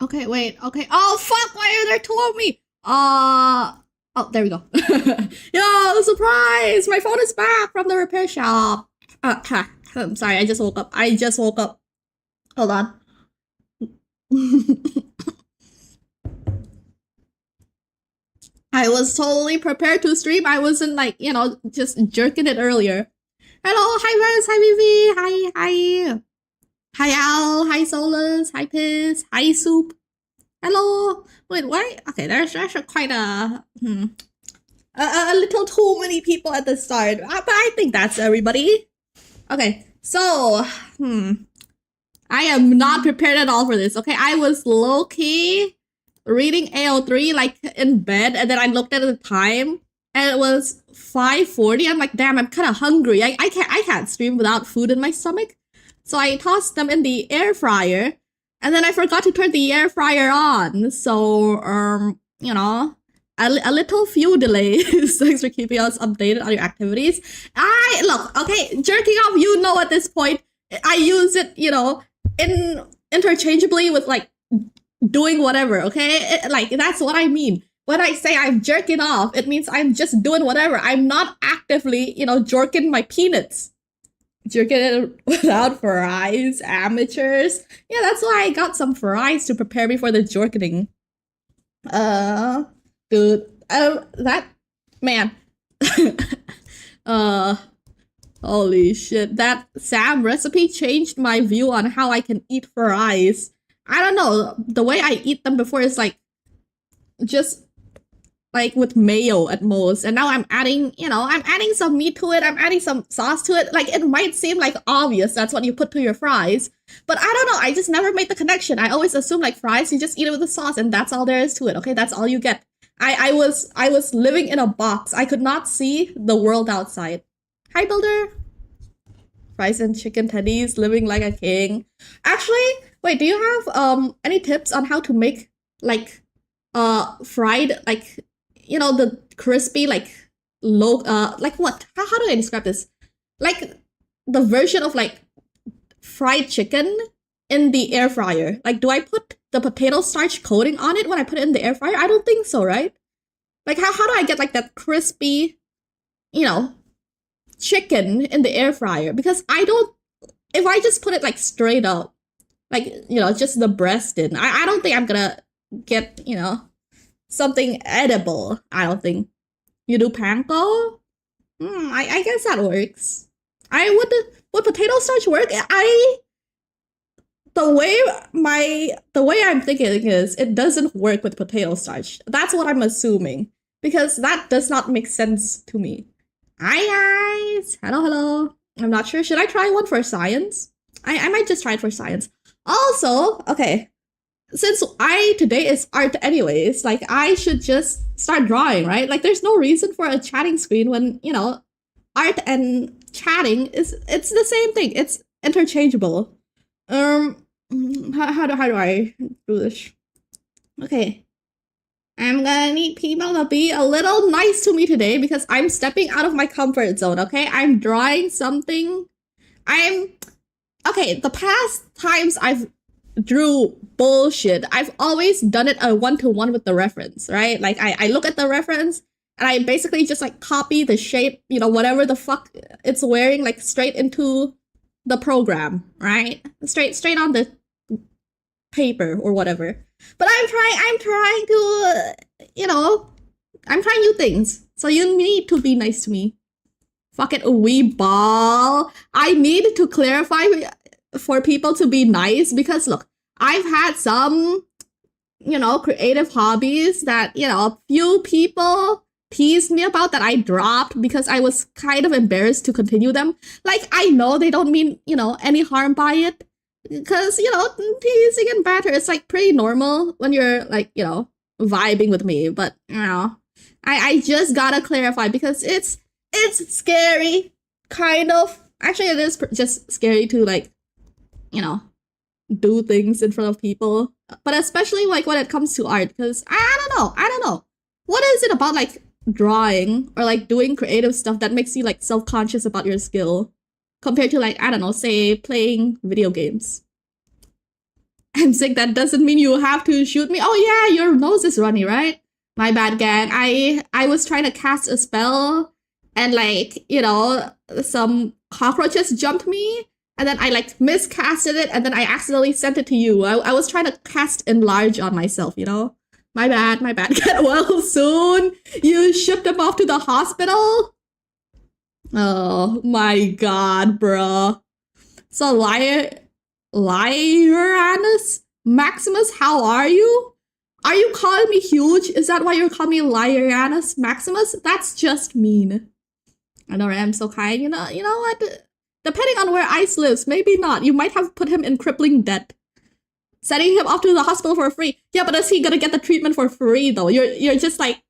Okay, wait. Okay. Oh, fuck. Why are there two of me? Oh, there we go. Yo, surprise! My phone is back from the repair shop. I'm sorry. I just woke up. Hold on. I was totally prepared to stream. I wasn't like, just jerking it earlier. Hello, hi Vance, hi Vivi, hi. Hi Al, hi Solus, hi Piss, hi Soup. Hello. Wait, why? Okay, there's quite a little too many people at the start, but I think that's everybody. Okay, so I am not prepared at all for this. Okay, I was low key reading AO3 like in bed, and then I looked at the time, and it was 5:40. I'm like, damn, I'm kind of hungry. I can't stream without food in my stomach. So I tossed them in the air fryer, and then I forgot to turn the air fryer on. So a little few delays. Thanks for keeping us updated on your activities. Look, okay, jerking off, at this point, I use it, interchangeably with like doing whatever, okay? That's what I mean. When I say I'm jerking off, it means I'm just doing whatever. I'm not actively, jerking my peanuts. Jerking it without fries, amateurs. Yeah, that's why I got some fries to prepare me for the jerking. Dude, that man. Holy shit, that Sam recipe changed my view on how I can eat fries. I don't know, the way I eat them before is like just like with mayo at most, and now I'm adding, I'm adding some meat to it, I'm adding some sauce to it. Like, it might seem like obvious that's what you put to your fries, but I don't know, I just never made the connection. I always assume like fries, you just eat it with the sauce and that's all there is to it, okay? That's all you get. I was living in a box. I could not see the world outside. Hi, Builder. Fries and chicken tendies, living like a king. Actually, wait, do you have any tips on how to make like fried, like, the crispy, like low, like what? How do I describe this? Like the version of like fried chicken in the air fryer. Like, do I put the potato starch coating on it when I put it in the air fryer? I don't think so, right? Like, how do I get like that crispy, chicken in the air fryer? Because if I just put it like straight up, like, just the breast in, I don't think I'm gonna get, something edible. I don't think. You do panko? I guess that works. Would potato starch work? The way I'm thinking is it doesn't work with potato starch. That's what I'm assuming, because that does not make sense to me. Hi guys! Hello. I'm not sure. Should I try one for science? I might just try it for science. Also, okay, since today is art anyways, like I should just start drawing, right? Like there's no reason for a chatting screen when, art and chatting it's the same thing. It's interchangeable. How do I do this? Okay. I'm gonna need people to be a little nice to me today because I'm stepping out of my comfort zone, okay? I'm drawing something. Okay, the past times I've drew bullshit, I've always done it a one-to-one with the reference, right? Like I look at the reference and I basically just like copy the shape, whatever the fuck it's wearing, like straight into the program, right? Straight on the paper or whatever. But I'm trying to, I'm trying new things. So you need to be nice to me. Fuck it, wee ball. I need to clarify for people to be nice because look, I've had some, creative hobbies that, a few people teased me about that I dropped because I was kind of embarrassed to continue them. Like, I know they don't mean, any harm by it. Because, teasing and banter, it's like pretty normal when you're like, vibing with me. But, I just gotta clarify because it's scary, kind of. Actually, it is just scary to like, do things in front of people. But especially like when it comes to art, because I don't know. What is it about like drawing or like doing creative stuff that makes you like self-conscious about your skill compared to like, I don't know, say playing video games? I'm sick. That doesn't mean you have to shoot me. Oh yeah, your nose is runny, right? My bad, gang. I was trying to cast a spell, and like, you know, some cockroaches jumped me, and then I like miscasted it, and then I accidentally sent it to you. I was trying to cast enlarge on myself, you know? My bad, my bad. Get well soon. You shipped him off to the hospital? Oh my god, bruh. So Lyranus Maximus, how are you? Are you calling me huge? Is that why you're calling me Lyranus Maximus? That's just mean. I know, right? I'm so kind. You know what? Depending on where Ice lives, maybe not. You might have put him in crippling debt. Sending him off to the hospital for free. Yeah, but is he gonna get the treatment for free though? You're just like,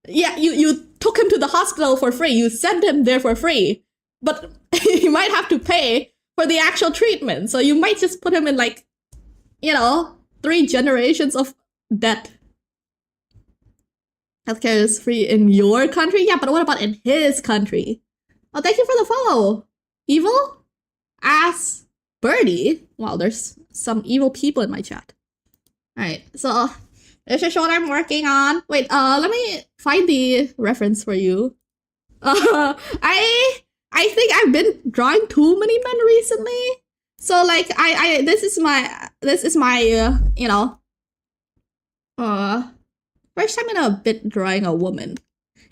yeah, you took him to the hospital for free. You sent him there for free. But you might have to pay for the actual treatment. So you might just put him in like, you know, 3 generations of debt. Healthcare is free in your country? Yeah, but what about in his country? Oh, thank you for the follow. Evil? Ass Birdie? Wow, there's some evil people in my chat. Alright, so this is what I'm working on. Wait, let me find the reference for you. I think I've been drawing too many men recently. So like this is my you know, first time in a bit drawing a woman.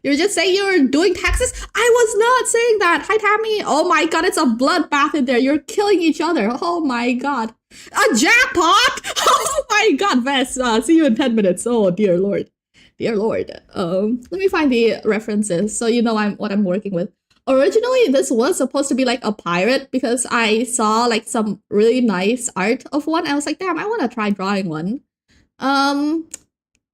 You're just saying you're doing taxes? I was not saying that. Hi, Tammy. Oh my god, it's a bloodbath in there. You're killing each other. Oh my god. A jackpot? Oh my god, Vess. See you in 10 minutes. Oh dear lord. Dear lord. Let me find the references so you know what I'm working with. Originally, this was supposed to be like a pirate because I saw like some really nice art of one. I was like, damn, I want to try drawing one.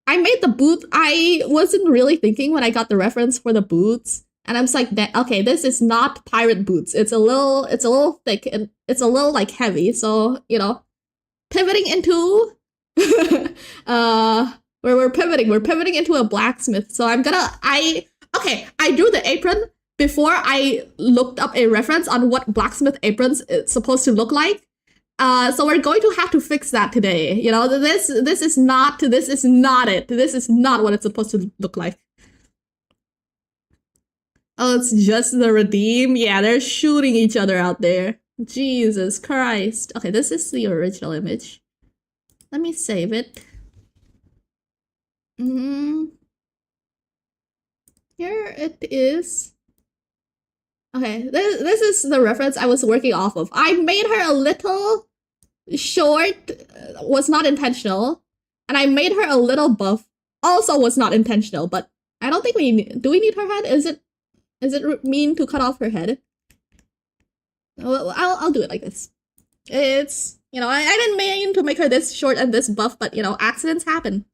I made the boot. I wasn't really thinking when I got the reference for the boots, and I'm just like, okay, this is not pirate boots. It's a little thick and it's a little like heavy. So you know, pivoting into, we're pivoting into a blacksmith. So I drew the apron before I looked up a reference on what blacksmith aprons is supposed to look like. So we're going to have to fix that today. You know, this is not it. This is not what it's supposed to look like. Oh, it's just the redeem? Yeah, they're shooting each other out there. Jesus Christ. Okay, this is the original image. Let me save it. Here it is. Okay, this is the reference I was working off of. I made her a little short, was not intentional, and I made her a little buff, also was not intentional. But I don't think do we need her head? Is it mean to cut off her head? I'll do it like this. It's, you know, I didn't mean to make her this short and this buff, but you know, accidents happen.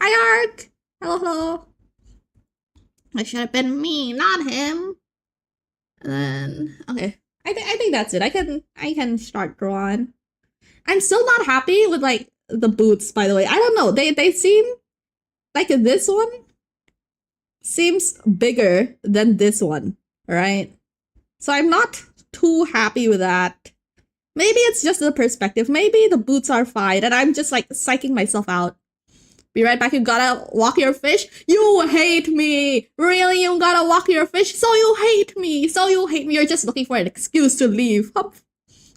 Hi Ark. Hello. It should have been me, not him. And then, okay, I think that's it. I can start drawing. I'm still not happy with like the boots, by the way. I don't know. They seem like this one seems bigger than this one, right? So I'm not too happy with that. Maybe it's just the perspective. Maybe the boots are fine, and I'm just like psyching myself out. Be right back. You gotta walk your fish. You hate me. Really? You gotta walk your fish? So you hate me. You're just looking for an excuse to leave.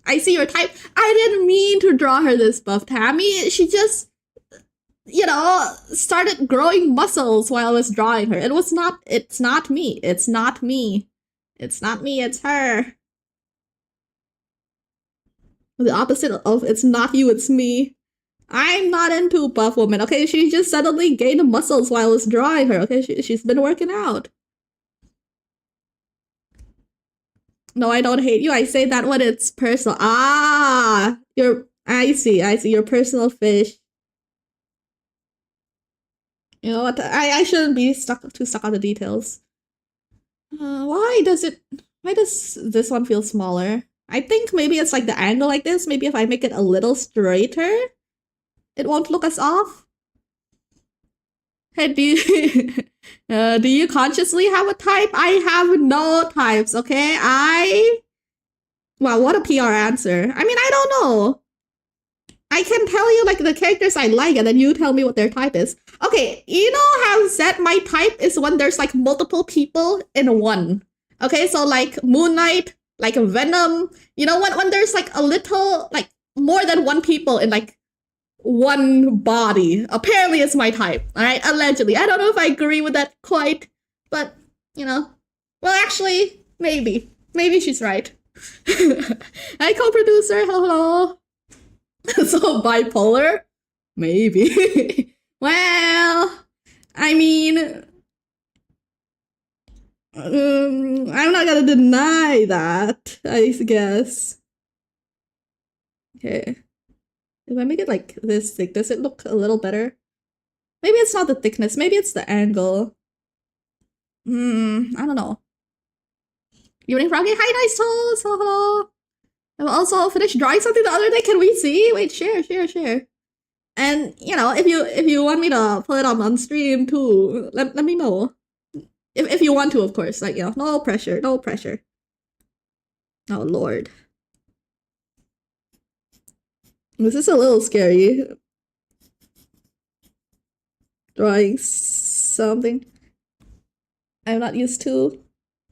I see your type. I didn't mean to draw her this buff, Tammy. She just, you know, started growing muscles while I was drawing her. It's not me. It's not me. It's her. The opposite of it's not you, it's me. I'm not into buff woman, okay? She just suddenly gained muscles while I was drawing her, okay? She's been working out. No, I don't hate you. I say that when it's personal. Ah! I see. Your personal fish. You know what? I shouldn't be too stuck on the details. Why does this one feel smaller? I think maybe it's like the angle like this. Maybe if I make it a little straighter, it won't look as off. Hey, do you consciously have a type? I have no types, okay? Wow, what a PR answer. I mean, I don't know. I can tell you like the characters I like, and then you tell me what their type is. Okay, you know how said my type is when there's like multiple people in one. Okay, so like Moon Knight, like Venom. You know when there's like a little like more than one people in like one body. Apparently, it's my type. All right, allegedly. I don't know if I agree with that quite, but you know, well, actually, maybe she's right. Hi, co-producer. Hello. So bipolar? Maybe. Well, I mean, I'm not gonna deny that, I guess. Okay. If I make it like this thick, does it look a little better? Maybe it's not the thickness, maybe it's the angle. I don't know. Evening Froggy, hi, nice toes. Hello. I also finished drawing something the other day. Can we see? Wait, share. And you know, if you want me to put it on stream too, let me know. If you want to, of course. Like, you know, no pressure. Oh Lord. This is a little scary. Drawing something I'm not used to.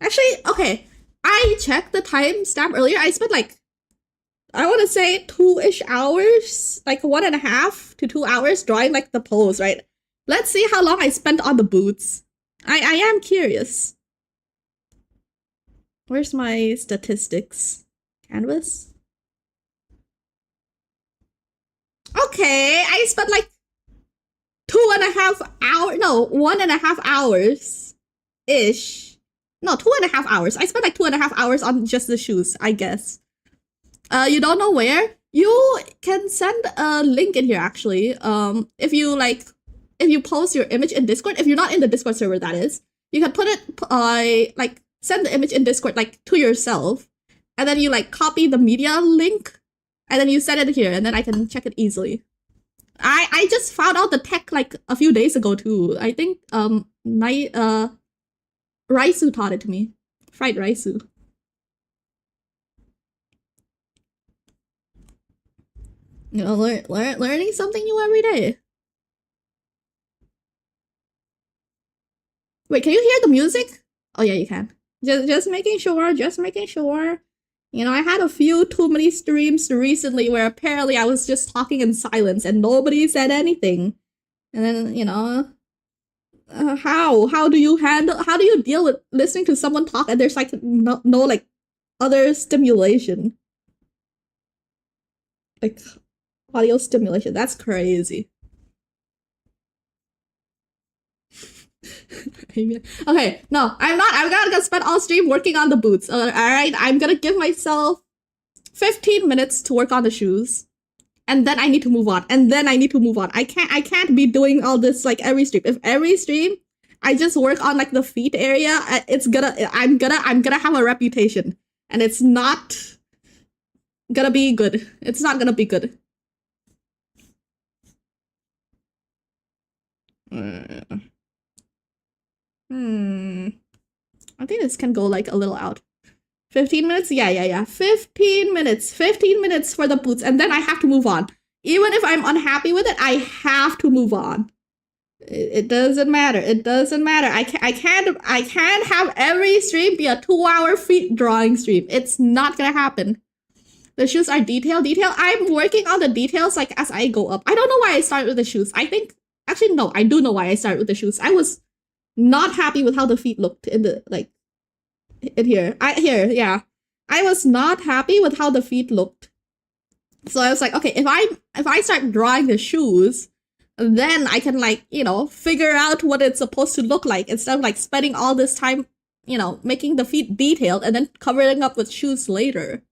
Actually, okay. I checked the timestamp earlier. I spent like, I want to say 2-ish hours, like 1.5 to 2 hours drawing like the pose, right? Let's see how long I spent on the boots. I am curious. Where's my statistics? Canvas? Okay, I spent like 2.5 hours, no, 1.5 hours ish. No, 2.5 hours. I spent like 2.5 hours on just the shoes, I guess. You don't know where? You can send a link in here actually. If you post your image in Discord, if you're not in the Discord server, that is, you can put it, like, send the image in Discord, like, to yourself, and then you, like, copy the media link, and then you send it here, and then I can check it easily. I just found out the tech, like, a few days ago, too. I think, Raisu taught it to me. Fried Raisu. You know, learning something new every day. Wait, can you hear the music? Oh yeah, you can. Just making sure. You know, I had a few too many streams recently where apparently I was just talking in silence and nobody said anything. And then, you know, how do you deal with listening to someone talk and there's like no like other stimulation? Like audio stimulation. That's crazy. Okay, no, I'm not. I'm gonna spend all stream working on the boots. Alright, I'm gonna give myself 15 minutes to work on the shoes. And then I need to move on. I can't be doing all this like every stream. If every stream I just work on like the feet area, I'm gonna have a reputation. And it's not gonna be good. It's not gonna be good. I think this can go like a little out. 15 minutes? Yeah. 15 minutes. 15 minutes for the boots, and then I have to move on. Even if I'm unhappy with it, I have to move on. It doesn't matter. I can't have every stream be a 2-hour feet drawing stream. It's not gonna happen. The shoes are detail. I'm working on the details like as I go up. I don't know why I started with the shoes. I think actually no, I do know why I started with the shoes. I was not happy with how the feet looked in the like in here. I was not happy with how the feet looked. So I was like, okay, if I start drawing the shoes, then I can like, you know, figure out what it's supposed to look like instead of like spending all this time, you know, making the feet detailed and then covering up with shoes later.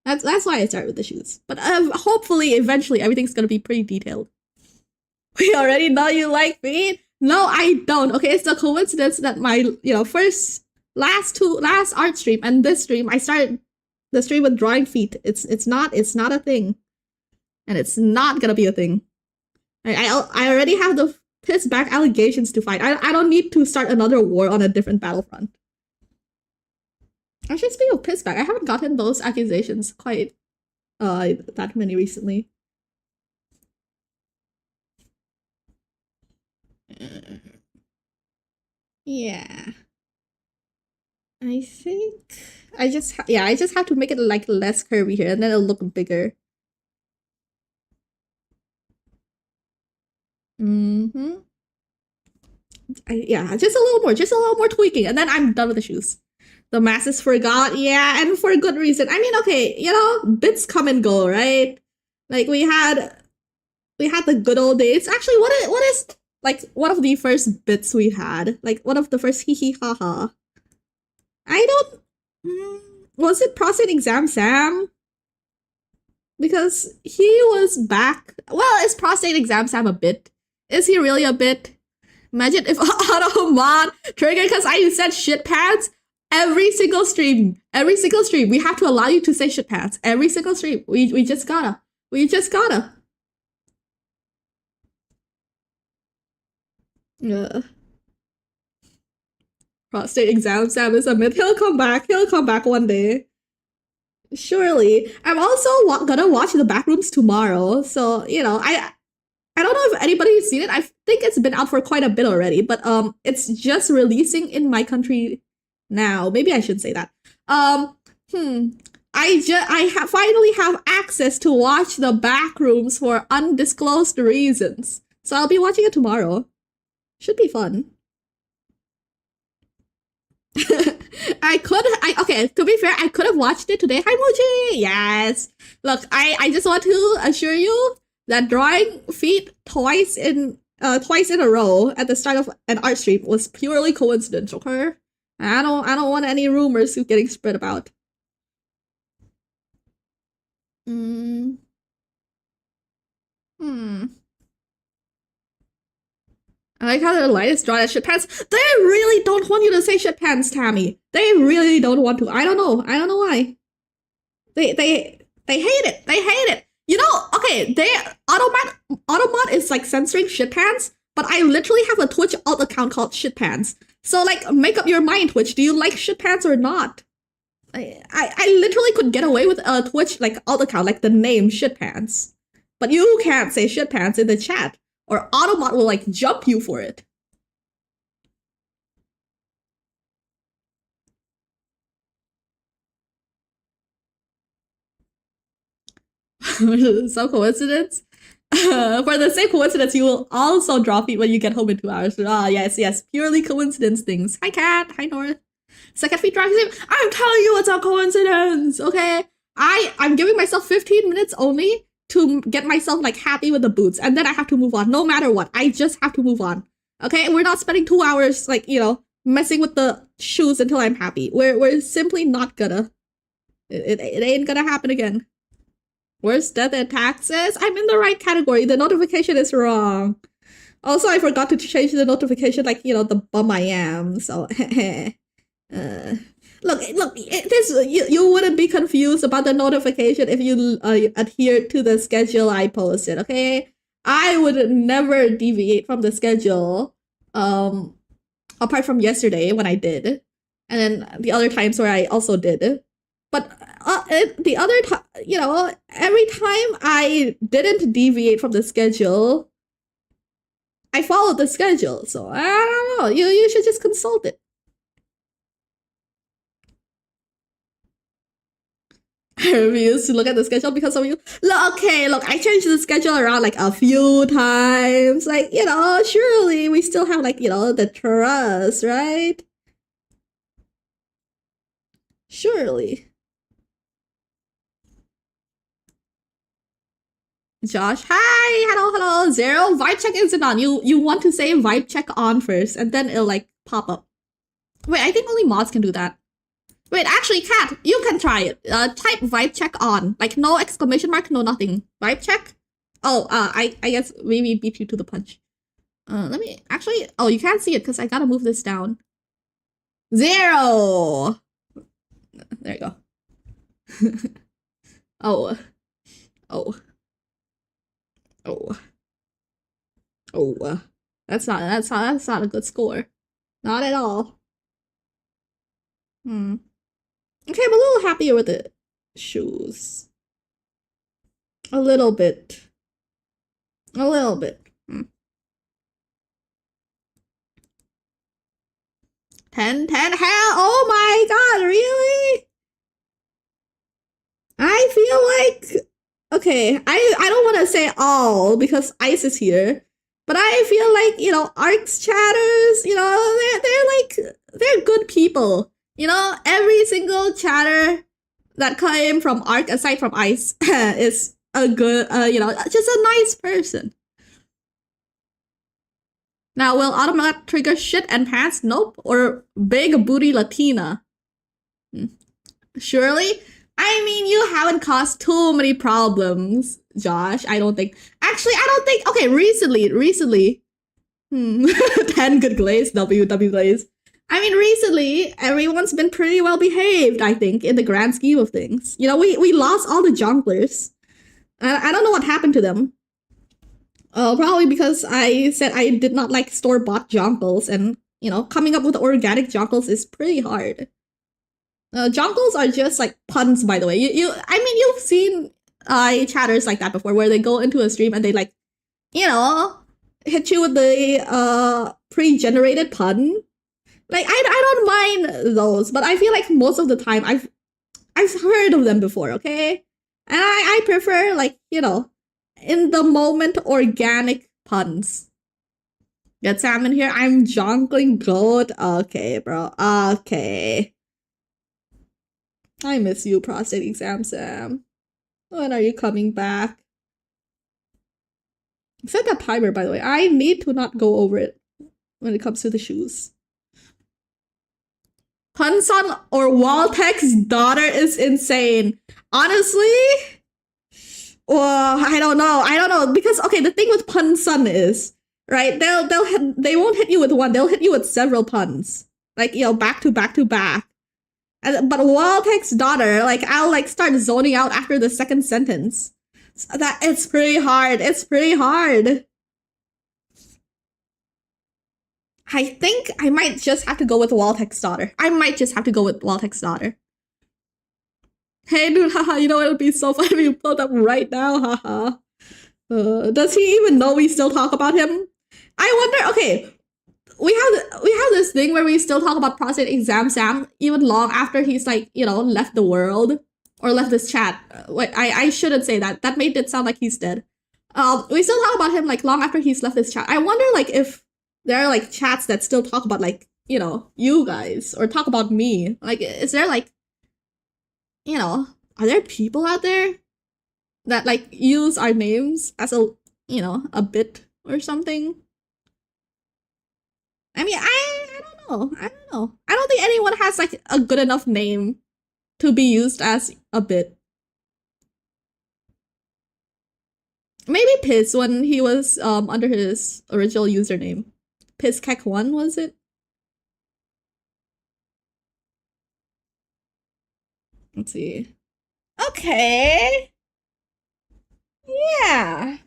That's why I started with the shoes. But hopefully, eventually, everything's gonna be pretty detailed. We already know you like feet. No, I don't. Okay, it's a coincidence that my, you know, last art stream and this stream, I started the stream with drawing feet. It's not a thing, and it's not gonna be a thing. I already have the piss back allegations to fight. I don't need to start another war on a different battlefront. Actually, speaking of piss back, I haven't gotten those accusations quite that many recently. Yeah. I think I just have to make it like less curvy here and then it'll look bigger. Mm-hmm. Yeah, just a little more tweaking, and then I'm done with the shoes. The masses forgot, yeah, and for good reason. I mean, okay, you know, bits come and go, right? Like we had the good old days. Actually, what is like one of the first bits we had? Like one of the first hee hee ha ha. I don't. Was it prostate exam Sam? Because he was back. Well, is prostate exam Sam a bit? Is he really a bit? Imagine if Automod triggered because I said shit pants every single stream. Every single stream. We have to allow you to say shit pants. Every single stream. We just gotta. We just gotta. Yeah. Prostate exam Sam is a myth. He'll come back. He'll come back one day. Surely. I'm also gonna watch the Backrooms tomorrow. So, you know, I don't know if anybody's seen it. I think it's been out for quite a bit already, but it's just releasing in my country now. Maybe I should say that. Finally have access to watch the Backrooms for undisclosed reasons. So I'll be watching it tomorrow. Should be fun. Okay, to be fair, I could have watched it today. Hi Moji! Yes. Look, I just want to assure you that drawing feet twice in a row at the start of an art stream was purely coincidence, okay? I don't want any rumors getting spread about. I like how the light is drawn at shit pants. They really don't want you to say shit pants, Tammy. They really don't want to. I don't know. I don't know why. They hate it. They hate it. You know, okay, Automod is like censoring shit pants, but I literally have a Twitch alt account called shit pants. So like, make up your mind, Twitch. Do you like shit pants or not? I literally could get away with a Twitch like alt account, like the name shit pants, but you can't say shit pants in the chat, or Automod will like jump you for it. Some coincidence. For the same coincidence, you will also drop it when you get home in 2 hours. Ah, yes, purely coincidence things. Hi, Cat. Hi, North. Second feet drive. I'm telling you, it's a coincidence. Okay, I'm giving myself 15 minutes only to get myself like happy with the boots, and then I have to move on. No matter what, I just have to move on. Okay, we're not spending 2 hours like messing with the shoes until I'm happy. We're simply not gonna. It ain't gonna happen again. Worst death and taxes? I'm in the right category. The notification is wrong. Also, I forgot to change the notification, like, the bum I am. So, look, you wouldn't be confused about the notification if you adhere to the schedule I posted, okay? I would never deviate from the schedule, apart from yesterday when I did, and then the other times where I also did. But the other time, every time I didn't deviate from the schedule, I followed the schedule. So I don't know. You should just consult it. I refuse to look at the schedule because of you. Look, I changed the schedule around like a few times. Like, surely we still have like, the trust, right? Surely. Josh, hi, hello. Zero vibe check isn't on. You want to say vibe check on first, and then it'll like pop up. Wait, I think only mods can do that. Wait, actually, Kat, you can try it. Type vibe check on, like no exclamation mark, no nothing. Vibe check. Oh, I guess maybe beat you to the punch. Let me actually. Oh, you can't see it because I gotta move this down. 0. There you go. Oh. That's not a good score. Not at all. Okay, I'm a little happier with the shoes. A little bit. 10. Hell, oh my god, really? I feel like okay, I don't want to say all because Ice is here, but I feel like Ark's chatters, they're good people. Every single chatter that came from Ark aside from Ice is a good, just a nice person. Now, will Automat trigger shit and pants? Nope. Or big booty Latina? Surely? I mean, you haven't caused too many problems, Josh. I don't think. Actually, I don't think. Okay, recently. 10 good glaze, WW glaze. I mean, recently, everyone's been pretty well behaved, I think, in the grand scheme of things. We lost all the jonglers. I don't know what happened to them. Probably because I said I did not like store-bought jonkles, and, coming up with organic jonkles is pretty hard. Jonkles are just like puns, by the way. I mean, you've seen chatters like that before, where they go into a stream and they like, hit you with the pre-generated pun. Like I don't mind those, but I feel like most of the time I've heard of them before, okay? And I prefer like, in the moment organic puns. Get Sam in here. I'm jonkling goat. Okay, bro. Okay. I miss you, prostate exam Sam. When are you coming back? Set that timer, by the way. I need to not go over it when it comes to the shoes. Punson or Waltek's daughter is insane. Honestly, well, I don't know because okay, the thing with Punson is right. They won't hit you with one. They'll hit you with several puns, like back to back to back. But Waltek's daughter, like I'll like start zoning out after the second sentence. So that it's pretty hard. It's pretty hard. I think I might just have to go with Waltek's daughter. Hey dude, haha, it'll be so funny if you pulled up right now, haha. Does he even know we still talk about him? I wonder, okay, we have this thing where we still talk about prostate exam Sam even long after he's like, left the world or left this chat. Wait, I shouldn't say that. That made it sound like he's dead. We still talk about him like long after he's left this chat. I wonder like if there are like chats that still talk about like, you guys or talk about me. Like, is there like, are there people out there that like use our names as a, a bit or something? I mean, I don't know. I don't think anyone has like a good enough name to be used as a bit. Maybe Piz when he was under his original username. PizKek1 was it? Let's see. Okay. Yeah.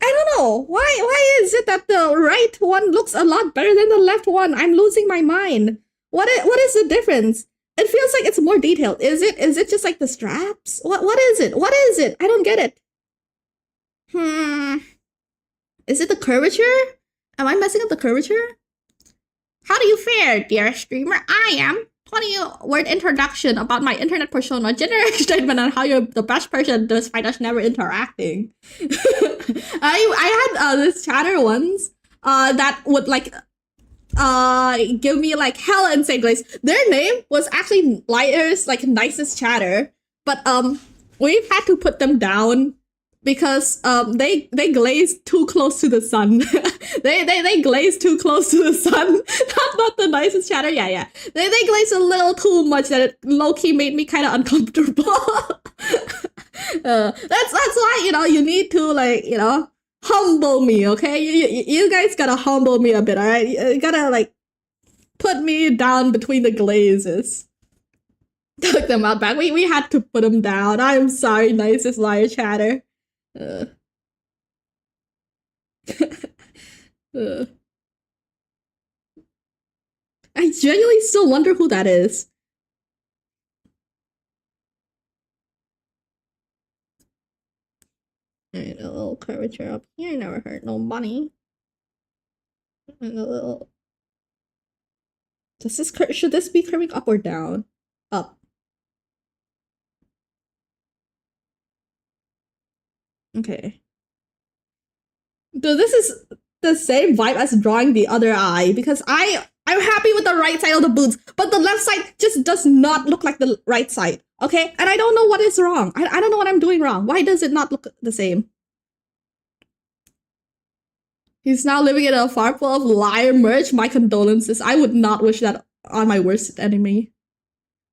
I don't know. Why is it that the right one looks a lot better than the left one? I'm losing my mind. What is the difference? It feels like it's more detailed. Is it just like the straps? What is it? What is it? I don't get it. Is it the curvature? Am I messing up the curvature? How do you fare, dear streamer? I am 20-word introduction about my internet persona, generic statement on how you're the best person despite us never interacting. I had this chatter once that would like give me like hella insane glaze. Their name was actually Liar's like nicest chatter, but we've had to put them down because they glaze too close to the sun. they glaze too close to the sun. not the nicest chatter. Yeah. They glaze a little too much that it low-key made me kind of uncomfortable. That's why you need to like humble me, okay? You guys gotta humble me a bit, alright? You gotta like put me down between the glazes. Took them out back. We had to put them down. I'm sorry, nicest liar chatter. I genuinely still wonder who that is. Alright, a little curvature up here never hurt nobody. And a little should this be curving up or down? Up. Okay. Dude, this is the same vibe as drawing the other eye because I'm happy with the right side of the boots, but the left side just does not look like the right side. Okay? And I don't know what is wrong. I don't know what I'm doing wrong. Why does it not look the same? He's now living in a farm full of liar merch. My condolences. I would not wish that on my worst enemy.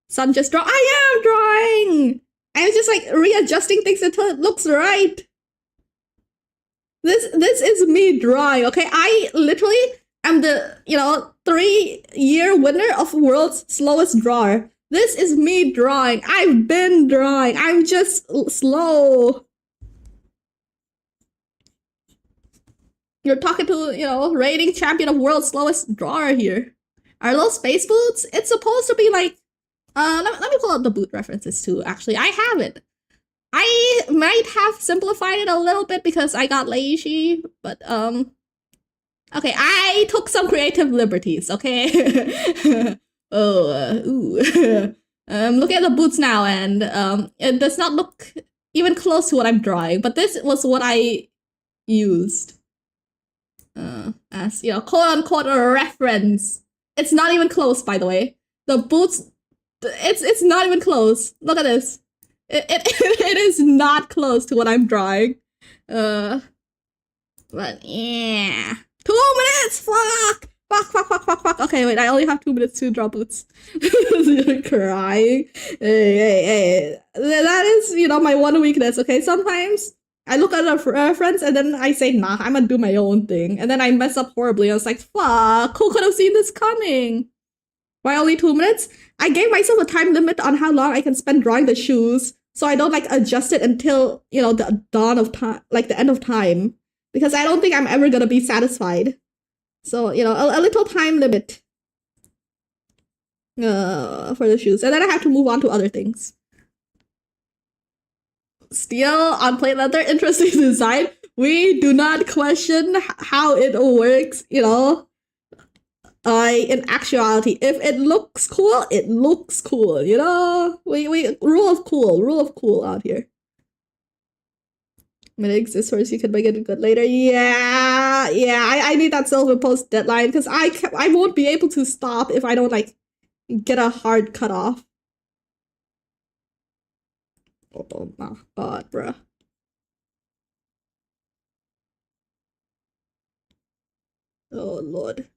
Son, just draw. I am drawing! I'm just like readjusting things until it looks right. This is me drawing, okay? I literally am the, 3-year winner of world's slowest drawer. This is me drawing. I've been drawing. I'm just slow. You're talking to, reigning champion of world's slowest drawer here. Are those space boots? It's supposed to be like, let me pull up the boot references too, actually. I have it. I might have simplified it a little bit because I got lazy, but, okay, I took some creative liberties, okay? I'm looking at the boots now, and, it does not look even close to what I'm drawing, but this was what I used. As, quote-unquote a reference. It's not even close, by the way. The boots, it's not even close. Look at this. It is not close to what I'm drawing. But yeah. 2 minutes! Fuck! Fuck. Okay, wait, I only have 2 minutes to draw boots. You're crying. Hey. That is, my one weakness, okay? Sometimes I look at a reference and then I say, nah, I'm gonna do my own thing. And then I mess up horribly. I was like, fuck, who could have seen this coming? Why only 2 minutes? I gave myself a time limit on how long I can spend drawing the shoes, so I don't adjust it until, the dawn of time, like the end of time, because I don't think I'm ever gonna be satisfied. So, a little time limit for the shoes, and then I have to move on to other things. Steel on plate leather, interesting design. We do not question how it works, in actuality, if it looks cool, it looks cool, we rule of cool out here. When it exists first, you can make it good later. Yeah, I need that self-imposed deadline because I won't be able to stop if I don't get a hard cutoff. Oh my god, bruh. Oh lord.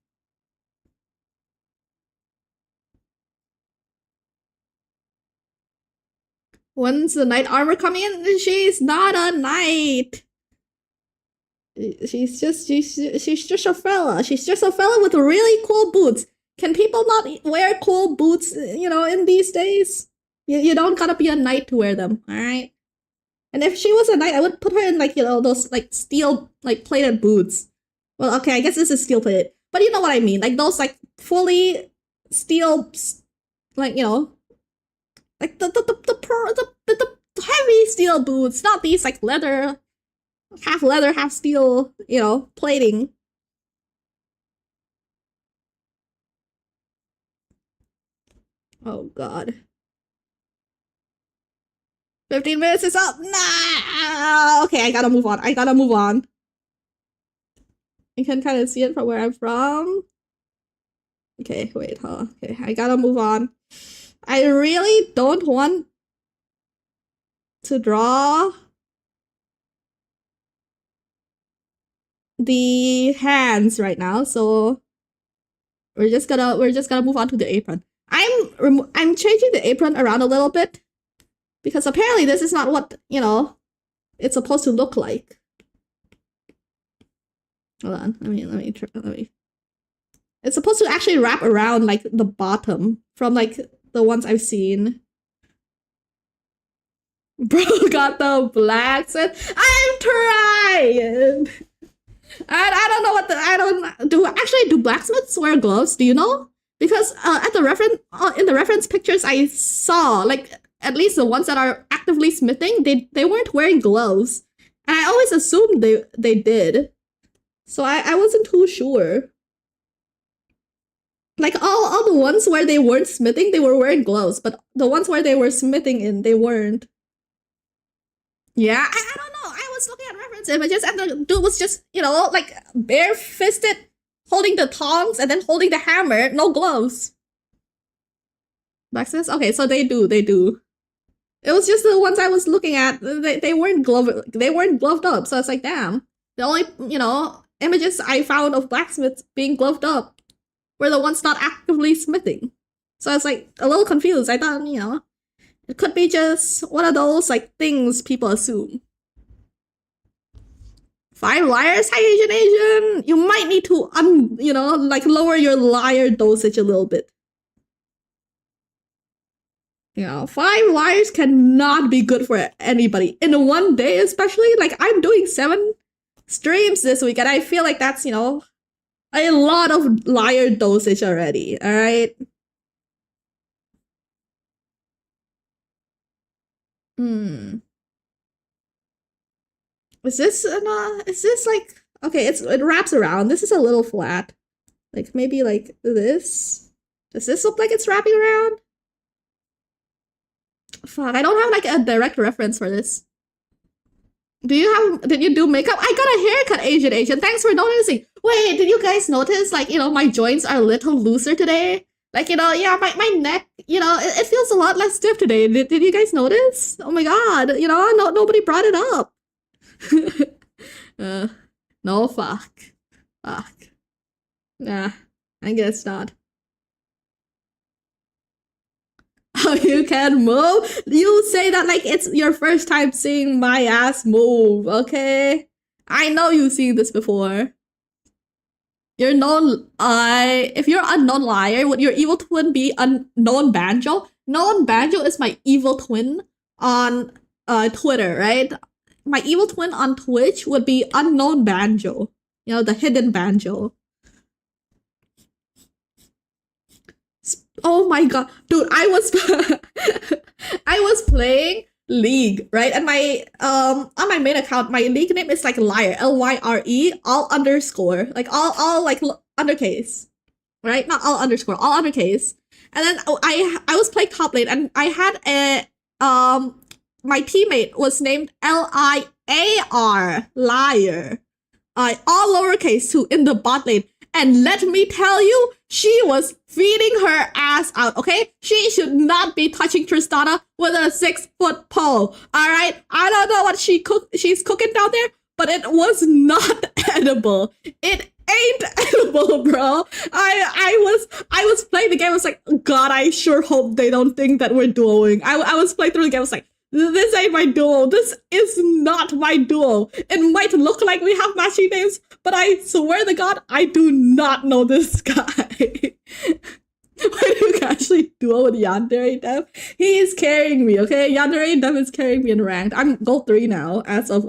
When's the knight armor coming in? She's not a knight. She's just a fella. She's just a fella with really cool boots. Can people not wear cool boots, in these days? You don't gotta be a knight to wear them, alright? And if she was a knight, I would put her in those steel plated boots. Well, okay, I guess this is steel plated. But you know what I mean. Those fully steel the heavy steel boots, not these leather, half steel, plating. Oh god. 15 minutes is up. Nah. Okay, I gotta move on. You can kind of see it from where I'm from. Okay, wait, huh? Okay, I gotta move on. I really don't want to draw the hands right now, so we're just gonna move on to the apron. I'm changing the apron around a little bit because apparently this is not what it's supposed to look like. Hold on, let me. It's supposed to actually wrap around the bottom from the ones I've seen. Bro got the black set. I'm trying. I don't know what do blacksmiths wear gloves? Do you know? Because at the reference in the reference pictures I saw, at least the ones that are actively smithing, they weren't wearing gloves. And I always assumed they did. So I wasn't too sure. Like all the ones where they weren't smithing, they were wearing gloves, but the ones where they were smithing in, they weren't. Yeah, I don't know. I was looking at reference images and the dude was just, like bare-fisted, holding the tongs and then holding the hammer, no gloves. Blacksmiths? Okay, so they do. It was just the ones I was looking at. They weren't gloved up. So it's like, damn. The only images I found of blacksmiths being gloved up were the ones not actively smithing. So I was like a little confused. I thought it could be just one of those like things people assume. 5 liars, hi Asian. You might need to lower your liar dosage a little bit. 5 liars cannot be good for anybody in one day, especially. Like I'm doing 7 streams this week, and I feel like that's a lot of liar dosage already. All right. Is this like okay? It wraps around. This is a little flat. Like maybe like this. Does this look like it's wrapping around? Fuck, I don't have like a direct reference for this. Did you do makeup? I got a haircut, Asian. Thanks for noticing. Wait, did you guys notice like, my joints are a little looser today? Like, yeah, my neck, it feels a lot less stiff today. Did you guys notice? Oh my god, nobody brought it up. No, fuck. Nah, I guess not. Oh, you can move? You say that like it's your first time seeing my ass move, okay? I know you've seen this before. You're if you're unknown liar, would your evil twin be unknown banjo? Known banjo is my evil twin on Twitter, right? My evil twin on Twitch would be unknown banjo. The hidden banjo. Oh my god, dude! I was playing League, right? And my on my main account, my League name is like Lyre, Lyre, all underscore, like all like undercase, right? Not all underscore, all undercase. And then I was playing top lane, and I had a my teammate was named Liar, Liar, all lowercase too in the bot lane. And let me tell you, she was feeding her ass out, okay? She should not be touching Tristana with a 6-foot pole, alright? I don't know what she's cooking down there, but it was not edible. It ain't edible, bro. I was playing the game, I was like, God, I sure hope they don't think that we're duoing. I was playing through the game, I was like, this ain't my duo. This is not my duo. It might look like we have matching names, but I swear to God, I do not know this guy. Why do you actually duo with Yandere Dev? He is carrying me, okay? Yandere Dev is carrying me in ranked. I'm gold 3 now, as of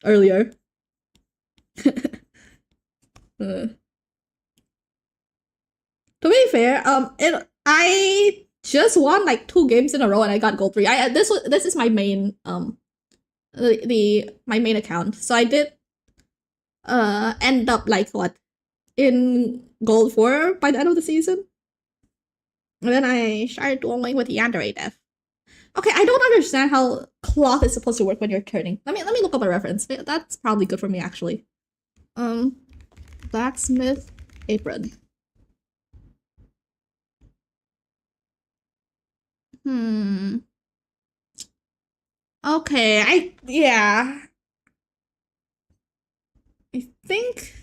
earlier. To be fair, I just won like 2 games in a row and I got gold 3. This is my main my main account. So I did end up like what in gold 4 by the end of the season. And then I started dueling with Yandere Dev. Okay, I don't understand how cloth is supposed to work when you're turning. Let me look up a reference. That's probably good for me actually. Blacksmith apron. Okay, I think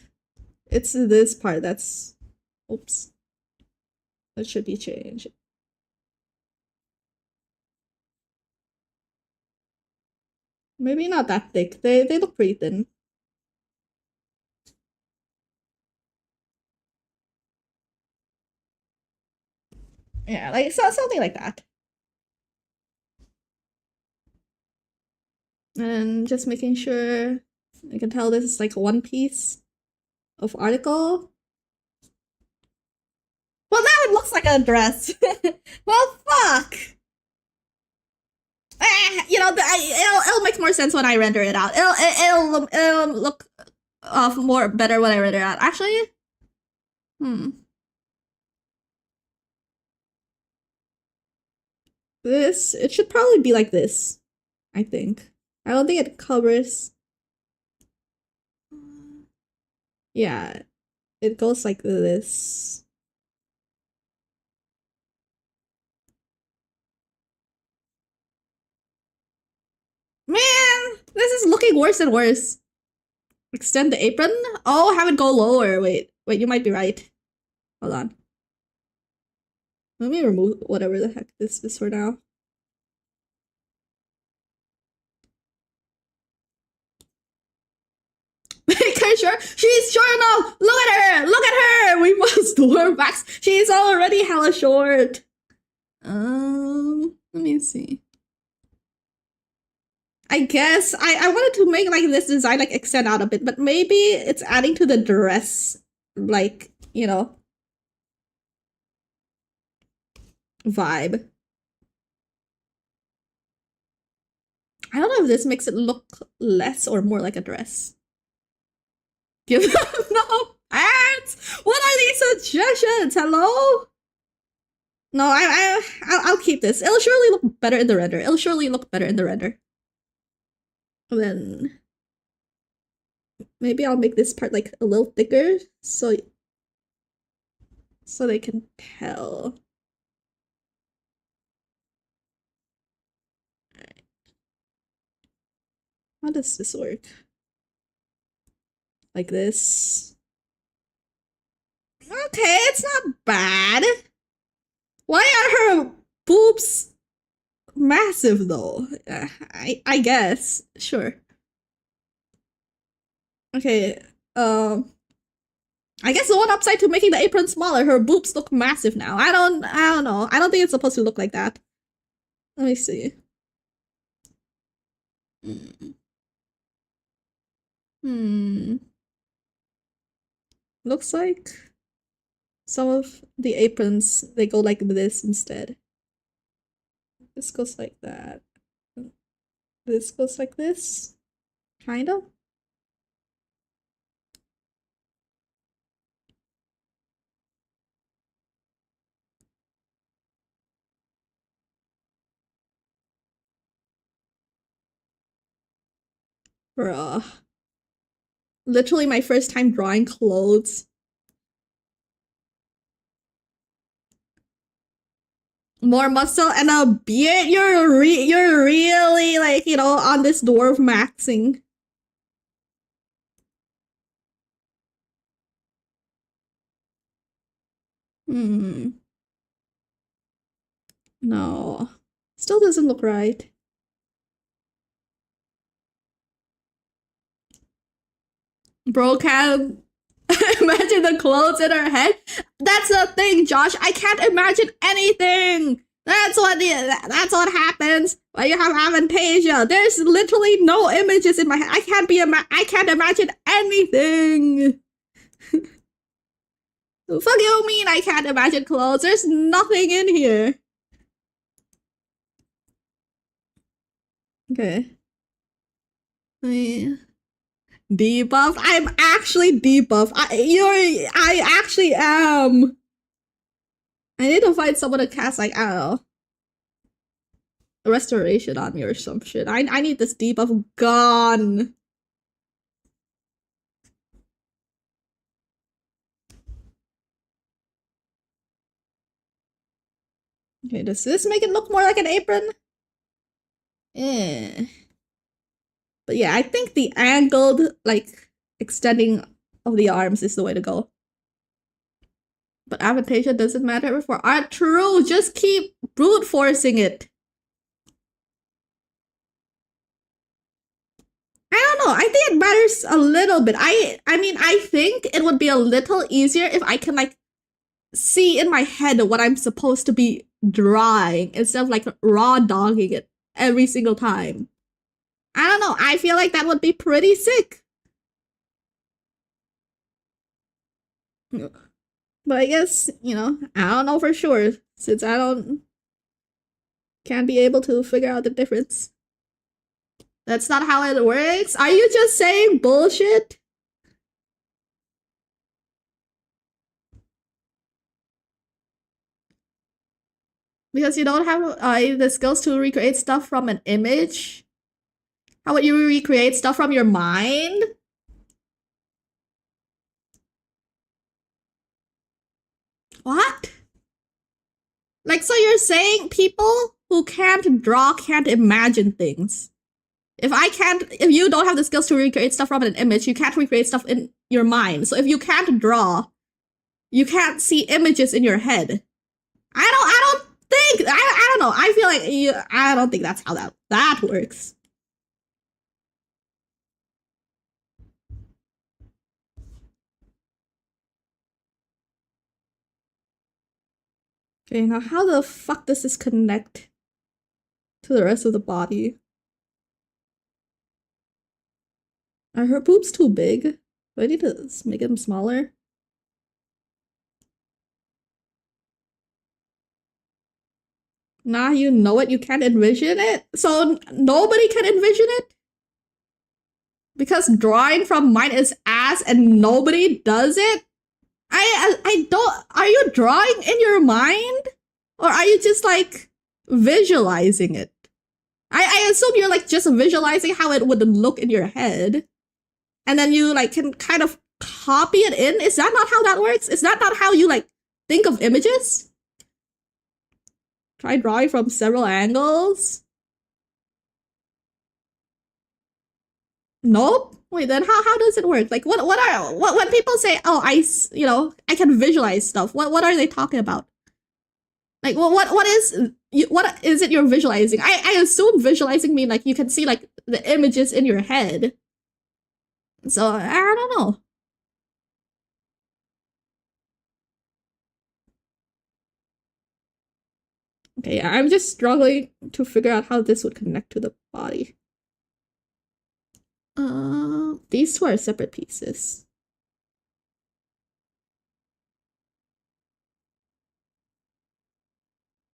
it's this part that's oops. That should be changed. Maybe not that thick. They look pretty thin. Yeah, like something like that. And just making sure I can tell this is like one piece of article. Well, now it looks like a dress. Well, fuck. It'll make more sense when I render it out. It'll look more better when I render it out. Actually, This, it should probably be like this, I think. I don't think it covers. Yeah, it goes like this. Man, this is looking worse and worse. Extend the apron? Oh, have it go lower. Wait, you might be right. Hold on. Let me remove whatever the heck this is for now. Make her sure she's short enough. Look at her. Look at her. We must do her backs. She's already hella short. Let me see. I guess I wanted to make like this design like extend out a bit, but maybe it's adding to the dress, like, you know, vibe. I don't know if this makes it look less or more like a dress. Give them no ads. What are these suggestions? Hello? No, I'll keep this. It'll surely look better in the render. It'll surely look better in the render. Then maybe I'll make this part like a little thicker so they can tell. Alright. How does this work? Like this. Okay, it's not bad. Why are her boobs massive though? I guess. Sure. Okay, I guess the one upside to making the apron smaller, her boobs look massive now. I don't know. I don't think it's supposed to look like that. Let me see. Looks like some of the aprons, they go like this instead. This goes like that. This goes like this. Kind of. Bruh. Literally my first time drawing clothes. More muscle and a beard. You're really like, you know, on this dwarf maxing. No. Still doesn't look right. Bro can't imagine the clothes in her head. That's the thing, Josh. I can't imagine anything. That's what happens when you have aphantasia. There's literally no images in my head. I can't imagine anything. The fuck you mean I can't imagine clothes? There's nothing in here. Okay. Debuff? I'm actually debuff. I actually am. I need to find someone to cast, like, I don't know, a restoration on me or some shit. I need this debuff gone. Okay, does this make it look more like an apron? But yeah, I think the angled, like, extending of the arms is the way to go. But aphantasia doesn't matter for art. True, just keep brute forcing it. I don't know. I think it matters a little bit. I mean, I think it would be a little easier if I can like see in my head what I'm supposed to be drawing instead of like raw dogging it every single time. I don't know. I feel like that would be pretty sick. But I guess, you know, I don't know for sure since I can't be able to figure out the difference. That's not how it works. Are you just saying bullshit? Because you don't have the skills to recreate stuff from an image. How would you recreate stuff from your mind? What? Like, so you're saying people who can't draw can't imagine things. If you don't have the skills to recreate stuff from an image, you can't recreate stuff in your mind. So if you can't draw, you can't see images in your head. I don't think, I don't know. I feel like, I don't think that's how that works. Okay, now how the fuck does this connect to the rest of the body? Are her boobs too big? Do I need to make them smaller? Nah, you know it, you can't envision it? So nobody can envision it? Because drawing from mine is ass and nobody does it? I don't, are you drawing in your mind? Or are you just like visualizing it? I assume you're like just visualizing how it would look in your head. And then you like can kind of copy it in. Is that not how that works? Is that not how you like think of images? Try drawing from several angles. Nope. Wait, then how does it work? Like what when people say, "Oh, I can visualize stuff." What are they talking about? Like what is it you're visualizing? I assume visualizing mean like you can see like the images in your head. So I don't know. Okay, I'm just struggling to figure out how this would connect to the body. These two are separate pieces.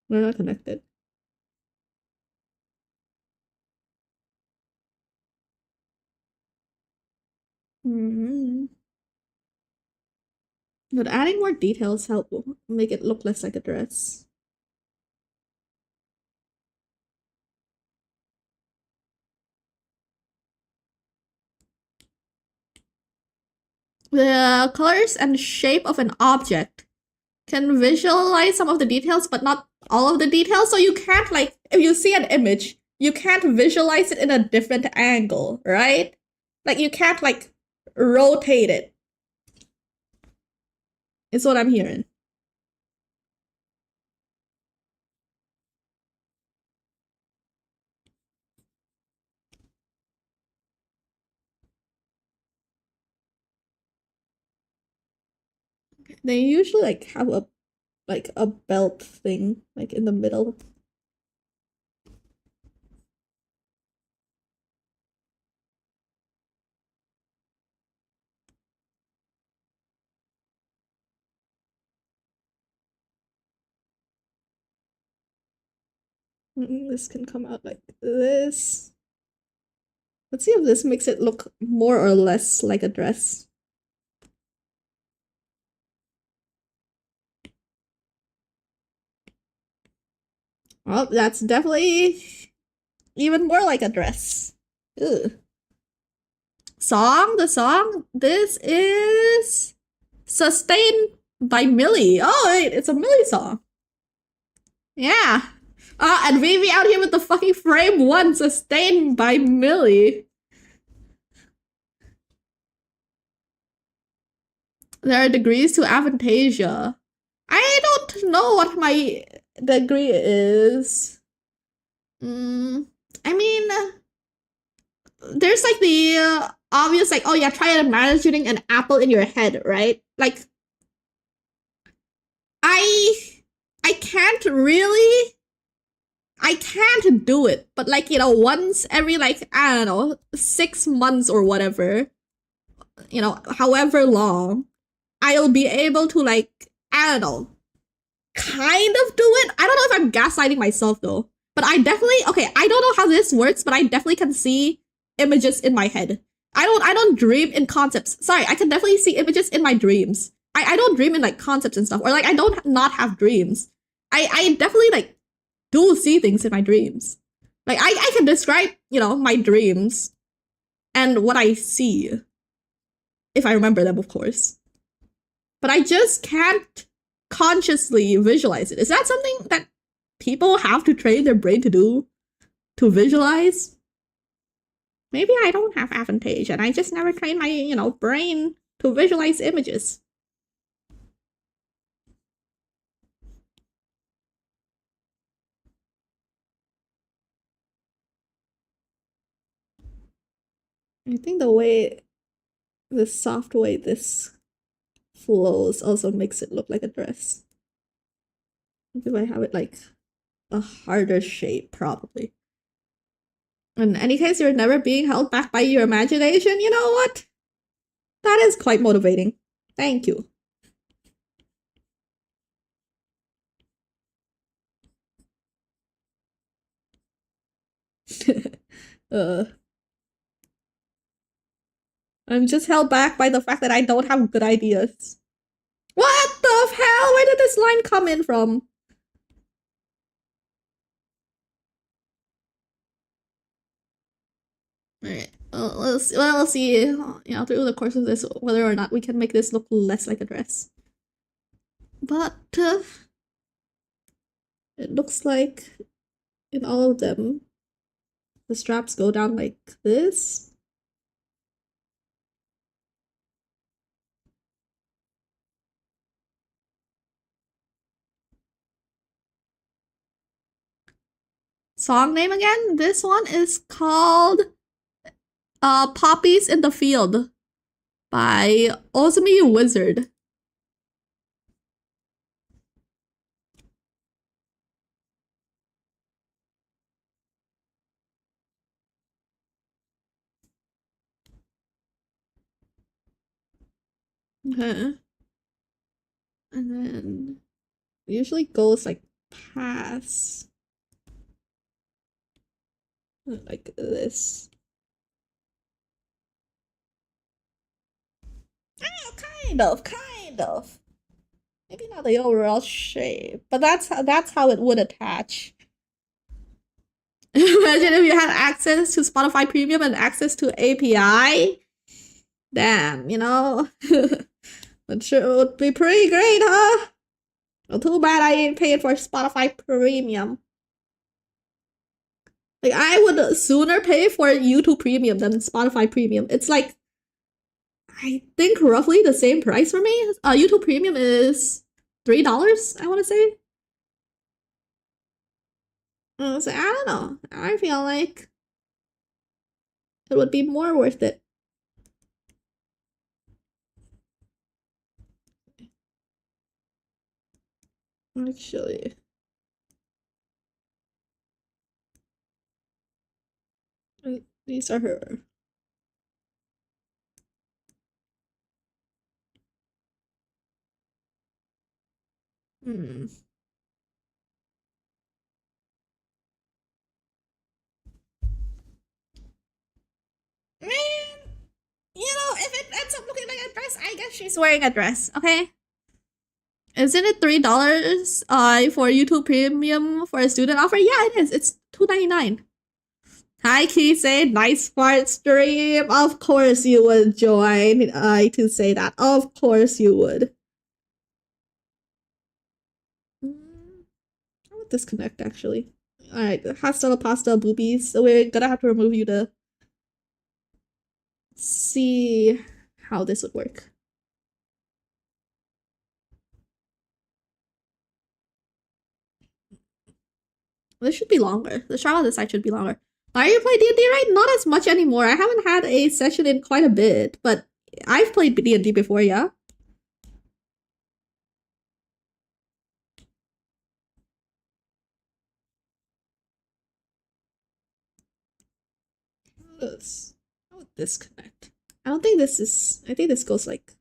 They're not connected. But adding more details help make it look less like a dress. The colors and shape of an object can visualize some of the details, but not all of the details. So you can't like, if you see an image, you can't visualize it in a different angle, right? Like you can't like rotate it. Is what I'm hearing. They usually like have a belt thing like in the middle. This can come out like this. Let's see if this makes it look more or less like a dress. Oh, that's definitely even more like a dress. Ugh. The song? This is Sustained by Millie. Oh, wait, it's a Millie song. Yeah. And Vivi out here with the fucking frame one, Sustained by Millie. There are degrees to aphantasia. I don't know what my degree is. I mean, there's like the obvious, like, oh yeah, try imagining an apple in your head, right? Like, I can't really, I can't do it, but like, you know, once every like, I don't know, 6 months or whatever, you know, however long, I'll be able to like, I don't know, kind of do it. I don't know if I'm gaslighting myself though, but I definitely, okay, I don't know how this works, but I definitely can see images in my head. I don't dream in concepts. Sorry, I can definitely see images in my dreams. I don't dream in like concepts and stuff, or like I don't not have dreams. I definitely like do see things in my dreams. Like I can describe, you know, my dreams and what I see. If I remember them, of course. But I just can't consciously visualize it. Is that something that people have to train their brain to do? To visualize? Maybe I don't have aphantasia and I just never trained my, you know, brain to visualize images. I think the soft way this flows also makes it look like a dress. If I have it like a harder shape, probably. In any case, you're never being held back by your imagination. You know what? That is quite motivating. Thank you. I'm just held back by the fact that I don't have good ideas. What the hell? Where did this line come in from? Alright, we'll see, you know, through the course of this, whether or not we can make this look less like a dress. But, it looks like in all of them, the straps go down like this. Song name again? This one is called Poppies in the Field by Ozmi Wizard. Okay. And then it usually goes like past like this. Oh, kind of. Maybe not the overall shape, but that's how it would attach. Imagine if you had access to Spotify Premium and access to API. Damn, you know. That sure would be pretty great, huh? Well, too bad I ain't paying for Spotify Premium. Like, I would sooner pay for YouTube Premium than Spotify Premium. It's like, I think roughly the same price for me. YouTube Premium is $3, I want to say. So I don't know. I feel like it would be more worth it. Actually. These are her. Hmm. Man, you know, if it ends up looking like a dress, I guess she's wearing a dress, okay? Isn't it $3 for YouTube Premium for a student offer? Yeah, it is. It's $2.99. Hi, Kise. Nice fart stream. Of course you would join. To say that. Of course you would. I would disconnect actually. Alright, hasta la pasta boobies. So we're gonna have to remove you to see how this would work. This should be longer. The shot on this side should be longer. Are you playing D&D right? Not as much anymore. I haven't had a session in quite a bit, but I've played D&D before, yeah? How would this connect? I don't think this is... I think this goes like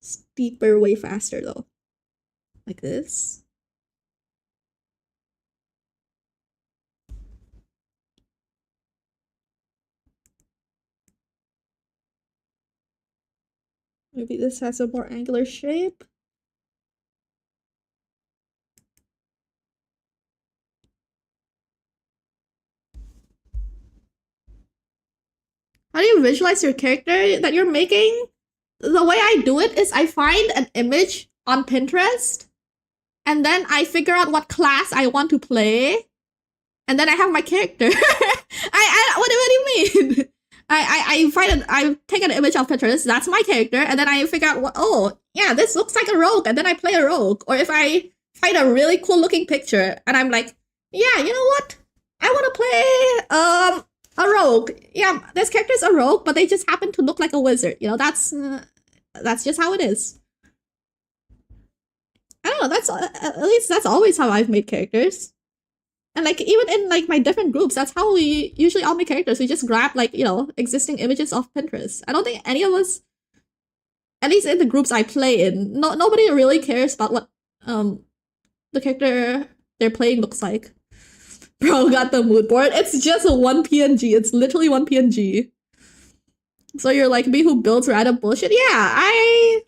steeper way faster though. Like this. Maybe this has a more angular shape. How do you visualize your character that you're making? The way I do it is I find an image on Pinterest, and then I figure out what class I want to play, and then I have my character. What do you mean? I take an image of Pinterest, that's my character, and then I figure out oh yeah, this looks like a rogue, and then I play a rogue. Or if I find a really cool looking picture and I'm like, yeah, you know what? I want to play a rogue. Yeah, this character is a rogue, but they just happen to look like a wizard. You know, that's just how it is. I don't know. That's at least that's always how I've made characters. And like even in like my different groups, that's how we usually all make characters. We just grab like existing images off Pinterest. I don't think any of us, at least in the groups I play in, nobody really cares about what the character they're playing looks like. Bro got the mood board. It's just a one PNG. It's literally one PNG. So you're like me who builds random bullshit? Yeah,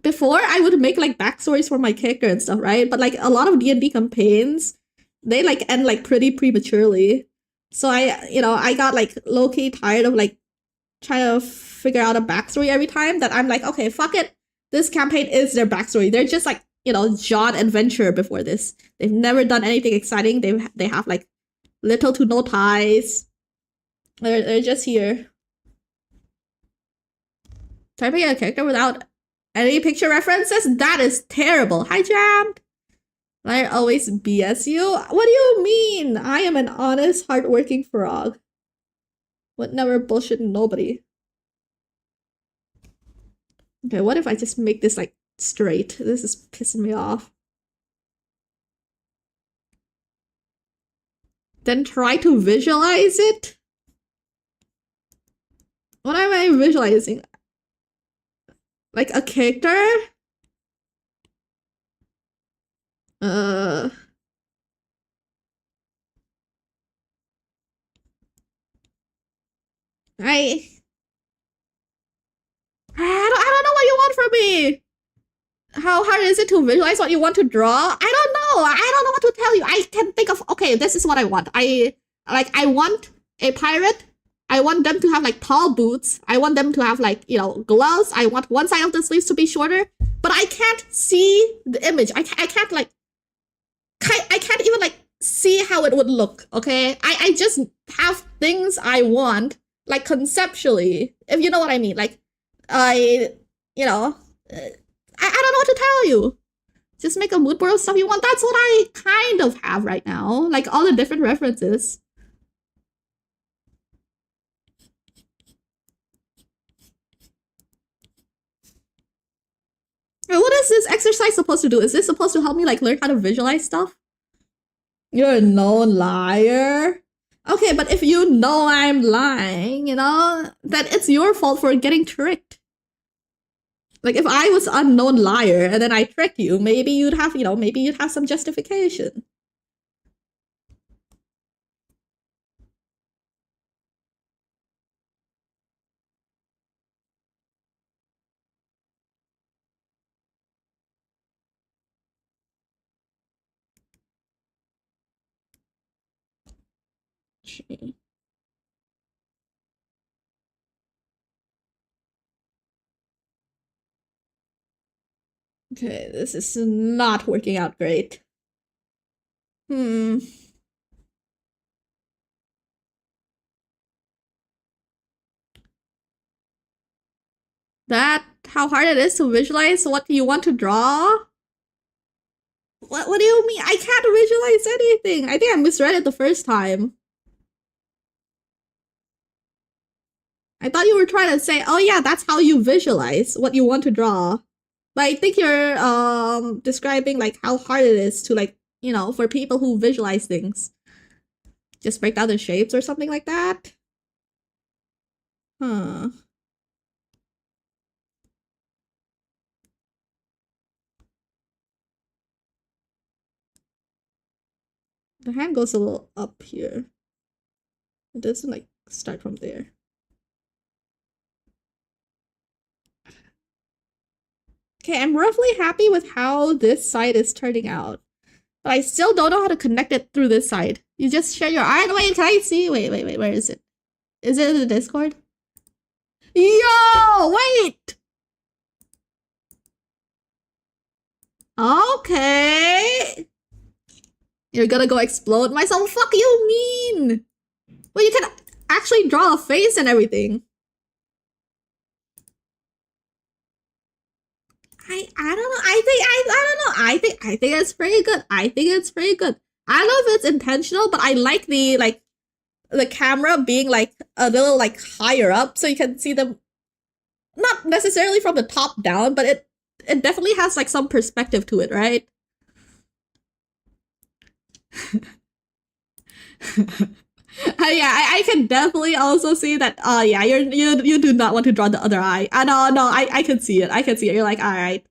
before I would make like backstories for my character and stuff, right? But like a lot of D&D campaigns, they like end like pretty prematurely. So I got like low-key tired of like trying to figure out a backstory every time, that I'm like, okay, fuck it. This campaign is their backstory. They're just like, John adventurer before this. They've never done anything exciting. They have like little to no ties. They're just here. Typing a character without any picture references? That is terrible. Hi, Jammed. I always BS you? What do you mean? I am an honest, hardworking frog. Would never bullshit nobody. Okay, what if I just make this like straight? This is pissing me off. Then try to visualize it? What am I visualizing? Like a character? I don't know what you want from me. How hard is it to visualize what you want to draw? I don't know. I don't know what to tell you. I can think of, okay, this is what I want. I want a pirate. I want them to have like tall boots. I want them to have like, gloves. I want one side of the sleeves to be shorter, but I can't see the image. I can't like, I can't even like see how it would look. Okay. I just have things I want, like conceptually, if you know what I mean. Like, I don't know what to tell you. Just make a mood board of stuff you want. That's what I kind of have right now. Like all the different references. What is this exercise supposed to do? Is this supposed to help me like learn how to visualize stuff? You're a known liar. Okay, but if you know I'm lying, then it's your fault for getting tricked. Like if I was an unknown liar and then I tricked you, maybe you'd have, maybe you'd have some justification. Okay, this is not working out great. That how hard it is to visualize what you want to draw? What do you mean? I can't visualize anything. I think I misread it the first time. I thought you were trying to say, oh yeah, that's how you visualize what you want to draw. But I think you're describing like how hard it is to like, for people who visualize things. Just break down the shapes or something like that. Huh. The hand goes a little up here. It doesn't like start from there. Okay, I'm roughly happy with how this side is turning out. But I still don't know how to connect it through this side. You just share your art. Wait, can I see? Wait, where is it? Is it in the Discord? Yo, wait! Okay. You're gonna go explode myself? Fuck you mean? Well, you can actually draw a face and everything. I don't know. I don't know. I think it's pretty good. I think it's pretty good. I don't know if it's intentional, but I like the camera being like a little like higher up so you can see them not necessarily from the top down, but it definitely has like some perspective to it, right? Yeah, I can definitely also see that. Yeah, you do not want to draw the other eye. No, I can see it. I can see it. You're like, all right.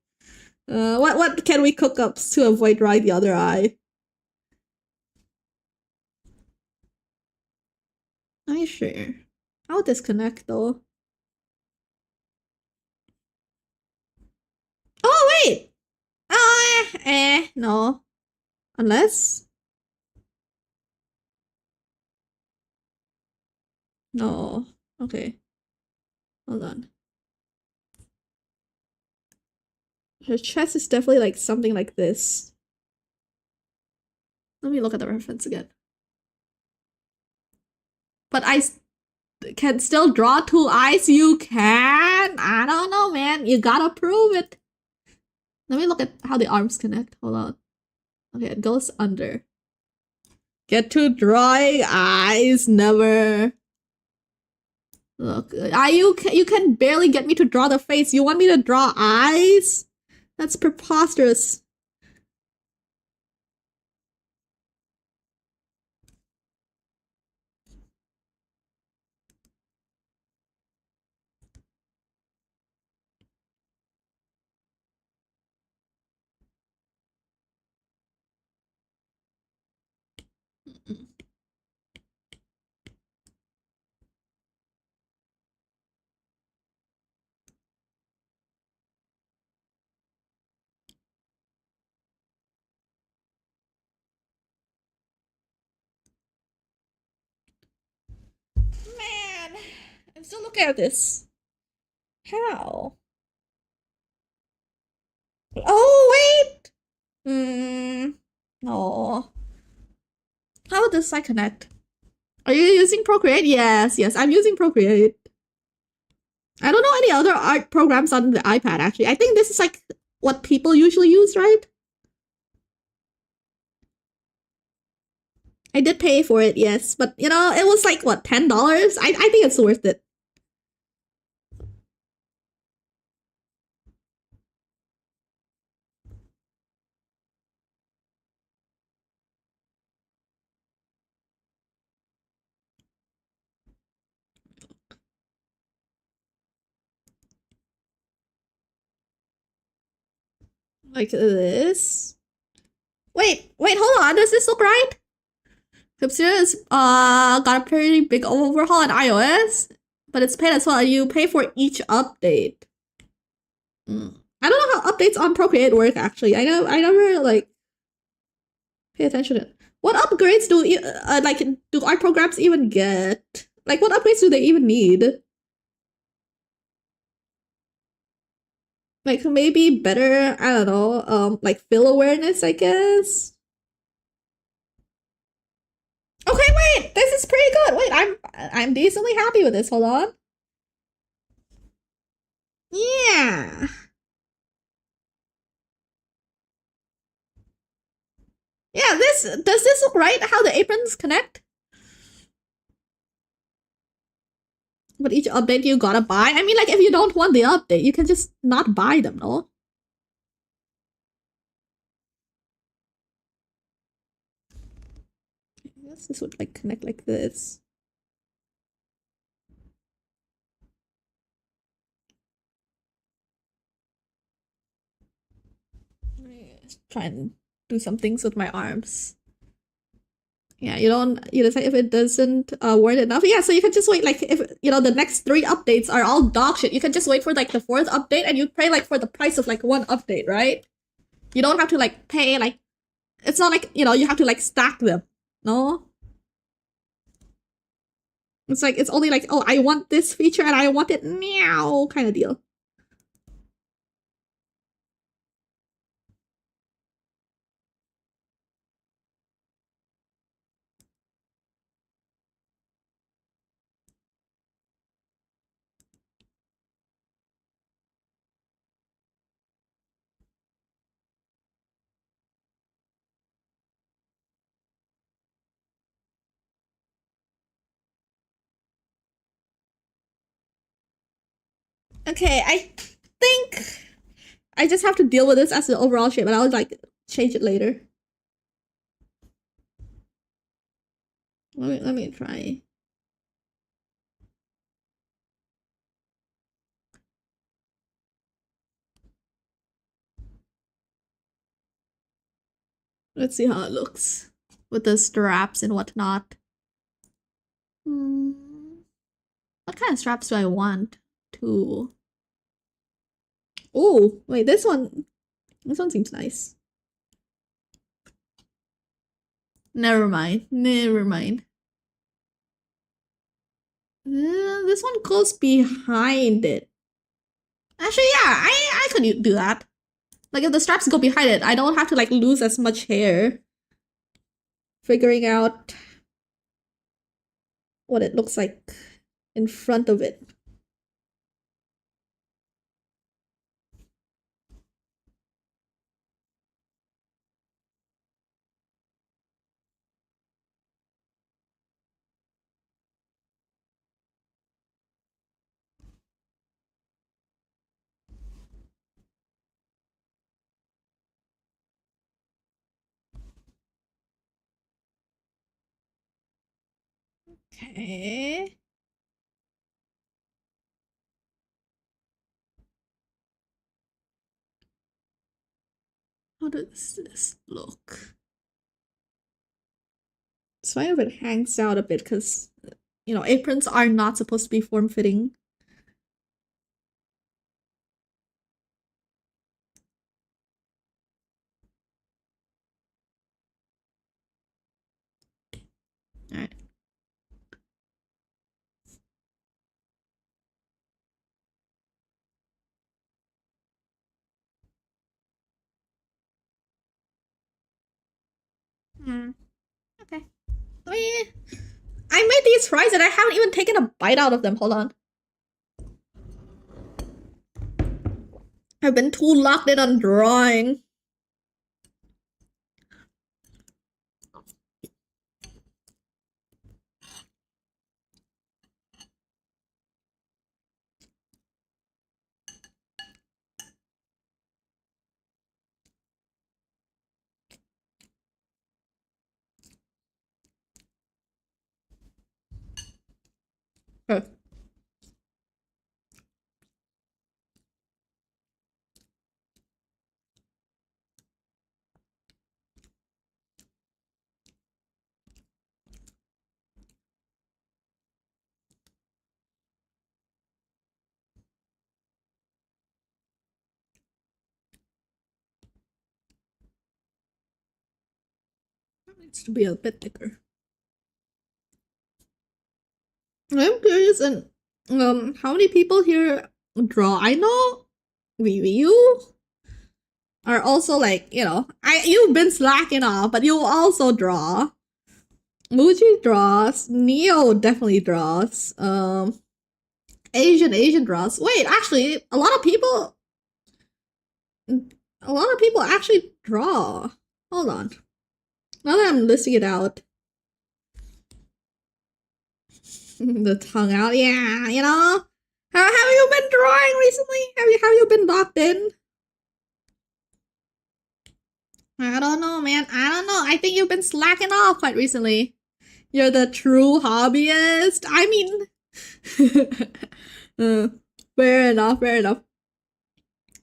What can we cook up to avoid drawing the other eye? Are you sure? I'll disconnect though. Oh wait. No. Unless. No. Okay. Hold on. Her chest is definitely like something like this. Let me look at the reference again. But I can still draw two eyes. You can? I don't know, man. You gotta prove it. Let me look at how the arms connect. Hold on. Okay, it goes under. Get to drawing eyes. Never. Look, you can barely get me to draw the face. You want me to draw eyes? That's preposterous. Man, I'm still looking at this. How? Oh, wait! No. How does I connect? Are you using Procreate? Yes, I'm using Procreate. I don't know any other art programs on the iPad, actually. I think this is like what people usually use, right? I did pay for it, yes. But, you know, it was like, what, $10? I think it's worth it. Like this. Wait, hold on. Does this look right? Hipster's got a pretty big overhaul on iOS, but it's paid as well. You pay for each update. I don't know how updates on Procreate work actually. I never like pay attention to it. What upgrades do like do art programs even get? Like what upgrades do they even need? Like maybe better, I don't know, like fill awareness, I guess. Okay, wait, this is pretty good. Wait, I'm decently happy with this. Hold on. Yeah. Yeah, does this look right? How the aprons connect? But each update you gotta buy. I mean, like if you don't want the update, you can just not buy them, no? I guess this would like connect like this. Try and do some things with my arms. Yeah, you decide if it doesn't worth enough. Yeah, so you can just wait, like if you know the next 3 updates are all dog shit, you can just wait for like the 4th update and you pay like for the price of like 1 update, right? You don't have to like pay like It's not like, you know, you have to like stack them. No. It's like, it's only like, oh, I want this feature and I want it now kind of deal. Okay, I think I just have to deal with this as the overall shape, and I'll like change it later. Let me try. Let's see how it looks with the straps and whatnot. What kind of straps do I want to? Oh, wait, this one seems nice. Never mind. Never mind. This one goes behind it. Actually, yeah, I could do that. Like if the straps go behind it, I don't have to like lose as much hair. Figuring out what it looks like in front of it. Okay. How does this look? It's fine if it hangs out a bit because, you know, aprons are not supposed to be form-fitting. Alright. Okay. I made these fries and I haven't even taken a bite out of them. Hold on. I've been too locked in on drawing. Oh. It needs to be a bit thicker. I'm curious, and how many people here draw? I know you are also like, you know, you've been slacking off, but you also draw. Muji draws. Neo definitely draws. Asian draws. Wait, actually, a lot of people actually draw. Hold on. Now that I'm listing it out. The tongue out, yeah, you know. How have you been drawing recently? Have you been locked in? I don't know, man. I don't know. I think you've been slacking off quite recently. You're the true hobbyist. I mean, fair enough, fair enough.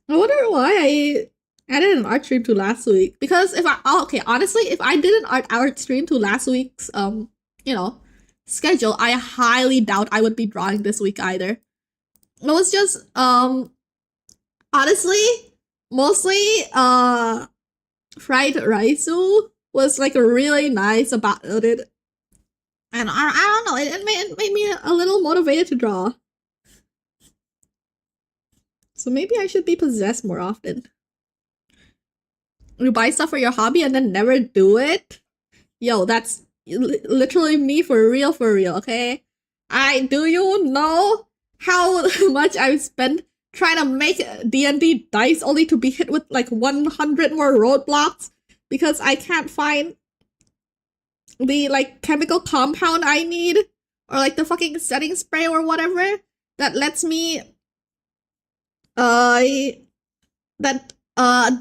I wonder why I added an art stream to last week. Because if okay, honestly, if I did an art stream to last week's you know, schedule, I highly doubt I would be drawing this week either. It was just honestly, mostly fried raisu was like really nice about it. And I don't know, it made me a little motivated to draw. So maybe I should be possessed more often. You buy stuff for your hobby and then never do it? Yo, that's literally me for real, okay? Do you know how much I've spent trying to make D&D dice only to be hit with like 100 more roadblocks because I can't find the like chemical compound I need or like the fucking setting spray or whatever that lets me that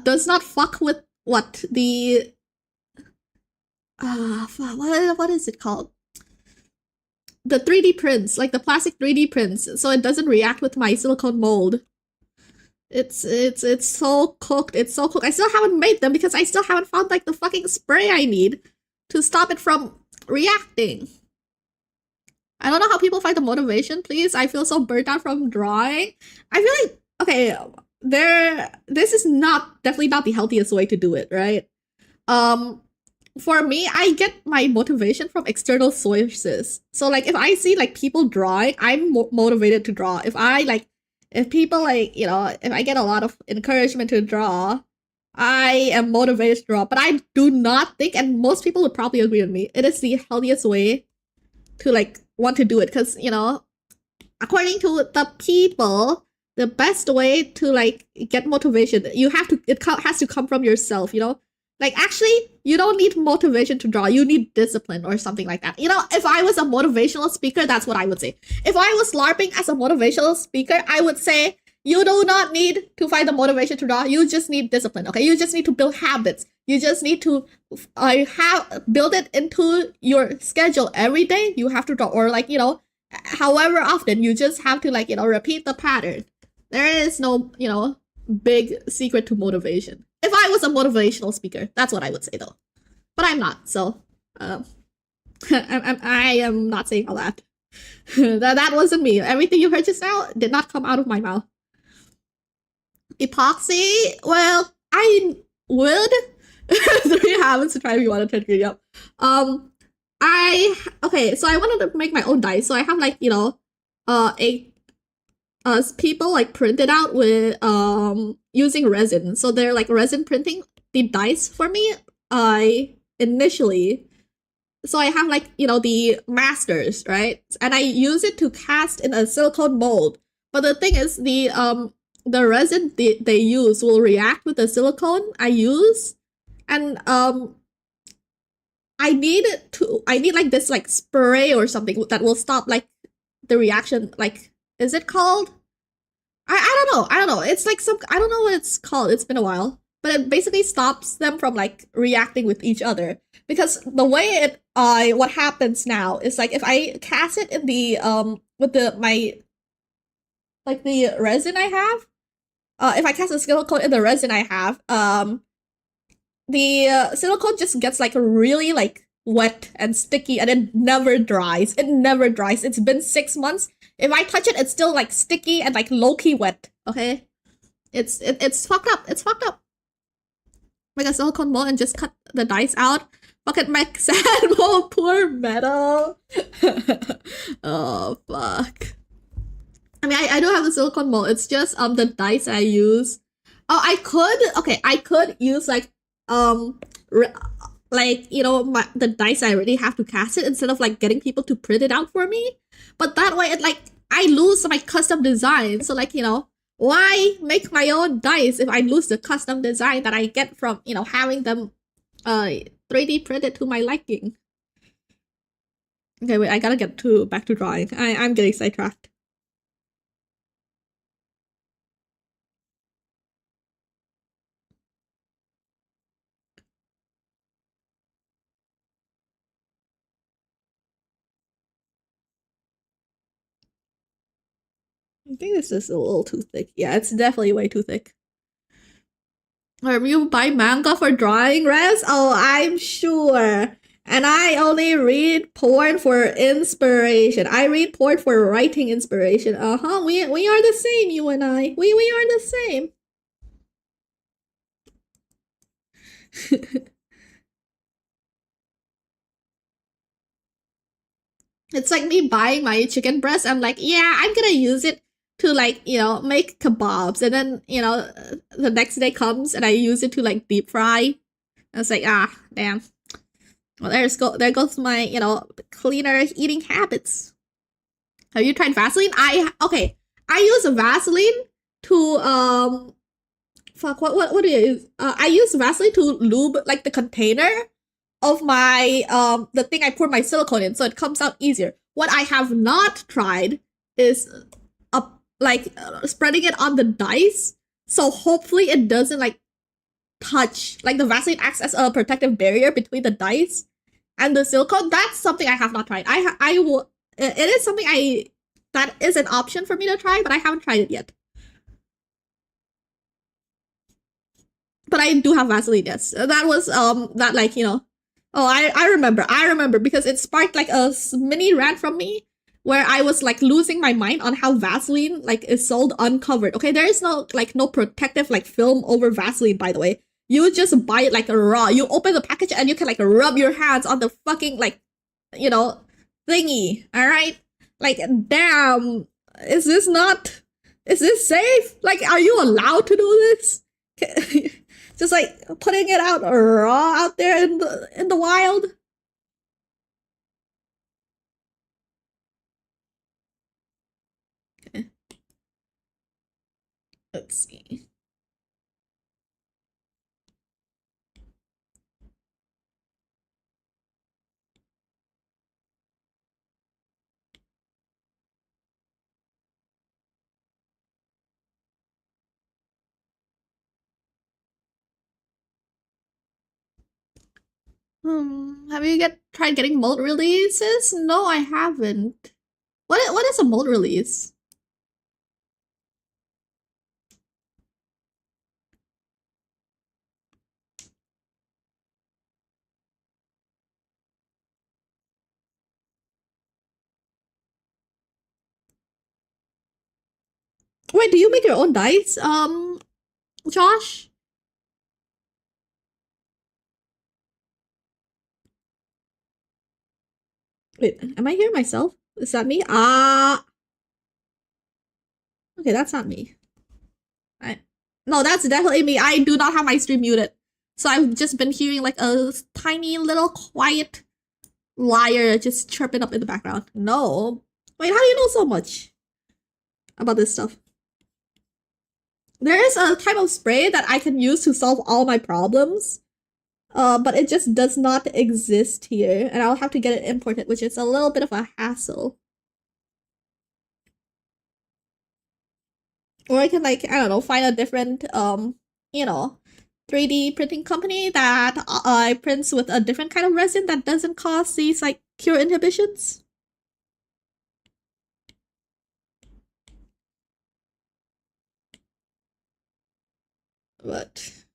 does not fuck with what the what is it called? The 3D prints, like the plastic 3D prints, so it doesn't react with my silicone mold. It's so cooked. It's so cooked. I still haven't made them because I still haven't found like the fucking spray I need to stop it from reacting. I don't know how people find the motivation, please. I feel so burnt out from drawing. I feel like, okay, this is definitely not the healthiest way to do it, right? For me, I get my motivation from external sources. So like if I see like people drawing, I'm motivated to draw. If people like, you know, if I get a lot of encouragement to draw, I am motivated to draw. But I do not think, and most people would probably agree with me, it is the healthiest way to like want to do it. Because, you know, according to the people, the best way to like get motivation, it has to come from yourself, you know? Like, actually, you don't need motivation to draw. You need discipline or something like that. You know, if I was a motivational speaker, that's what I would say. If I was LARPing as a motivational speaker, I would say, you do not need to find the motivation to draw. You just need discipline, okay? You just need to build habits. You just need to build it into your schedule every day. You have to draw, or like, you know, however often, you just have to like, you know, repeat the pattern. There is no, you know, big secret to motivation. If I was a motivational speaker, that's what I would say though. But I'm not, so I am not saying all that. that wasn't me. Everything you heard just now did not come out of my mouth. Epoxy, well, I would. 3 habits to try if you want to turn greedy up. Okay, so I wanted to make my own dice, so I have like, you know, people like printed out with using resin. So they're like resin printing the dice for me. Initially, so I have like, you know, the masters, right? And I use it to cast in a silicone mold. But the thing is, the resin they use will react with the silicone I use, and I need like this like spray or something that will stop like the reaction. Like, is it called? I don't know. It's like I don't know what it's called. It's been a while. But it basically stops them from like reacting with each other. Because the way what happens now is like if I cast it in the with the resin I have, if I cast a silicone in the resin I have, the silicone just gets like really like wet and sticky, and it never dries. It's been 6 months. If I touch it, it's still like sticky and like low-key wet. Okay, it's fucked up. It's fucked up. Make a silicone mold and just cut the dice out. Fucking make sand mold, poor metal. Oh fuck. I mean, I do have the silicone mold. It's just the dice I use. Oh, I could use like like, you know, the dice I already have to cast it instead of like getting people to print it out for me. But that way, it like I lose my custom design. So like, you know, why make my own dice if I lose the custom design that I get from, you know, having them 3D printed to my liking? Okay, wait, I gotta get back to drawing. I'm getting sidetracked. I think this is a little too thick. Yeah, it's definitely way too thick. Or you buy manga for drawing, Res? Oh, I'm sure. And I only read porn for inspiration. I read porn for writing inspiration. Uh-huh. We are the same, you and I. We are the same. It's like me buying my chicken breast. I'm like, yeah, I'm gonna use it to like, make kebabs. And then, the next day comes and I use it to like deep fry. I was like, ah, damn. Well, there goes my, cleaner eating habits. Have you tried Vaseline? Okay. I use Vaseline to fuck, what do you use? I use Vaseline to lube like the container of my the thing I pour my silicone in, so it comes out easier. What I have not tried is spreading it on the dice, so hopefully it doesn't like touch. Like the Vaseline acts as a protective barrier between the dice and the silicone. That's something I have not tried. I will. It is something that is an option for me to try, but I haven't tried it yet. But I do have Vaseline. Yes, that was that like Oh, I remember because it sparked like a mini rant from me where I was like losing my mind on how Vaseline like is sold uncovered. Okay, there is no protective like film over Vaseline, by the way. You just buy it like raw. You open the package and you can like rub your hands on the fucking like thingy. All right? Like damn, is this safe? Like are you allowed to do this? Just like putting it out raw out there in the wild. Okay. Let's see. Have you tried getting mold releases? No, I haven't. What is a mold release? Wait, do you make your own dice? Josh? Wait, am I hearing myself? Is that me? Okay, that's not me. No, that's definitely me. I do not have my stream muted. So I've just been hearing like a tiny little quiet liar just chirping up in the background. No. Wait, how do you know so much about this stuff? There is a type of spray that I can use to solve all my problems. But it just does not exist here, and I'll have to get it imported, which is a little bit of a hassle. Or I can like, I don't know, find a different 3D printing company that prints with a different kind of resin that doesn't cause these like cure inhibitions. But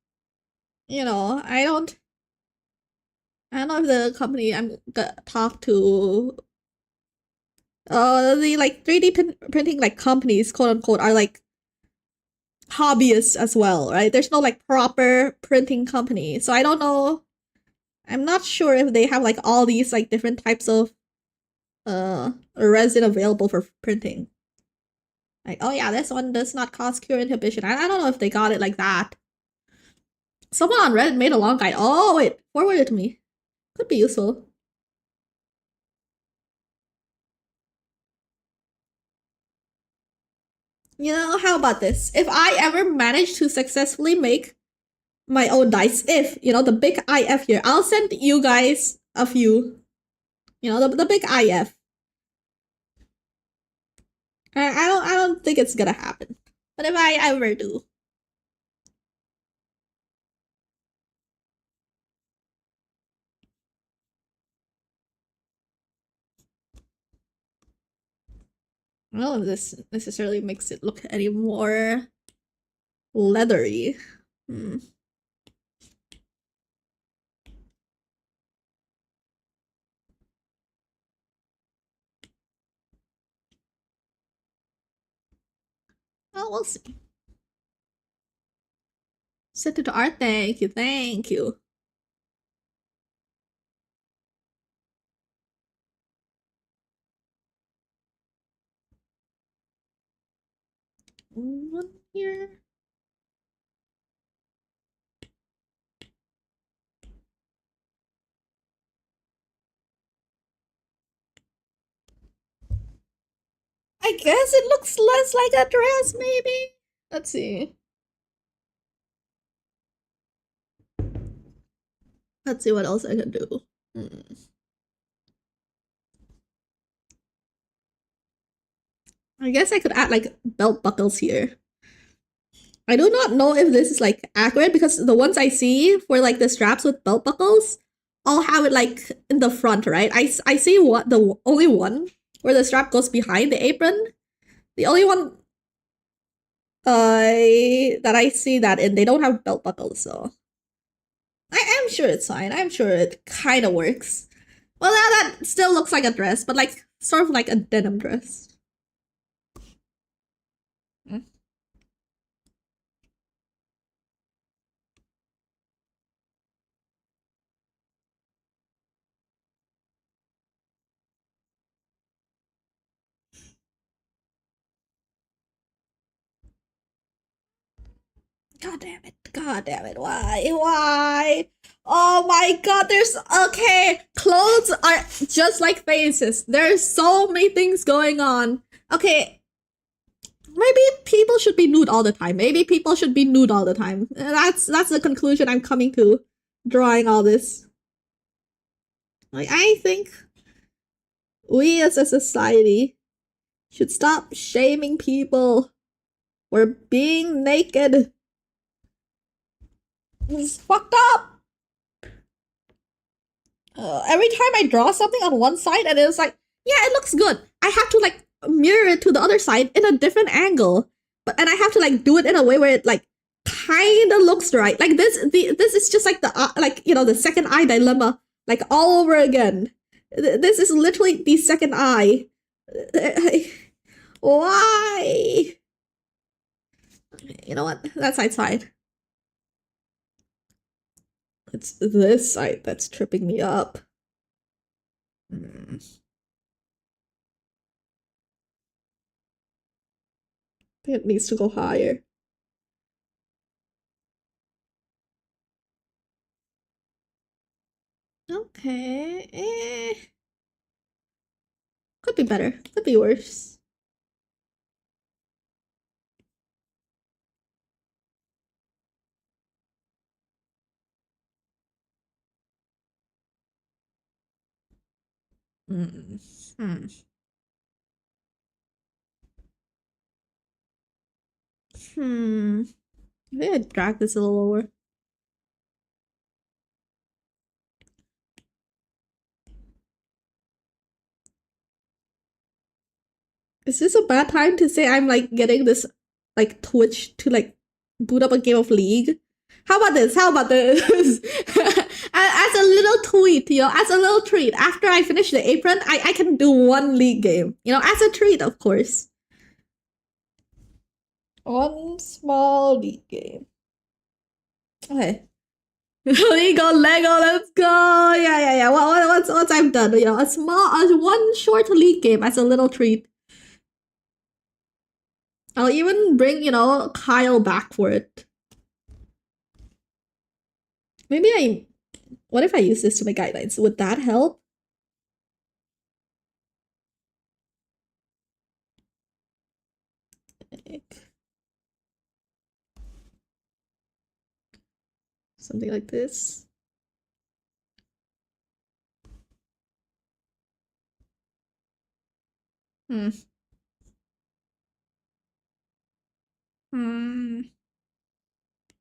I don't know if the company I'm gonna talk to the like 3D printing like companies, quote unquote, are like hobbyists as well, right? There's no like proper printing company. So I don't know. I'm not sure if they have like all these like different types of resin available for printing. Like, oh yeah, this one does not cause cure inhibition. I don't know if they got it like that. Someone on Reddit made a long guide. Oh wait, forward it to me. Could be useful. How about this? If I ever manage to successfully make my own dice, if, the big IF here, I'll send you guys a few. The big IF. I don't think it's gonna happen. But if I ever do. I don't know if this necessarily makes it look any more leathery. Hmm. Oh, we'll see. Send it to art. Thank you. Thank you. one here. I guess it looks less like a dress, maybe. Let's see. Let's see what else I can do. I guess I could add like belt buckles here. I do not know if this is like accurate because the ones I see for like the straps with belt buckles all have it like in the front, right? I see what the only one where the strap goes behind the apron. The only one that I see that in, they don't have belt buckles, so I am sure it's fine. I'm sure it kind of works. Well, now that still looks like a dress, but like sort of like a denim dress. God damn it. God damn it. Why? Why? Oh my god, there's okay. Clothes are just like faces. There's so many things going on. Okay. Maybe people should be nude all the time. Maybe people should be nude all the time. That's the conclusion I'm coming to drawing all this. Like I think we as a society should stop shaming people for being naked. It's fucked up. Every time I draw something on one side and it's like, yeah, it looks good. I have to like mirror it to the other side in a different angle. And I have to like do it in a way where it like kind of looks right. Like this is just like the like, you know, the second eye dilemma like all over again. This is literally the second eye. Why? You know what? That's side. It's this side that's tripping me up. It needs to go higher. Okay. Could be better. Could be worse. Maybe I drag this a little lower. Is this a bad time to say I'm like getting this like Twitch to like boot up a game of League? How about this? How about this? As a little tweet, you know, as a little treat. After I finish the apron, I can do one League game. You know, as a treat, of course. One small League game. Okay. Lego, let's go. Yeah. Once I'm done, you know, one short League game as a little treat. I'll even bring, you know, Kyle back for it. Maybe what if I use this to make guidelines? Would that help? Something like this. I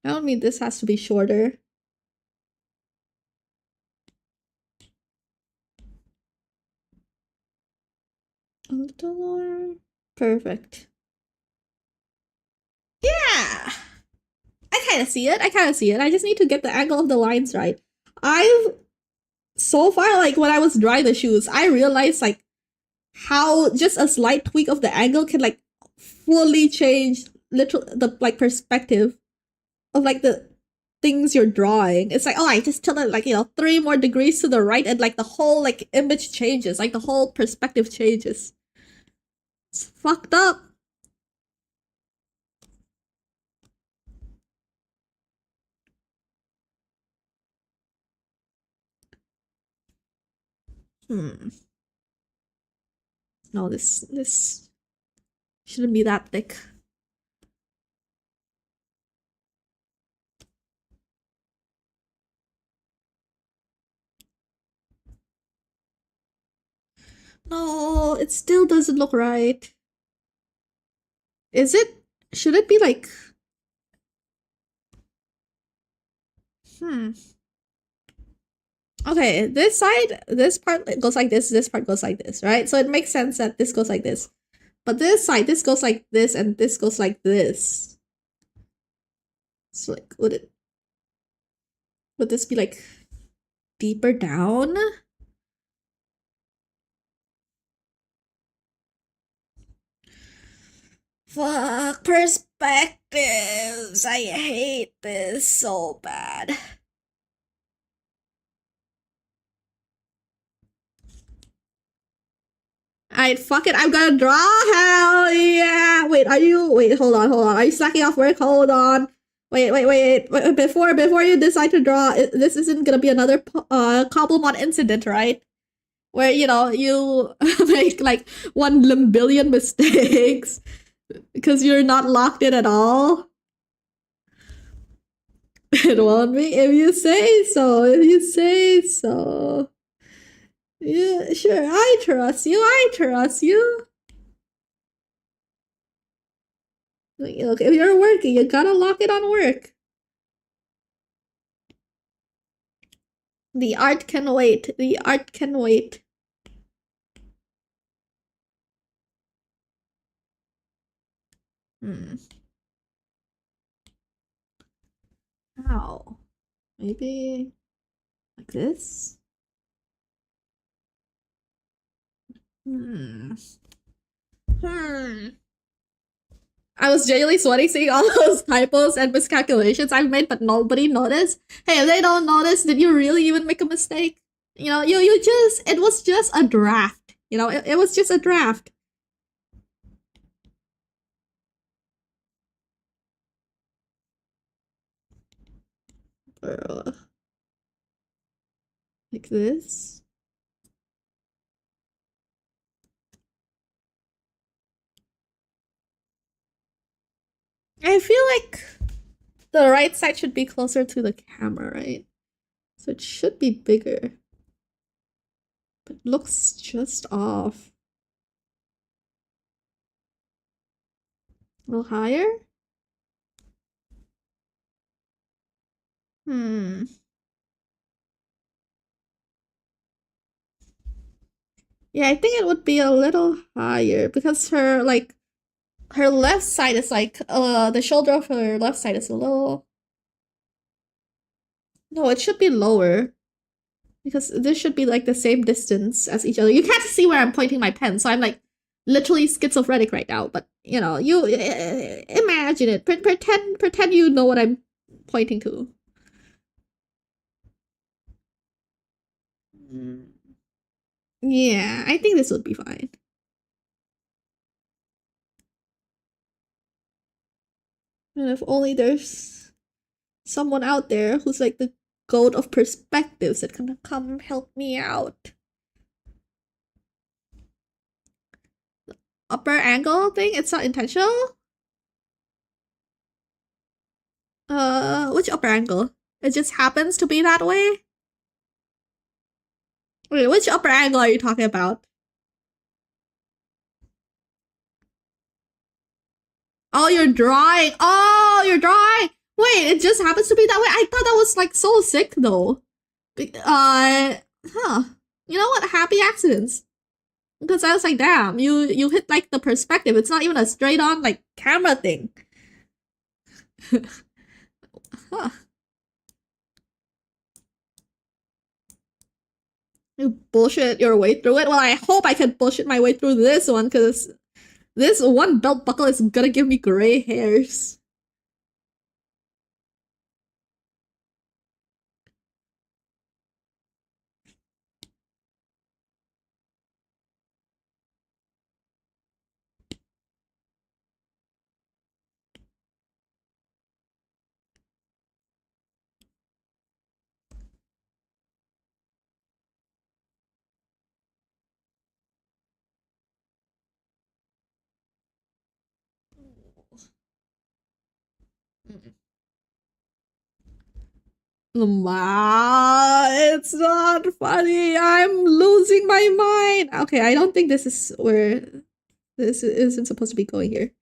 don't mean this has to be shorter. A little lower. Perfect. Yeah! I kind of see it. I just need to get the angle of the lines right. So far, like, when I was drawing the shoes, I realized, like, how just a slight tweak of the angle can, like, fully change the, like, perspective of, like, the things you're drawing. It's like, oh, I just tilted, like, you know, 3 more degrees to the right and, like, the whole, like, image changes. Like, the whole perspective changes. It's fucked up. Hmm. No, this shouldn't be that thick. No, it still doesn't look right. Is it? Should it be like? Hmm. Okay, this side, this part goes like this part goes like this, right? So it makes sense that this goes like this. But this side, this goes like this, and this goes like this. So like, would this be like deeper down? Fuck perspectives. I hate this so bad. Alright, fuck it, I'm gonna draw. Hell yeah! Wait, wait, hold on, hold on. Are you slacking off work? Hold on. Wait. Before you decide to draw, this isn't gonna be another Cobblemon incident, right? Where, you know, you make like 1 billion mistakes because you're not locked in at all. It won't be if you say so. If you say so. Yeah, sure. I trust you. I trust you. Look, if you're working, you gotta lock it on work. The art can wait. The art can wait. Hmm. How? Maybe like this? Hmm. Hmm. I was genuinely sweating seeing all those typos and miscalculations I've made, but nobody noticed. Hey, if they don't notice, did you really even make a mistake? You know, you just, it was just a draft. You know, it was just a draft. Uh, like this. I feel like the right side should be closer to the camera, right? So it should be bigger. But looks just off. A little higher? Hmm. Yeah, I think it would be a little higher because her left side is like the shoulder of her left side is a little. No, it should be lower because this should be like the same distance as each other. You can't see where I'm pointing my pen, so I'm like literally schizophrenic right now. But you know, you imagine it. Pretend you know what I'm pointing to. Yeah, I think this would be fine. And if only there's someone out there who's like the goat of perspectives that can come help me out. Upper angle thing? It's not intentional? Which upper angle? It just happens to be that way? Wait, which upper angle are you talking about? Oh, you're drawing. Oh, you're drawing. Wait, it just happens to be that way? I thought that was like so sick though. Huh. You know what? Happy accidents. Because I was like, damn, you hit like the perspective. It's not even a straight on like camera thing. Huh. You bullshit your way through it. Well, I hope I can bullshit my way through this one, because this one belt buckle is gonna give me gray hairs. Ma, it's not funny. I'm losing my mind. Okay, I don't think this is where this isn't supposed to be going here.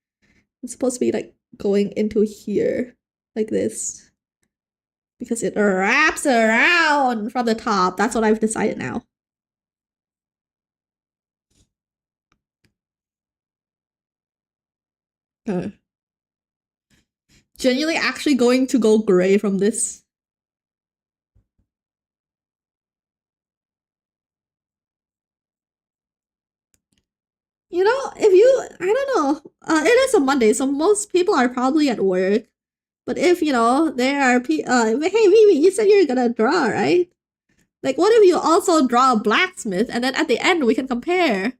It's supposed to be like going into here, like this. Because it wraps around from the top. That's what I've decided now. Genuinely actually going to go gray from this. You know, if you, I don't know, it is a Monday, so most people are probably at work. But if, you know, there are hey, Vivi, you said you're gonna draw, right? Like, what if you also draw a blacksmith, and then at the end we can compare?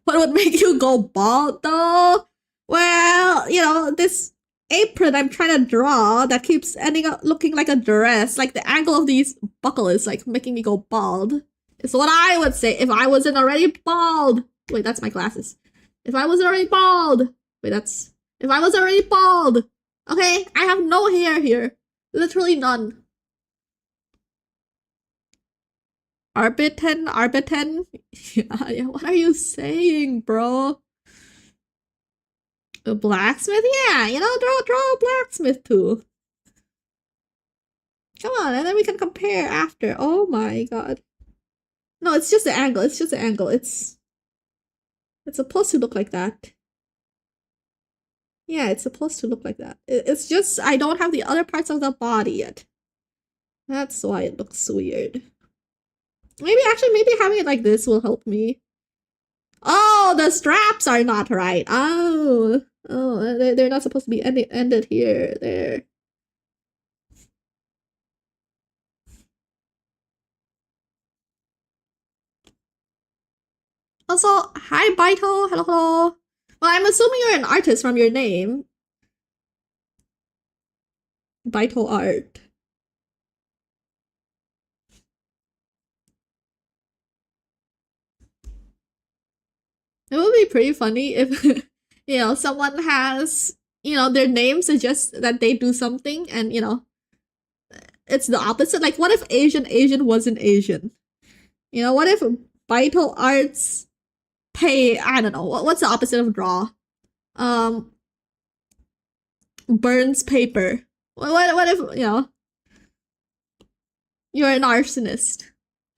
What would make you go bald, though? Well, you know, this apron I'm trying to draw that keeps ending up looking like a dress, like the angle of these buckle is like making me go bald. It's what I would say if I wasn't already bald. Wait, that's my glasses. If I wasn't already bald. Wait, that's... If I was already bald. Okay, I have no hair here. Literally none. Arbitan? Yeah, what are you saying, bro? A blacksmith? Yeah, you know, draw a blacksmith too. Come on, and then we can compare after. Oh my god. No, it's just the angle. It's just the angle. It's supposed to look like that. Yeah, it's supposed to look like that. It's just I don't have the other parts of the body yet. That's why it looks weird. Maybe having it like this will help me. Oh, the straps are not right. Oh, they're not supposed to be ended here. There. Also, hi Baito. Hello, hello. Well, I'm assuming you're an artist from your name. Baito art. It would be pretty funny if, you know, someone has, you know, their name suggests that they do something and, you know, it's the opposite. Like, what if Asian wasn't Asian? You know, what if Vital Arts pay, I don't know, what's the opposite of draw? Burns paper. What if, you know, you're an arsonist?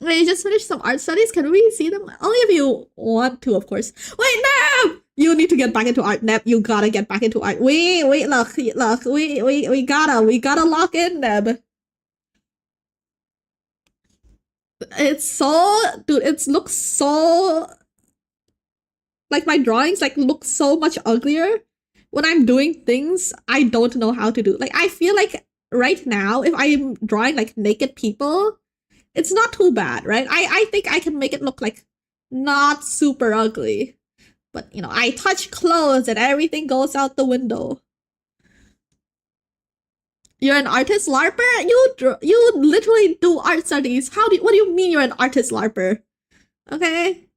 Wait, you just finished some art studies? Can we see them? Only if you want to, of course. Wait, no! You need to get back into art, Neb. You gotta get back into art. Wait, look. We gotta lock in, Neb. It's so, dude, it looks so, like my drawings like look so much uglier when I'm doing things I don't know how to do. Like, I feel like right now, if I'm drawing like naked people, it's not too bad, right? I think I can make it look like not super ugly. But, you know, I touch clothes and everything goes out the window. You're an artist larper? You literally do art studies. What do you mean you're an artist larper? Okay?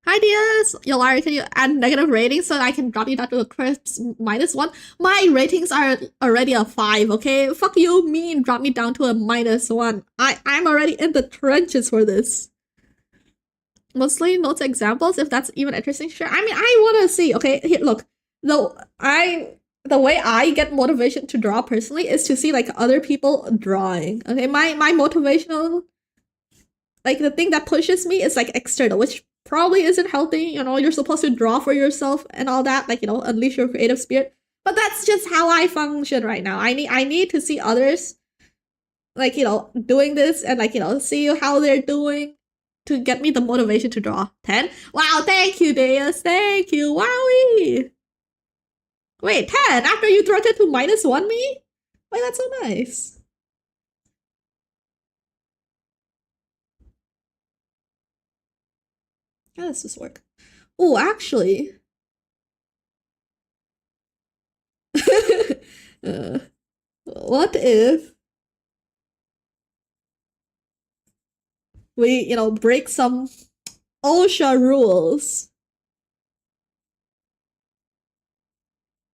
Hi Diaz! Yolari, can you add negative ratings so I can drop you down to a crisp -1? My ratings are already a 5, okay? Fuck you mean drop me down to a -1. I'm already in the trenches for this. Mostly notes examples, if that's even interesting. Sure. I mean, I wanna see, okay? Here, look. The way I get motivation to draw personally is to see like other people drawing. Okay, my motivational, like the thing that pushes me is like external, which probably isn't healthy. You know, you're supposed to draw for yourself and all that, like, you know, unleash your creative spirit. But that's just how I function right now. I need to see others, like, you know, doing this and like, you know, see how they're doing to get me the motivation to draw. 10? Wow, thank you, Deus. Thank you. Wowie. Wait, 10? After you threatened to -1 me? Why, that's so nice. How does this work? Oh, actually. What if we, you know, break some OSHA rules?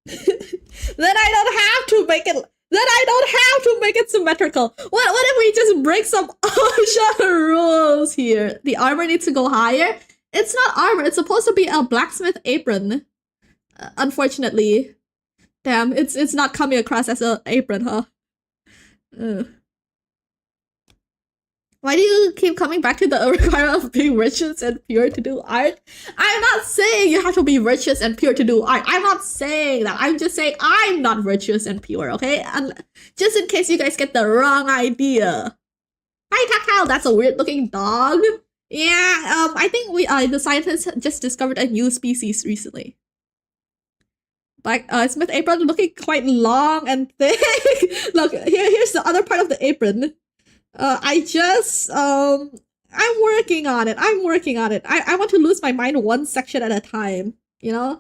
Then I don't have to make it. Then I don't have to make it symmetrical. What if we just break some OSHA rules here? The armor needs to go higher. It's not armor. It's supposed to be a blacksmith apron. Unfortunately, damn, it's not coming across as an apron, huh? Why do you keep coming back to the requirement of being virtuous and pure to do art? I'm not saying you have to be virtuous and pure to do art. I'm not saying that. I'm just saying I'm not virtuous and pure, okay? And just in case you guys get the wrong idea. Hi, Tactile. That's a weird looking dog. Yeah, I think the scientists just discovered a new species recently. Black Smith apron looking quite long and thick. Look, here's the other part of the apron. I'm working on it. I want to lose my mind one section at a time, you know?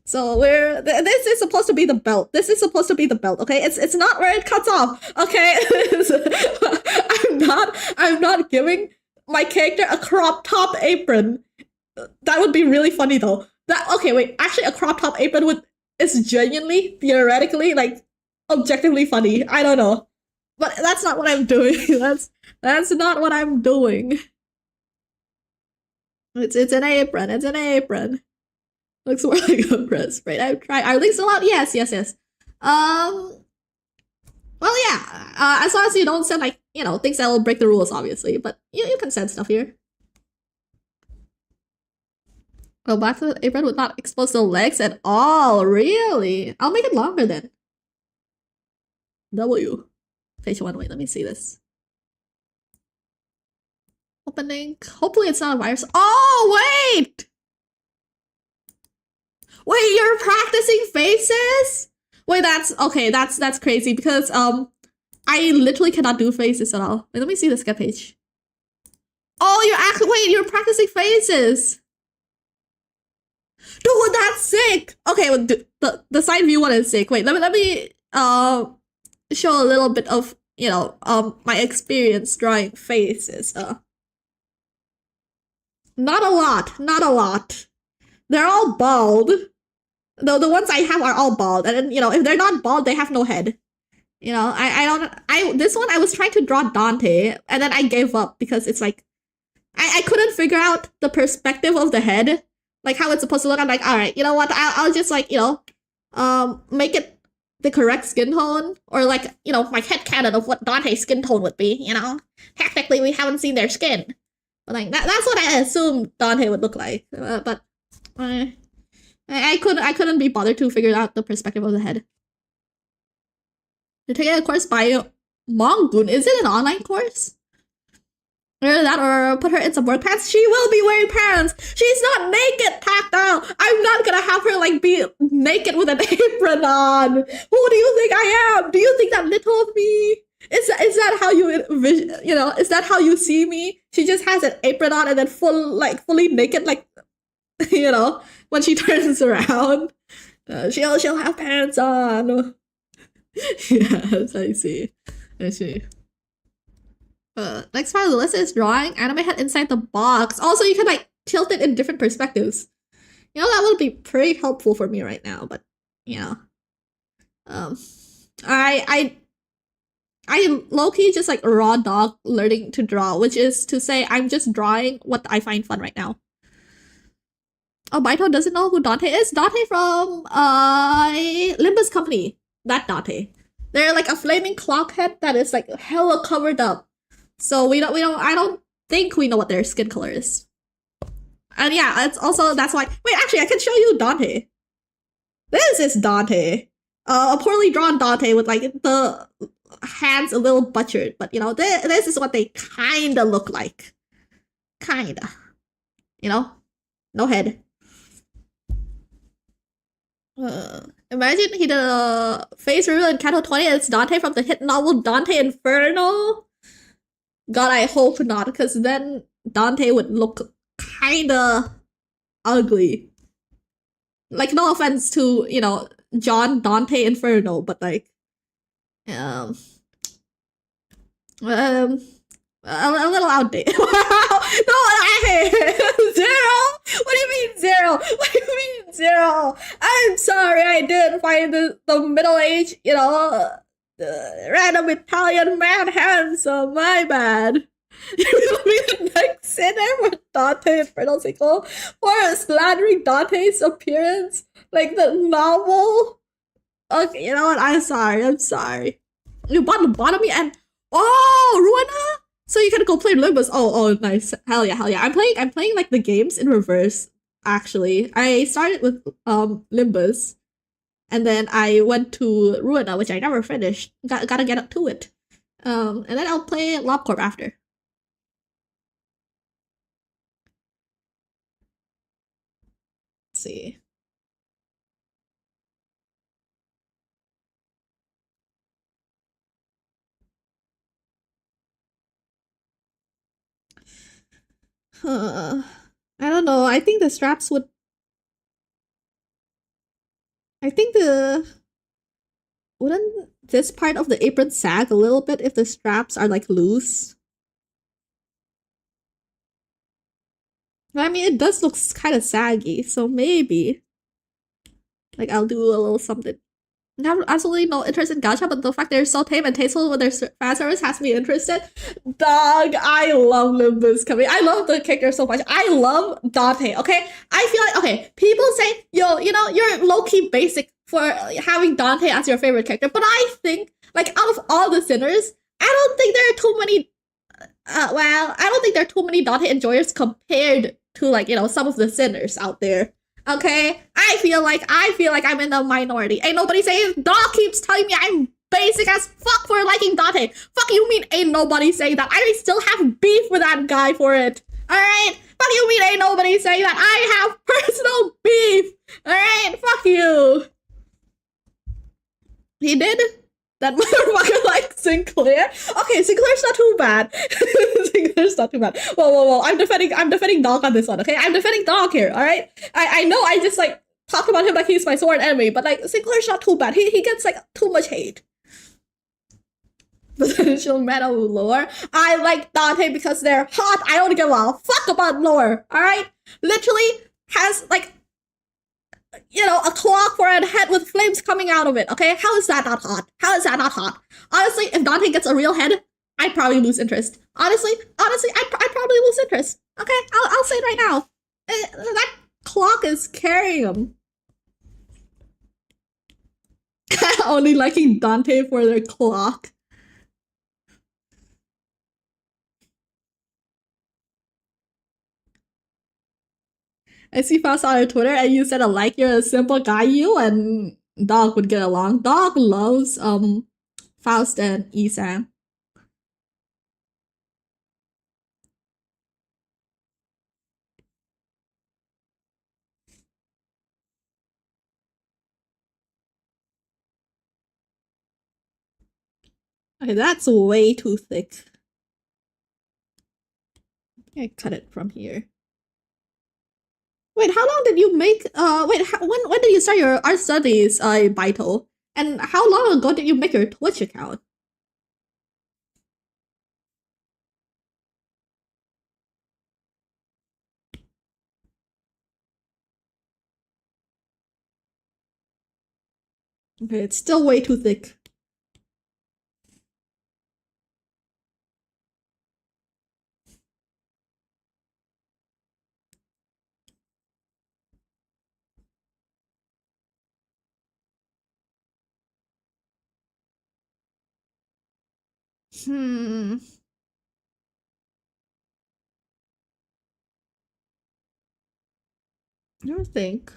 So this is supposed to be the belt. Okay? It's not where it cuts off, okay? I'm not giving my character a crop top apron. That would be really funny though. Okay, wait, actually a crop top apron is genuinely, theoretically, like, objectively funny. I don't know. But that's not what I'm doing. That's not what I'm doing. It's an apron. Looks more like a breastplate. I've tried. Are links allowed? Yes. Well, yeah. As long as you don't send, like, you know, things that will break the rules, obviously. But you can send stuff here. Oh, back to the apron would not expose the legs at all. Really? I'll make it longer then. W. Page 1, wait, let me see this. Opening. Hopefully it's not a virus. Oh, wait! Wait, you're practicing faces? Wait, that's crazy because I literally cannot do faces at all. Wait, let me see the sketch page. Oh, you're practicing faces. Dude, that's sick. Okay, well, the side view one is sick. Wait, let me show a little bit of, you know, my experience drawing faces. Not a lot. They're all bald. Though the ones I have are all bald, and then, you know, if they're not bald, they have no head. You know, this one I was trying to draw Dante, and then I gave up because it's like I couldn't figure out the perspective of the head, like how it's supposed to look. I'm like, all right, you know what? I'll just, like, you know, make it the correct skin tone, or, like, you know, my headcanon of what Dante's skin tone would be, you know? Technically, we haven't seen their skin. But, like, that's what I assumed Dante would look like. But I couldn't be bothered to figure out the perspective of the head. You're taking a course by Mongoon. Is it an online course? Either that or put her in some work pants. She will be wearing pants. She's not naked, Tactile. I'm not gonna have her, like, be naked with an apron on. Who do you think I am? Do you think that little of me? Is that how you envision, you know, is that how you see me? She just has an apron on and then fully naked, like, you know, when she turns around. She'll have pants on. Yes, I see. Next part of the list is drawing anime head inside the box. Also, you can, like, tilt it in different perspectives. You know, that would be pretty helpful for me right now, but, you know. I low-key just, like, raw dog learning to draw, which is to say I'm just drawing what I find fun right now. Oh, Baito doesn't know who Dante is? Dante from Limbus Company. That Dante. They're like a flaming clock head that is, like, hella covered up. So I don't think we know what their skin color is. And yeah, that's why. Wait, actually, I can show you Dante. This is Dante. A poorly drawn Dante with, like, the hands a little butchered, but, you know, this is what they kinda look like. Kinda. You know? No head. Imagine he did a face reveal in Kanto 20 and it's Dante from the hit novel Dante Inferno. God, I hope not, because then Dante would look kinda ugly. Like, no offense to, you know, John Dante Inferno, but, like, a little outdated. Wow! No, I hate it. Zero! What do you mean zero? What do you mean zero? I'm sorry, I didn't find the middle age, random Italian man handsome. My bad. You will be the next sinner with Dante Inferno sequel for slandering Dante's appearance, like the novel. Okay, you know what? I'm sorry. I'm sorry. You bottom and Ruina. So you can go play Limbus. Oh, nice. Hell yeah, hell yeah. I'm playing like the games in reverse. Actually, I started with Limbus, and then I went to Ruina, which I never finished. Gotta get up to it. And then I'll play LobCorp after. Let's see. I don't know. I think the straps would. I think wouldn't this part of the apron sag a little bit if the straps are like loose? I mean, it does look kind of saggy, so maybe. Like, I'll do a little something. I have absolutely no interest in gacha, but the fact they're so tame and tasteful with their fan service has me interested. Dog, I love Limbus coming. I love the character so much. I love Dante, okay? I feel like, okay, people say, yo, you're low-key basic for having Dante as your favorite character, but I think, like, out of all the sinners, I don't think there are too many, I don't think there are too many Dante enjoyers compared to, like, some of the sinners out there. Okay, I feel like I'm in the minority. Ain't nobody saying. Dog keeps telling me I'm basic as fuck for liking Dante. Fuck you mean ain't nobody saying that? I still have beef with that guy for it. All right. Fuck you mean ain't nobody saying that? I have personal beef. All right. Fuck you. He did. That motherfucker like Sinclair. Okay, Sinclair's not too bad. Sinclair's not too bad. Whoa. I'm defending Dog on this one, okay? I'm defending Dog here, alright? I know I just like talk about him like he's my sworn enemy, but like Sinclair's not too bad. He gets like too much hate. Potential meta lore. I like Dante because they're hot. I don't give a fuck about lore, alright? Literally has like a clock for a head with flames coming out of it, okay? How is that not hot? How is that not hot? Honestly, if Dante gets a real head, I'd probably lose interest. Honestly, I'd probably lose interest. Okay, I'll say it right now. That clock is carrying him. Only liking Dante for their clock. I see Faust on Twitter and you said you're a simple guy, you and Dog would get along. Dog loves Faust and Isang. Okay, that's way too thick. I cut it from here. Wait, how long did you make? When did you start your art studies, Baito? And how long ago did you make your Twitch account? Okay, it's still way too thick. I don't think.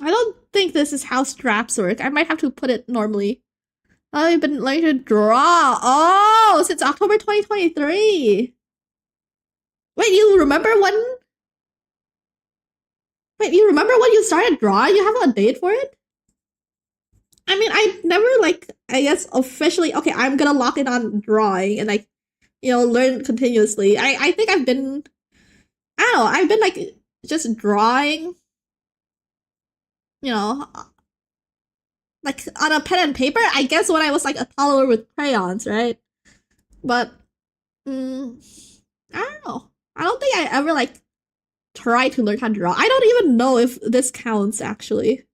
I don't think this is how straps work. I might have to put it normally. I've been learning to draw. Oh, since October 2023. Wait, you remember when? Wait, you remember when you started drawing? You have a date for it? I mean, I never I guess officially. Okay, I'm gonna lock in on drawing and learn continuously. I think I've been. I don't know. I've been just drawing. Like on a pen and paper. I guess when I was a toddler with crayons, right? But mm, I don't know. I don't think I ever like try to learn how to draw. I don't even know if this counts actually.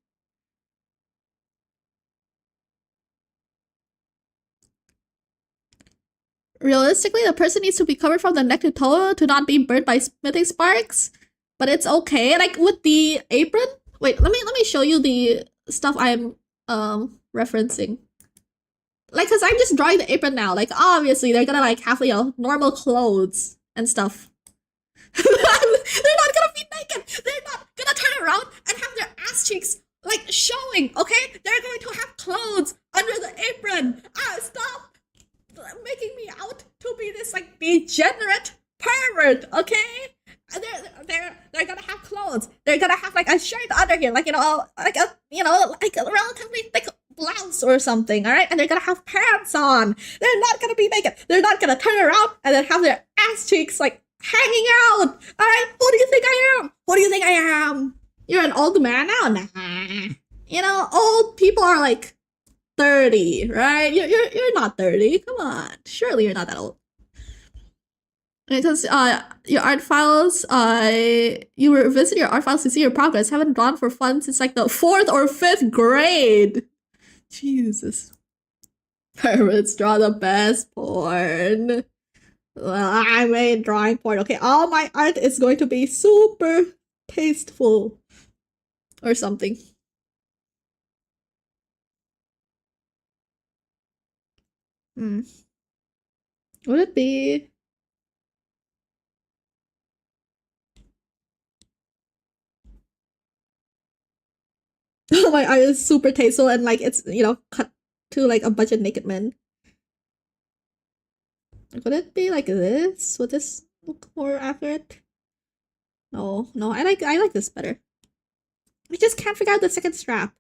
Realistically, the person needs to be covered from the neck to toe to not be burnt by smithing sparks. But it's okay. Like with the apron. Wait, let me show you the stuff I'm referencing. Like, cause I'm just drawing the apron now. Like, obviously they're gonna like have normal clothes and stuff. They're not gonna be naked. They're not gonna turn around and have their ass cheeks like showing. Okay, they're going to have clothes under the apron. Stop making me out to be this like degenerate pervert. Okay, they're gonna have clothes. They're gonna have like a shirt under here, like like a relatively thick blouse or something. All right, and they're gonna have pants on. They're not gonna be naked. They're not gonna turn around and then have their ass cheeks like hanging out. All right, who do you think I am? Who do you think I am? You're an old man now. Nah. Old people are like 30, right? You're not 30. Come on. Surely you're not that old. Because your art files, you revisit your art files to see your progress. Haven't drawn for fun since like the 4th or 5th grade. Jesus. Pirates draw the best porn. Well, I made drawing porn. Okay, all my art is going to be super tasteful. Or something. Would it be? Oh, my art is super tasteful and like it's cut to like a bunch of naked men. Would it be like this? Would this look more accurate? No, I like this better. I just can't figure out the second strap.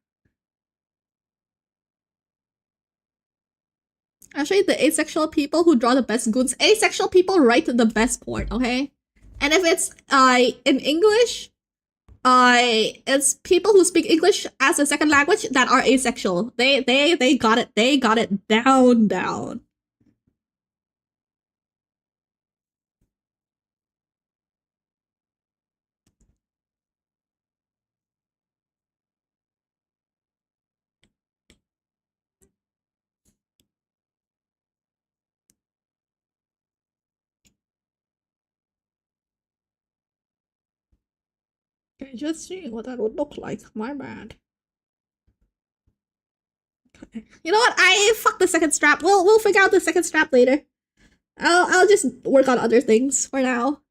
Actually, the asexual people who draw the best goons. Asexual people write the best porn, okay? And if it's in English, it's people who speak English as a second language that are asexual. They got it. They got it down. Okay, just seeing what that would look like. My bad. Okay. You know what? I fuck the second strap. We'll figure out the second strap later. I'll just work on other things for now.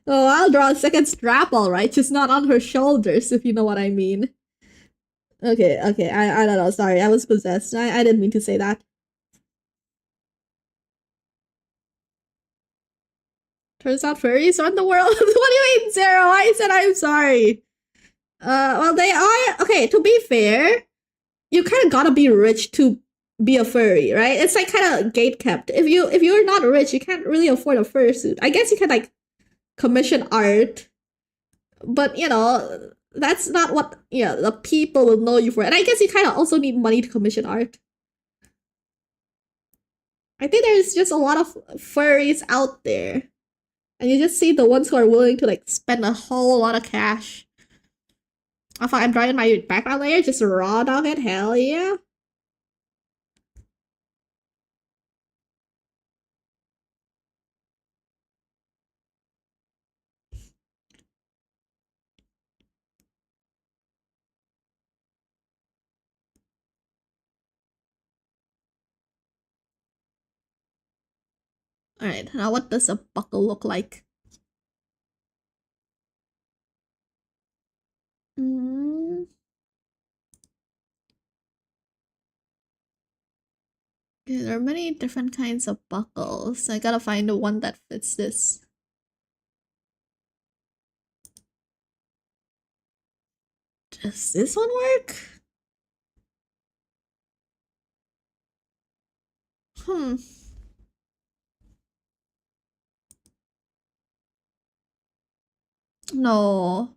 Oh, I'll draw a second strap, all right. Just not on her shoulders, if you know what I mean. Okay. I don't know. Sorry, I was possessed. I didn't mean to say that. Turns out furries run the world. What do you mean, Zero? I said I'm sorry. Well, they are okay. To be fair, you kind of gotta be rich to be a furry, right? It's like kind of gate kept. If you're not rich, you can't really afford a fursuit. I guess you can like commission art, but that's not what the people will know you for. And I guess you kind of also need money to commission art. I think there's just a lot of furries out there, and you just see the ones who are willing to like spend a whole lot of cash. If I'm drawing my background layer, just raw dog it, hell yeah. Alright, now what does a buckle look like? Mm. Okay, there are many different kinds of buckles. I gotta find the one that fits this. Does this one work? Hmm. No.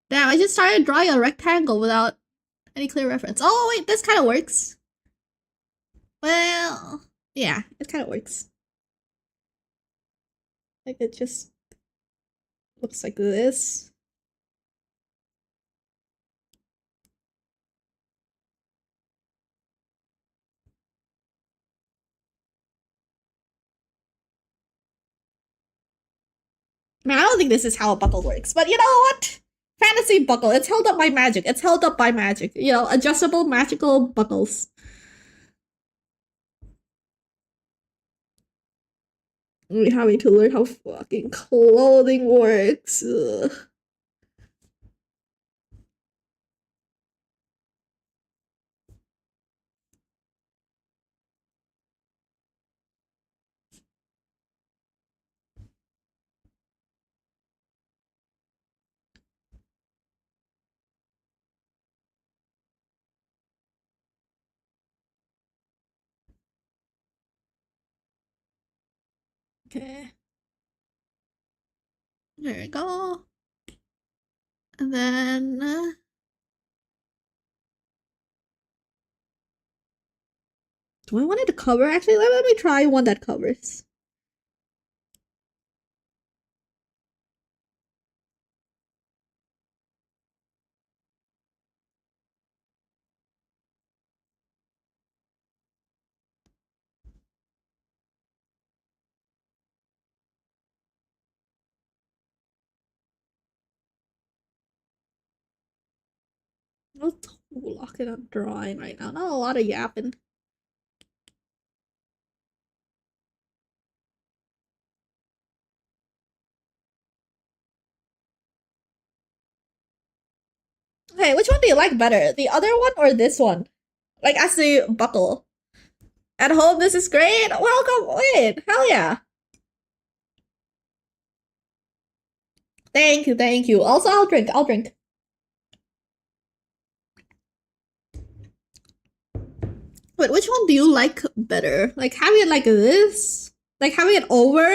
Damn, I just started drawing a rectangle without any clear reference. Oh, wait, this kind of works. Well, yeah, it kind of works. Like, it just looks like this. Man, I don't think this is how a buckle works, but you know what? Fantasy buckle. It's held up by magic. It's held up by magic. You know, adjustable magical buckles. We having to learn how fucking clothing works. Ugh. Okay. There we go. And then do I want it to cover? Actually, let me try one that covers. I'm locking on drawing right now. Not a lot of yapping. Okay, which one do you like better? The other one or this one? Like as the buckle. At home, this is great. Welcome. Wait, hell yeah. Thank you, thank you. Also, I'll drink. Wait, which one do you like better? Like having it like this? Like having it over?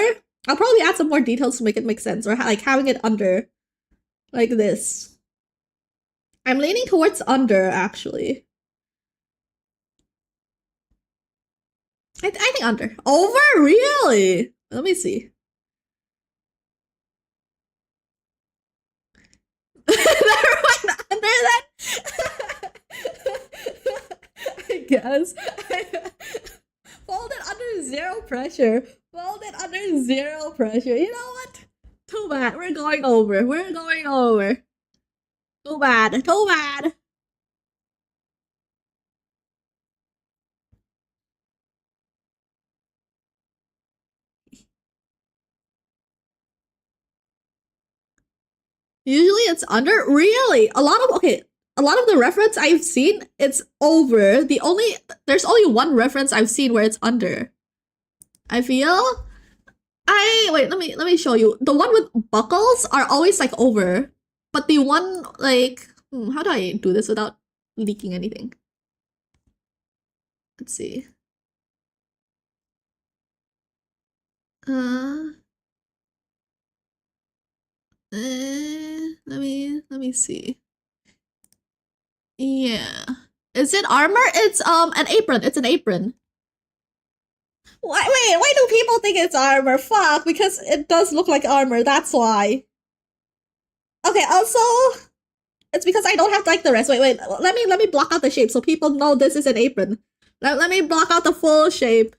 I'll probably add some more details to make it make sense. Or like having it under. Like this. I'm leaning towards under, actually. I think under. Over? Really? Let me see. Never mind, under that. I guess. Fold it under zero pressure. Fold it under zero pressure. You know what? Too bad. We're going over. We're going over. Too bad. Too bad. Usually it's under. Really? A lot of the reference I've seen, it's over. There's only one reference I've seen where it's under. I feel. Wait, let me show you. The one with buckles are always like over. But the one like how do I do this without leaking anything? Let's see. Let me see. Yeah. Is it armor? It's an apron. It's an apron. Why do people think it's armor? Fuck, because it does look like armor, that's why. Okay, also it's because I don't have like the rest. Wait, let me block out the shape so people know this is an apron. Let me block out the full shape.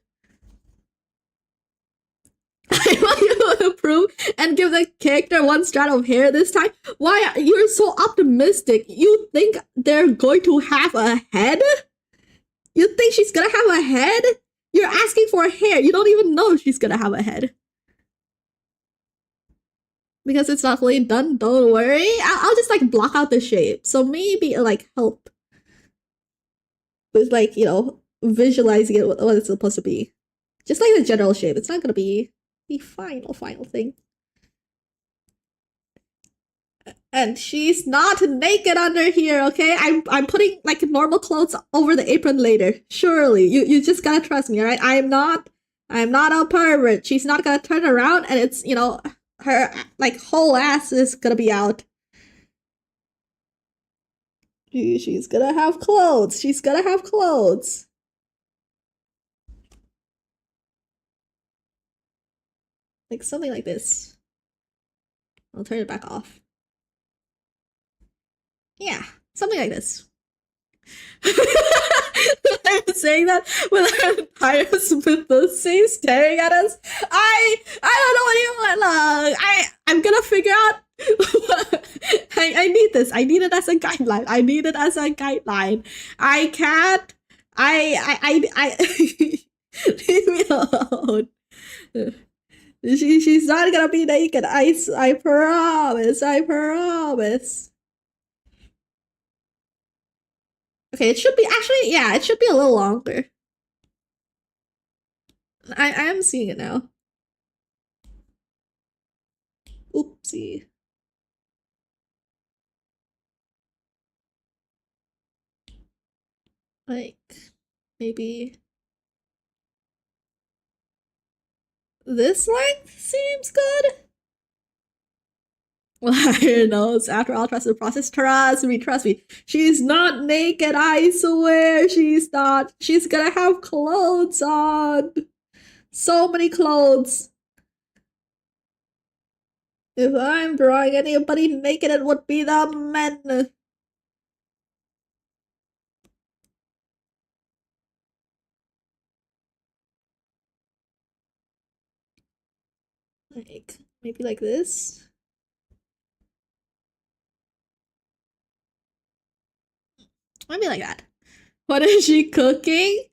I want you to improve and give the character one strand of hair this time. Why you're so optimistic? You think they're going to have a head? You think she's gonna have a head? You're asking for hair. You don't even know she's gonna have a head. Because it's not fully done, don't worry. I'll just like block out the shape. So maybe like help with like, you know, visualizing it, what it's supposed to be. Just like the general shape. It's not gonna be the final thing. And she's not naked under here, okay? I'm putting like normal clothes over the apron later. Surely. You just gotta trust me, alright? I'm not a pervert. She's not gonna turn around and it's, you know, her like whole ass is gonna be out. She's gonna have clothes. She's gonna have clothes. Like something like this. I'll turn it back off. Yeah, something like this. I'm saying that with our entire Smith staring at us. I don't know what you want. I'm gonna figure out. I need this. I need it as a guideline. I need it as a guideline. I can't. I leave me alone. She's not gonna be naked. I promise. I promise. Okay, it should be actually, yeah, it should be a little longer. I am seeing it now. Oopsie. Like, maybe this length seems good. Well, I knows. After all, trust the process. Trust me, trust me. She's not naked, I swear. She's not. She's gonna have clothes on. So many clothes. If I'm drawing anybody naked, it would be the men. Like, maybe like this. Maybe like that. What is she cooking?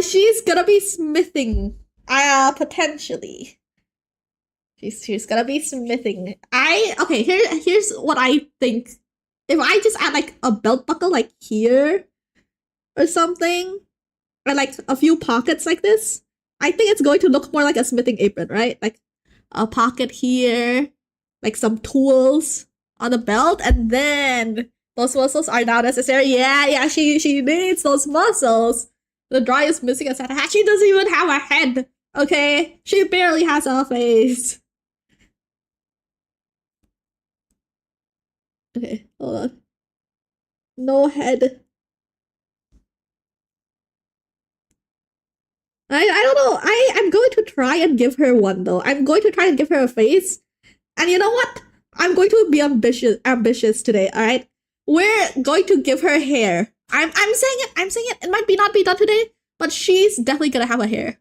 She's gonna be smithing. Potentially. She's gonna be smithing. Okay, here's what I think. If I just add like a belt buckle like here or something, or like a few pockets like this, I think it's going to look more like a smithing apron, right? Like a pocket here, like some tools on the belt, and then those muscles are now necessary. Yeah, she needs those muscles. The dry is missing a set of hat. She doesn't even have a head. Okay, she barely has a face. Okay, hold on. No head. I don't know. I'm going to try and give her one though. I'm going to try and give her a face. And you know what? I'm going to be ambitious today, alright? We're going to give her hair. I'm saying it. It might not be done today, but she's definitely gonna have a hair.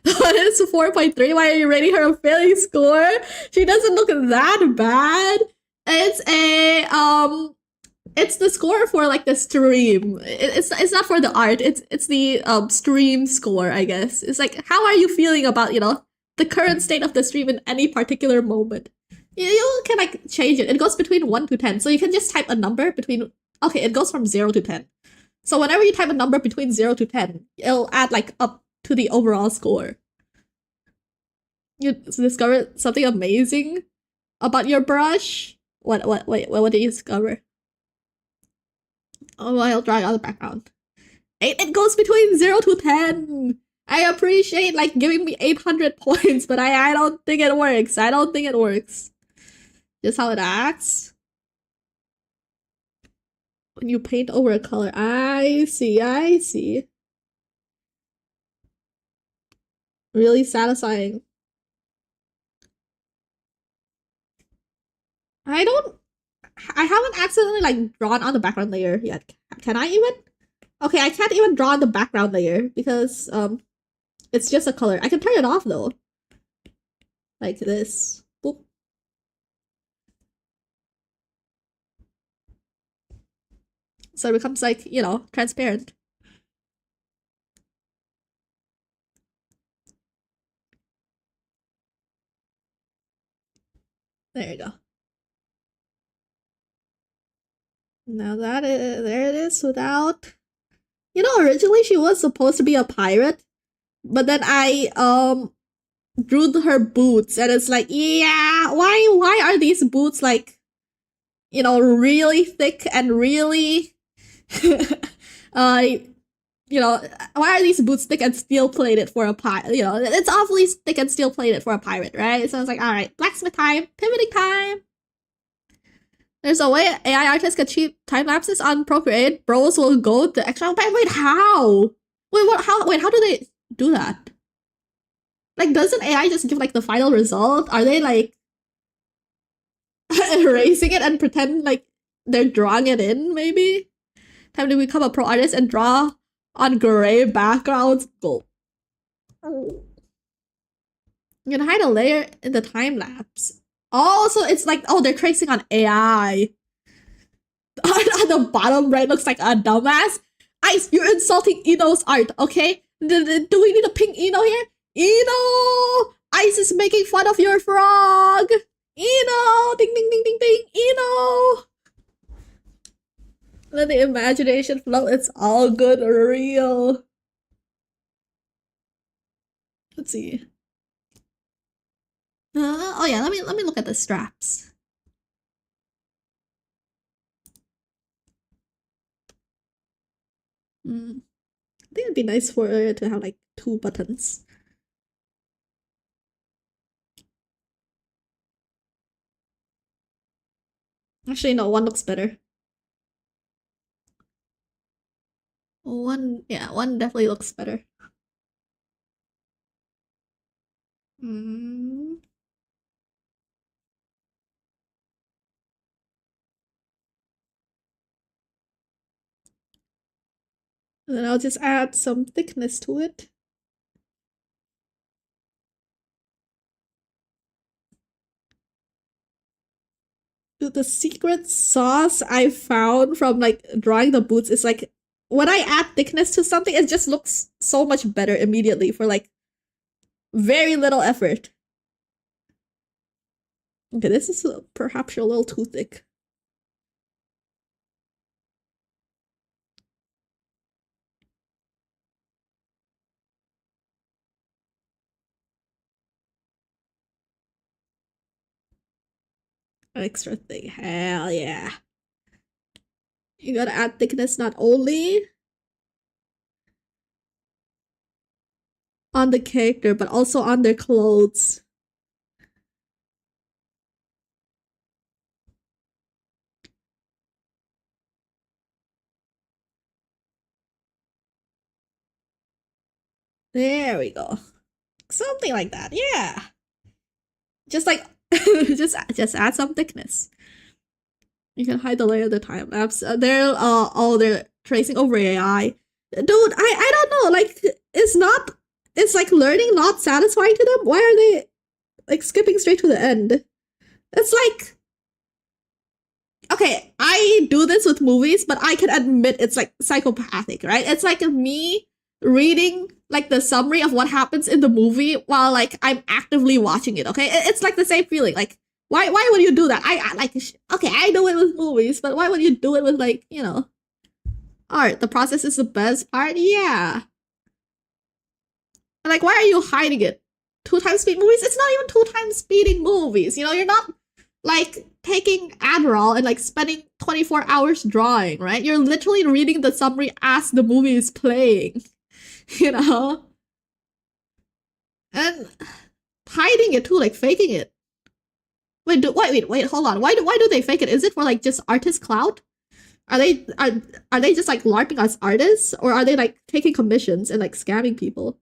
It's 4.3. Why are you rating her a failing score? She doesn't look that bad. It's the score for like the stream. It's not for the art. It's the stream score, I guess. It's like, how are you feeling about, the current state of the stream in any particular moment? You can like change it. It goes between 1 to 10. So you can just type a number between, okay, it goes from 0 to 10. So whenever you type a number between 0 to 10, it'll add like up to the overall score. You discovered something amazing about your brush? What did you discover? Oh, I'll draw on the background. It goes between 0 to 10. I appreciate like giving me 800 points, but I don't think it works. I don't think it works. Just how it acts. When you paint over a color. I see. Really satisfying. I haven't accidentally like drawn on the background layer yet. Can I even? Okay, I can't even draw on the background layer because it's just a color. I can turn it off though. Like this. Boop. So it becomes like, transparent. There you go. Now there it is without. Originally she was supposed to be a pirate, but then I drew her boots, and it's like, yeah, why are these boots like, really thick and really you know, why are these boots thick and steel plated for a pirate? You know, it's awfully thick and steel plated for a pirate, right? So it's like, all right, blacksmith time, pivoting time. There's a way AI artists can cheat time lapses on Procreate. Bros will go the extra. Wait, how? Wait, what? How? Wait, how do they do that? Like, doesn't AI just give like the final result? Are they like erasing it and pretend like they're drawing it in? Maybe time to become a pro artist and draw on gray backgrounds. Go. You can hide a layer in the time lapse. Oh, so it's like, oh, they're tracing on AI. On the bottom right looks like a dumbass. Ice, you're insulting Ino's art, okay? Do we need a pink Ino here? Ino! Ice is making fun of your frog! Ino! Ding ding ding ding ding! Ino! Let the imagination flow. It's all good, real. Let's see. Oh yeah, let me look at the straps. I think it'd be nice for it to have like 2 buttons. Actually, no, one looks better. One definitely looks better. And then I'll just add some thickness to it. Dude, the secret sauce I found from like drawing the boots is like when I add thickness to something, it just looks so much better immediately for like very little effort. Okay, this is perhaps a little too thick. Extra thick, hell yeah. You gotta add thickness not only on the character, but also on their clothes. There we go. Something like that, yeah. Just like, just add some thickness. You can hide the layer of the time lapse. They're tracing over AI. Dude, I don't know. Like, it's like learning not satisfying to them. Why are they like skipping straight to the end? It's like, okay, I do this with movies, but I can admit it's like psychopathic, right? It's like me reading like the summary of what happens in the movie while like I'm actively watching it. Okay, it's like the same feeling. Like, why would you do that? I like, okay, I do it with movies, but why would you do it with like, you know, art? The process is the best part. Yeah. Like, why are you hiding it? 2x speed movies? It's not even 2x speeding movies. You know, you're not like taking Adderall and like spending 24 hours drawing, right? You're literally reading the summary as the movie is playing, you know? And hiding it too, like faking it. Wait, hold on. Why do they fake it? Is it for like just artist clout? Are they just like LARPing as artists, or are they like taking commissions and like scamming people?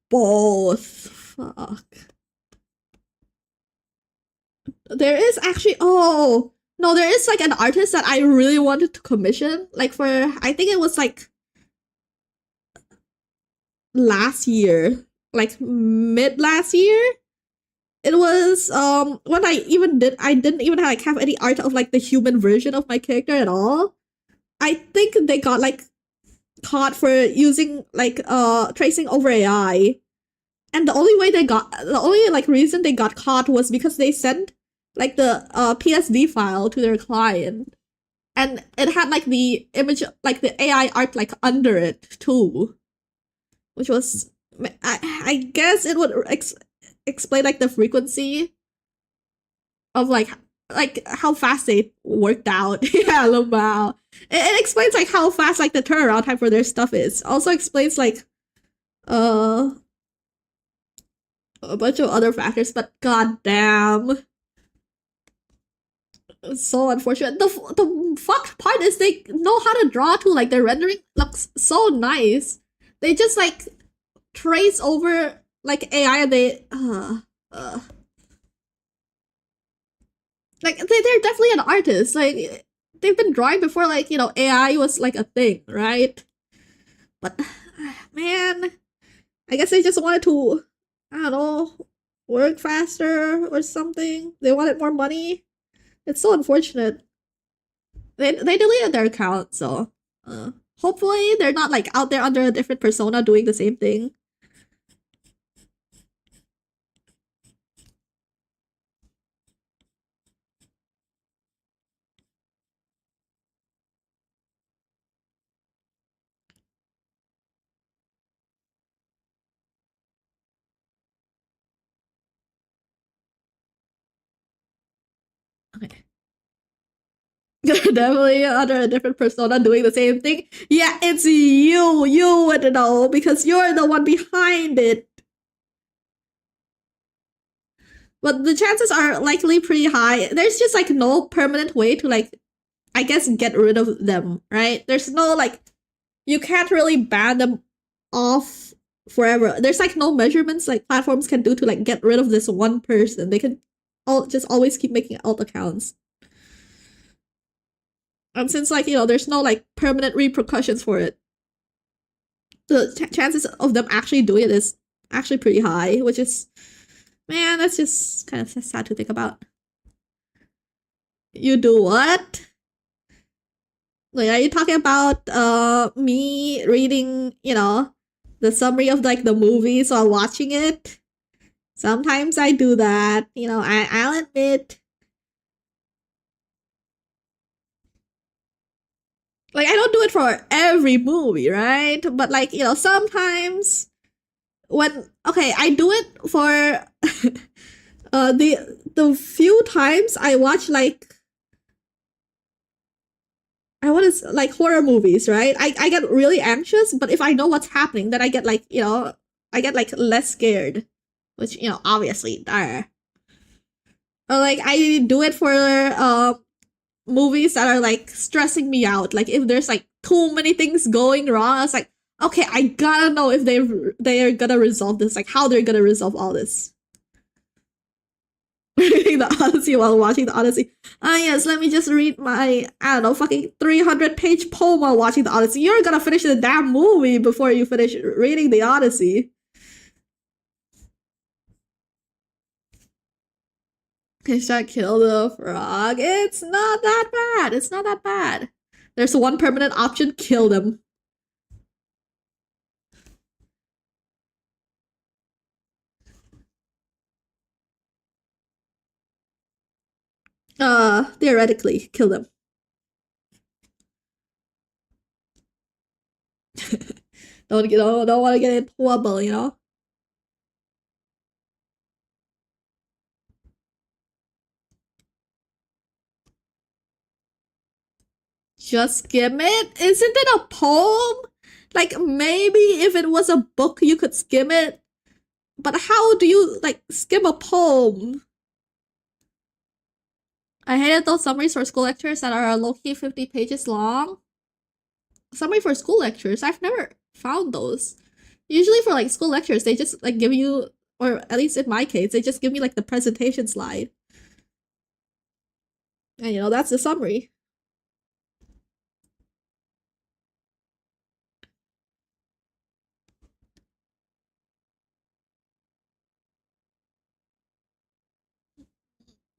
Both. Fuck. There is actually, oh no, there is like an artist that I really wanted to commission, like for, I think it was like last year, like mid last year. It was when I didn't even like have any art of like the human version of my character at all. I think they got like caught for using like tracing over AI. And the only like reason they got caught was because they sent like the PSD file to their client. and it had like the image, like the AI art, like under it too, which was, I guess it would explain like the frequency of like how fast they worked out. Yeah, Lobao. It explains like how fast like the turnaround time for their stuff is. Also explains like uh a bunch of other factors, but goddamn, it's so unfortunate. The fucked part is they know how to draw too. Like their rendering looks so nice. They just like trace over like AI and they like they're definitely an artist. Like they've been drawing before like, you know, AI was like a thing, right? But man, I guess they just wanted to, I don't know, work faster or something. They wanted more money. It's so unfortunate. They deleted their account, so hopefully they're not like out there under a different persona doing the same thing. Okay. Definitely under a different persona doing the same thing. Yeah, it's you. You would know because you're the one behind it. But the chances are likely pretty high. There's just like no permanent way to like, I guess, get rid of them, right? There's no like, you can't really ban them off forever. There's like no measurements like platforms can do to like get rid of this one person. They can just always keep making alt accounts. And since like, you know, there's no like permanent repercussions for it, the chances of them actually doing it is actually pretty high, which is, man, that's just kind of sad to think about. You do what? Like, are you talking about me reading, you know, the summary of like the movies while watching it? Sometimes I do that, you know, I'll admit. Like I don't do it for every movie, right? But like, you know, sometimes when, okay, I do it for the few times I watch like, I want to like horror movies, right? I get really anxious, but if I know what's happening, then I get like, you know, I get like less scared, which, you know, obviously there. Or like I do it for movies that are like stressing me out. Like if there's like too many things going wrong, I was like, okay, I gotta know if they're gonna resolve this, like how they're gonna resolve all this. Reading the Odyssey while watching the Odyssey. Ah yes, let me just read my, I don't know, fucking 300-page poem while watching the Odyssey. You're gonna finish the damn movie before you finish reading the Odyssey. Should I kill the frog? It's not that bad. It's not that bad. There's one permanent option, kill them. Theoretically, kill them. Don't want to get in trouble, you know? Just skim it? Isn't it a poem? Like, maybe if it was a book, you could skim it. But how do you, like, skim a poem? I hated those summaries for school lectures that are low-key 50 pages long. Summary for school lectures? I've never found those. Usually for, like, school lectures, they just, like, give you, or at least in my case, they just give me, like, the presentation slide. And, you know, that's the summary.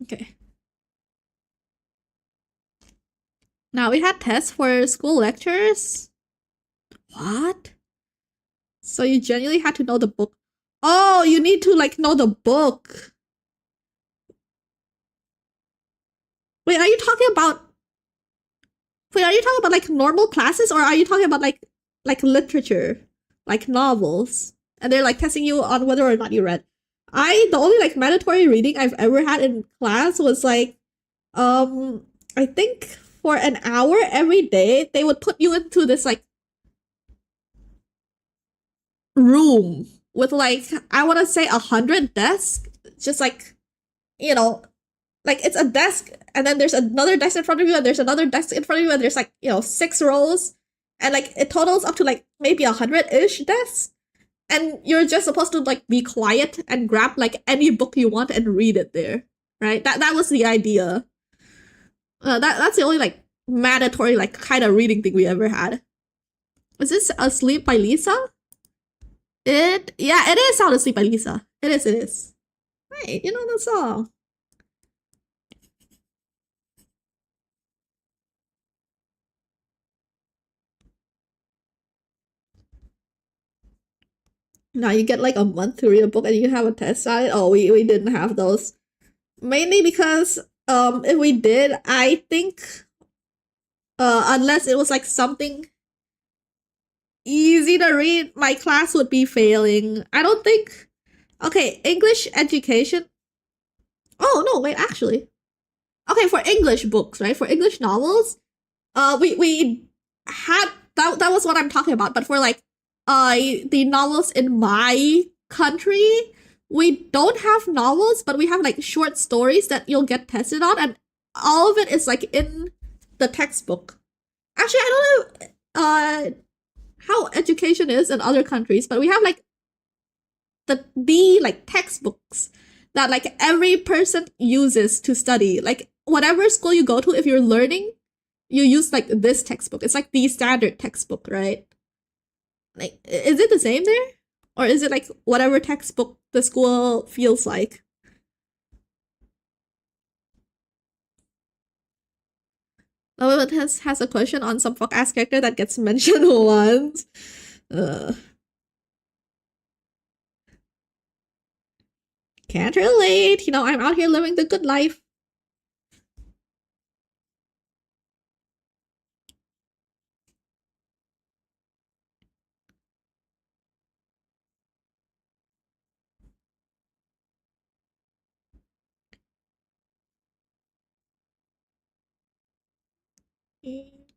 Okay. Now we had tests for school lectures. What? So you genuinely had to know the book. Oh, you need to like know the book. Wait, are you talking about Wait, are you talking about like normal classes or are you talking about like literature, like novels? And they're like testing you on whether or not you read. The only like mandatory reading I've ever had in class was like I think for an hour every day they would put you into this like room with like I want to say 100 desks, just like you know like it's a desk and then there's another desk in front of you and there's another desk in front of you and there's like 6 rows and like it totals up to like maybe 100-ish desks and you're just supposed to like be quiet and grab like any book you want and read it there, right? That was the idea. That's the only like mandatory like kind of reading thing we ever had. Is this Asleep by Lisa? It is Sound Asleep by Lisa. It is. Right, you know the song. Now you get like a month to read a book and you have a test on it. Oh, we didn't have those. Mainly because if we did, I think unless it was like something easy to read, my class would be failing. I don't think. Okay, English education. Oh no, wait, actually. Okay, for English books, right? For English novels, we had that was what I'm talking about. But for like the novels in my country, we don't have novels, but we have like short stories that you'll get tested on, and all of it is like in the textbook. Actually, I don't know how education is in other countries, but we have like the like textbooks that like every person uses to study. Like whatever school you go to, if you're learning, you use like this textbook. It's like the standard textbook, right? Like, is it the same there? Or is it like whatever textbook the school feels like? Love has a question on some fuck ass character that gets mentioned once. Can't relate. I'm out here living the good life.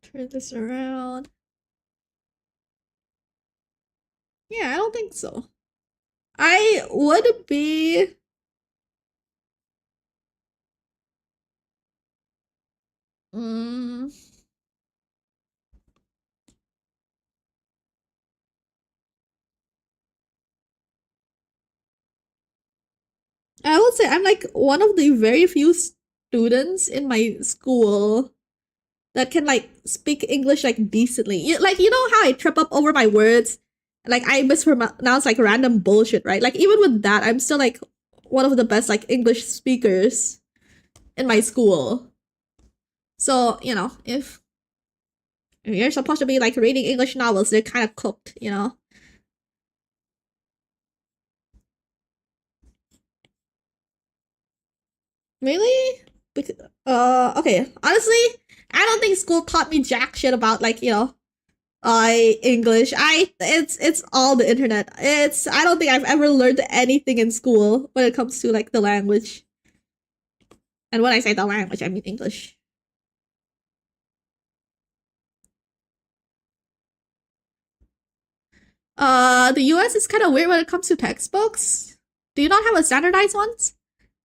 Turn this around. Yeah, I don't think so. I would be. Mm, I would say I'm like one of the very few students in my school that can like speak English like decently. Like you know how I trip up over my words, like I mispronounce like random bullshit, right? Like even with that, I'm still like one of the best like English speakers in my school. So if you're supposed to be like reading English novels, they're kind of cooked. Really? Okay. Honestly, I don't think school taught me jack shit about like English. It's all the internet. I don't think I've ever learned anything in school when it comes to like the language. And when I say the language, I mean English. The US is kind of weird when it comes to textbooks. Do you not have a standardized ones?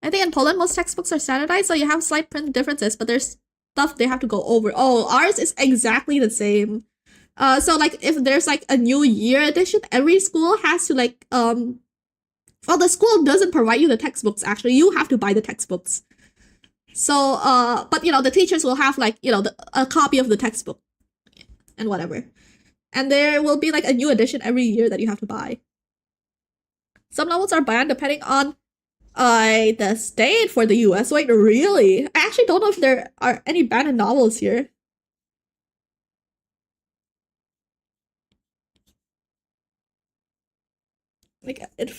I think in Poland most textbooks are standardized, so you have slight print differences, but there's stuff they have to go over. Oh, ours is exactly the same. So like if there's like a new year edition, every school has to like well, the school doesn't provide you the textbooks. Actually, you have to buy the textbooks. So but the teachers will have like a copy of the textbook and whatever, and there will be like a new edition every year that you have to buy. Some novels are banned depending on the state for the US. Wait, really? I actually don't know if there are any banned novels here. Like, it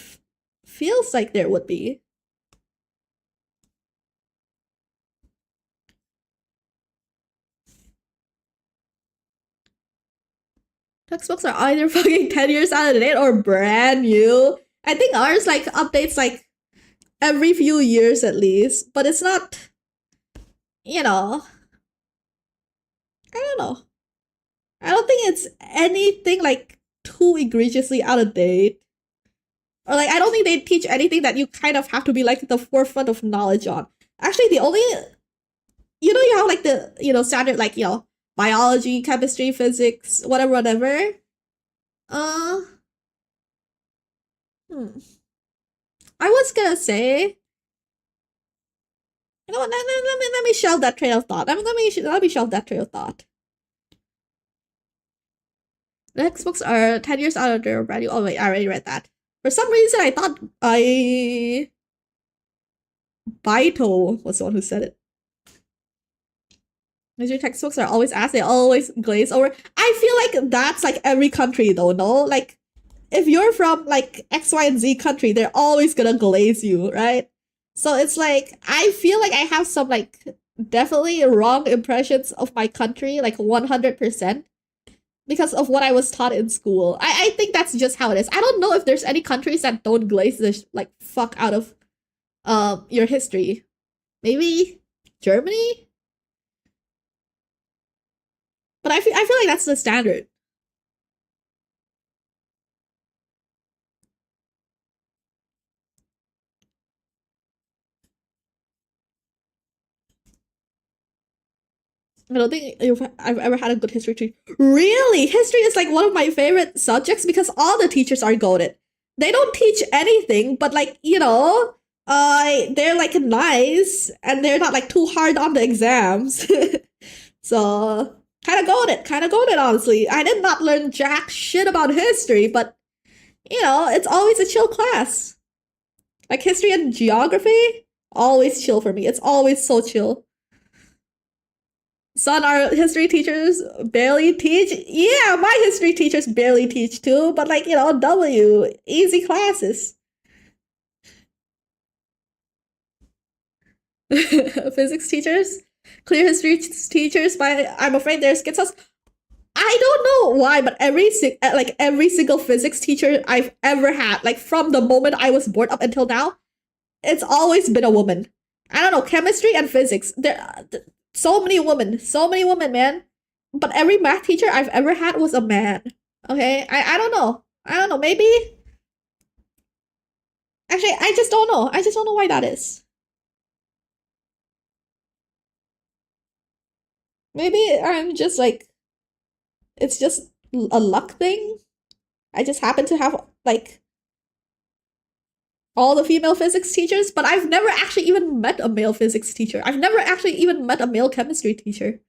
feels like there would be. Textbooks are either fucking 10 years out of date or brand new. I think ours like updates like every few years at least, but it's not, you know, I don't know. I don't think it's anything like too egregiously out of date. Or like I don't think they teach anything that you kind of have to be like the forefront of knowledge on. Actually, the only you have like the standard like biology, chemistry, physics, whatever. Uh, hmm. I was gonna say, you know what? Let me shelve that train of thought. Let me shelve that train of thought. The textbooks are 10 years out of their value. Oh wait, I already read that. For some reason, I thought Baito was the one who said it. Major textbooks are always asked, they always glaze over. I feel like that's like every country though, no? Like, if you're from like X, Y, and Z country, they're always gonna glaze you, right? So it's like, I feel like I have some like definitely wrong impressions of my country, like 100%, because of what I was taught in school. I think that's just how it is. I don't know if there's any countries that don't glaze the like fuck out of your history. Maybe Germany? But I feel like that's the standard. I don't think I've ever had a good history teacher. Really? History is like one of my favorite subjects because all the teachers are goated. They don't teach anything, but like, they're like nice and they're not like too hard on the exams. So kind of goated, honestly. I did not learn jack shit about history, but it's always a chill class. Like history and geography, always chill for me. It's always so chill. Son, our history teachers barely teach. Yeah, my history teachers barely teach too, but like, easy classes. Physics teachers, clear history teachers, I'm afraid they're schizos. I don't know why, but every single physics teacher I've ever had, like from the moment I was born up until now, it's always been a woman. I don't know, chemistry and physics. So many women, man. But every math teacher I've ever had was a man. Okay, I don't know. Maybe. Actually, I just don't know. I just don't know why that is. Maybe I'm just like, it's just a luck thing. I just happen to have like all the female physics teachers, but I've never actually even met a male physics teacher. I've never actually even met a male chemistry teacher.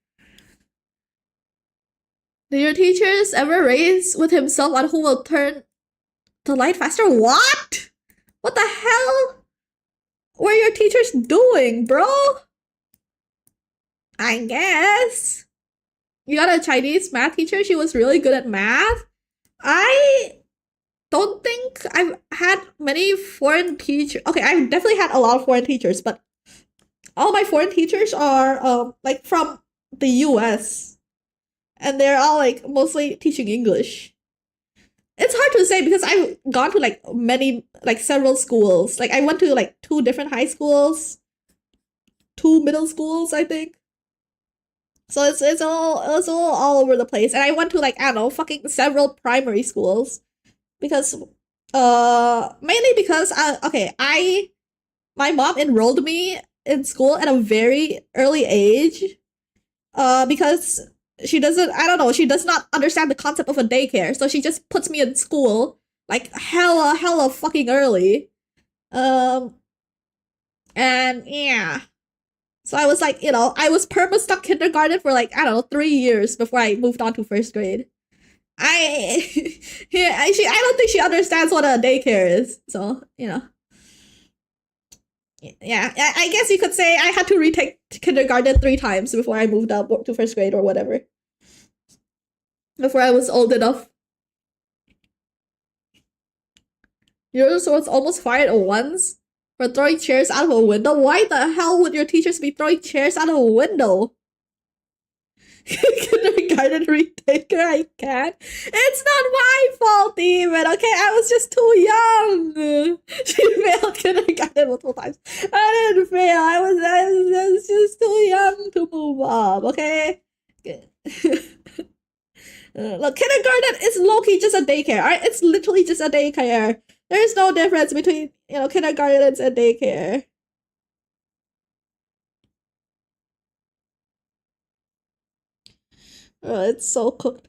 Do your teachers ever race with himself on who will turn the light faster? What? What the hell? What are your teachers doing, bro? I guess. You got a Chinese math teacher? She was really good at math? I don't think I've had many foreign teachers. Okay, I've definitely had a lot of foreign teachers, but all my foreign teachers are like from the US. And they're all like mostly teaching English. It's hard to say because I've gone to like several schools. Like I went to like 2 different high schools, 2 middle schools, I think. So it's all over the place. And I went to like, I don't know, fucking several primary schools. Because mainly because my mom enrolled me in school at a very early age. Because she does not understand the concept of a daycare, so she just puts me in school like hella fucking early. And yeah. So I was like, I was perma stuck kindergarten for like, I don't know, 3 years before I moved on to 1st grade. I don't think she understands what a daycare is. So, yeah, I guess you could say I had to retake kindergarten 3 times before I moved up to 1st grade or whatever. Before I was old enough. Yours was almost fired once for throwing chairs out of a window. Why the hell would your teachers be throwing chairs out of a window? Kindergarten retaker, I can't. It's not my fault even, okay? I was just too young. She failed kindergarten multiple times. I didn't fail. I was just too young to move up, okay? Look, kindergarten is low-key just a daycare, alright? It's literally just a daycare. There's no difference between, kindergartens and daycare. Oh, it's so cooked.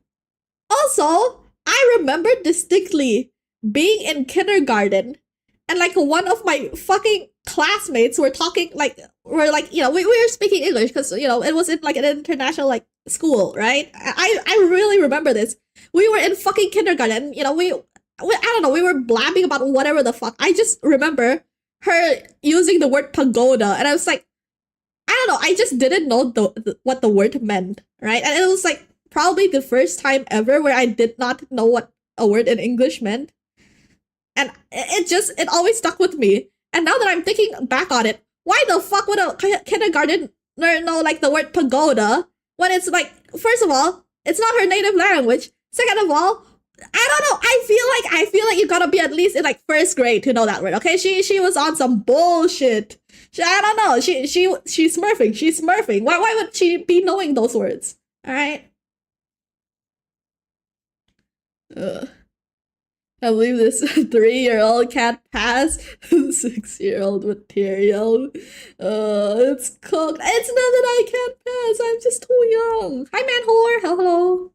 Also, I remember distinctly being in kindergarten and like one of my fucking classmates were talking like we were speaking English because it was in like an international like school, right? I really remember this. We were in fucking kindergarten, we I don't know, we were blabbing about whatever the fuck. I just remember her using the word pagoda and I was like, I don't know, I just didn't know what the word meant, right? And it was like probably the first time ever where I did not know what a word in English meant. And it always stuck with me. And now that I'm thinking back on it, why the fuck would a kindergarten know like the word pagoda when it's like, first of all, it's not her native language. Second of all, I don't know. I feel like you gotta be at least in like first grade to know that word. Okay, she was on some bullshit. I don't know. She's smurfing. She's smurfing. Why would she be knowing those words? All right. Ugh. I believe this 3-year-old can't pass 6-year-old material. It's cooked. It's not that I can't pass. I'm just too young. Hi, man whore. Hello.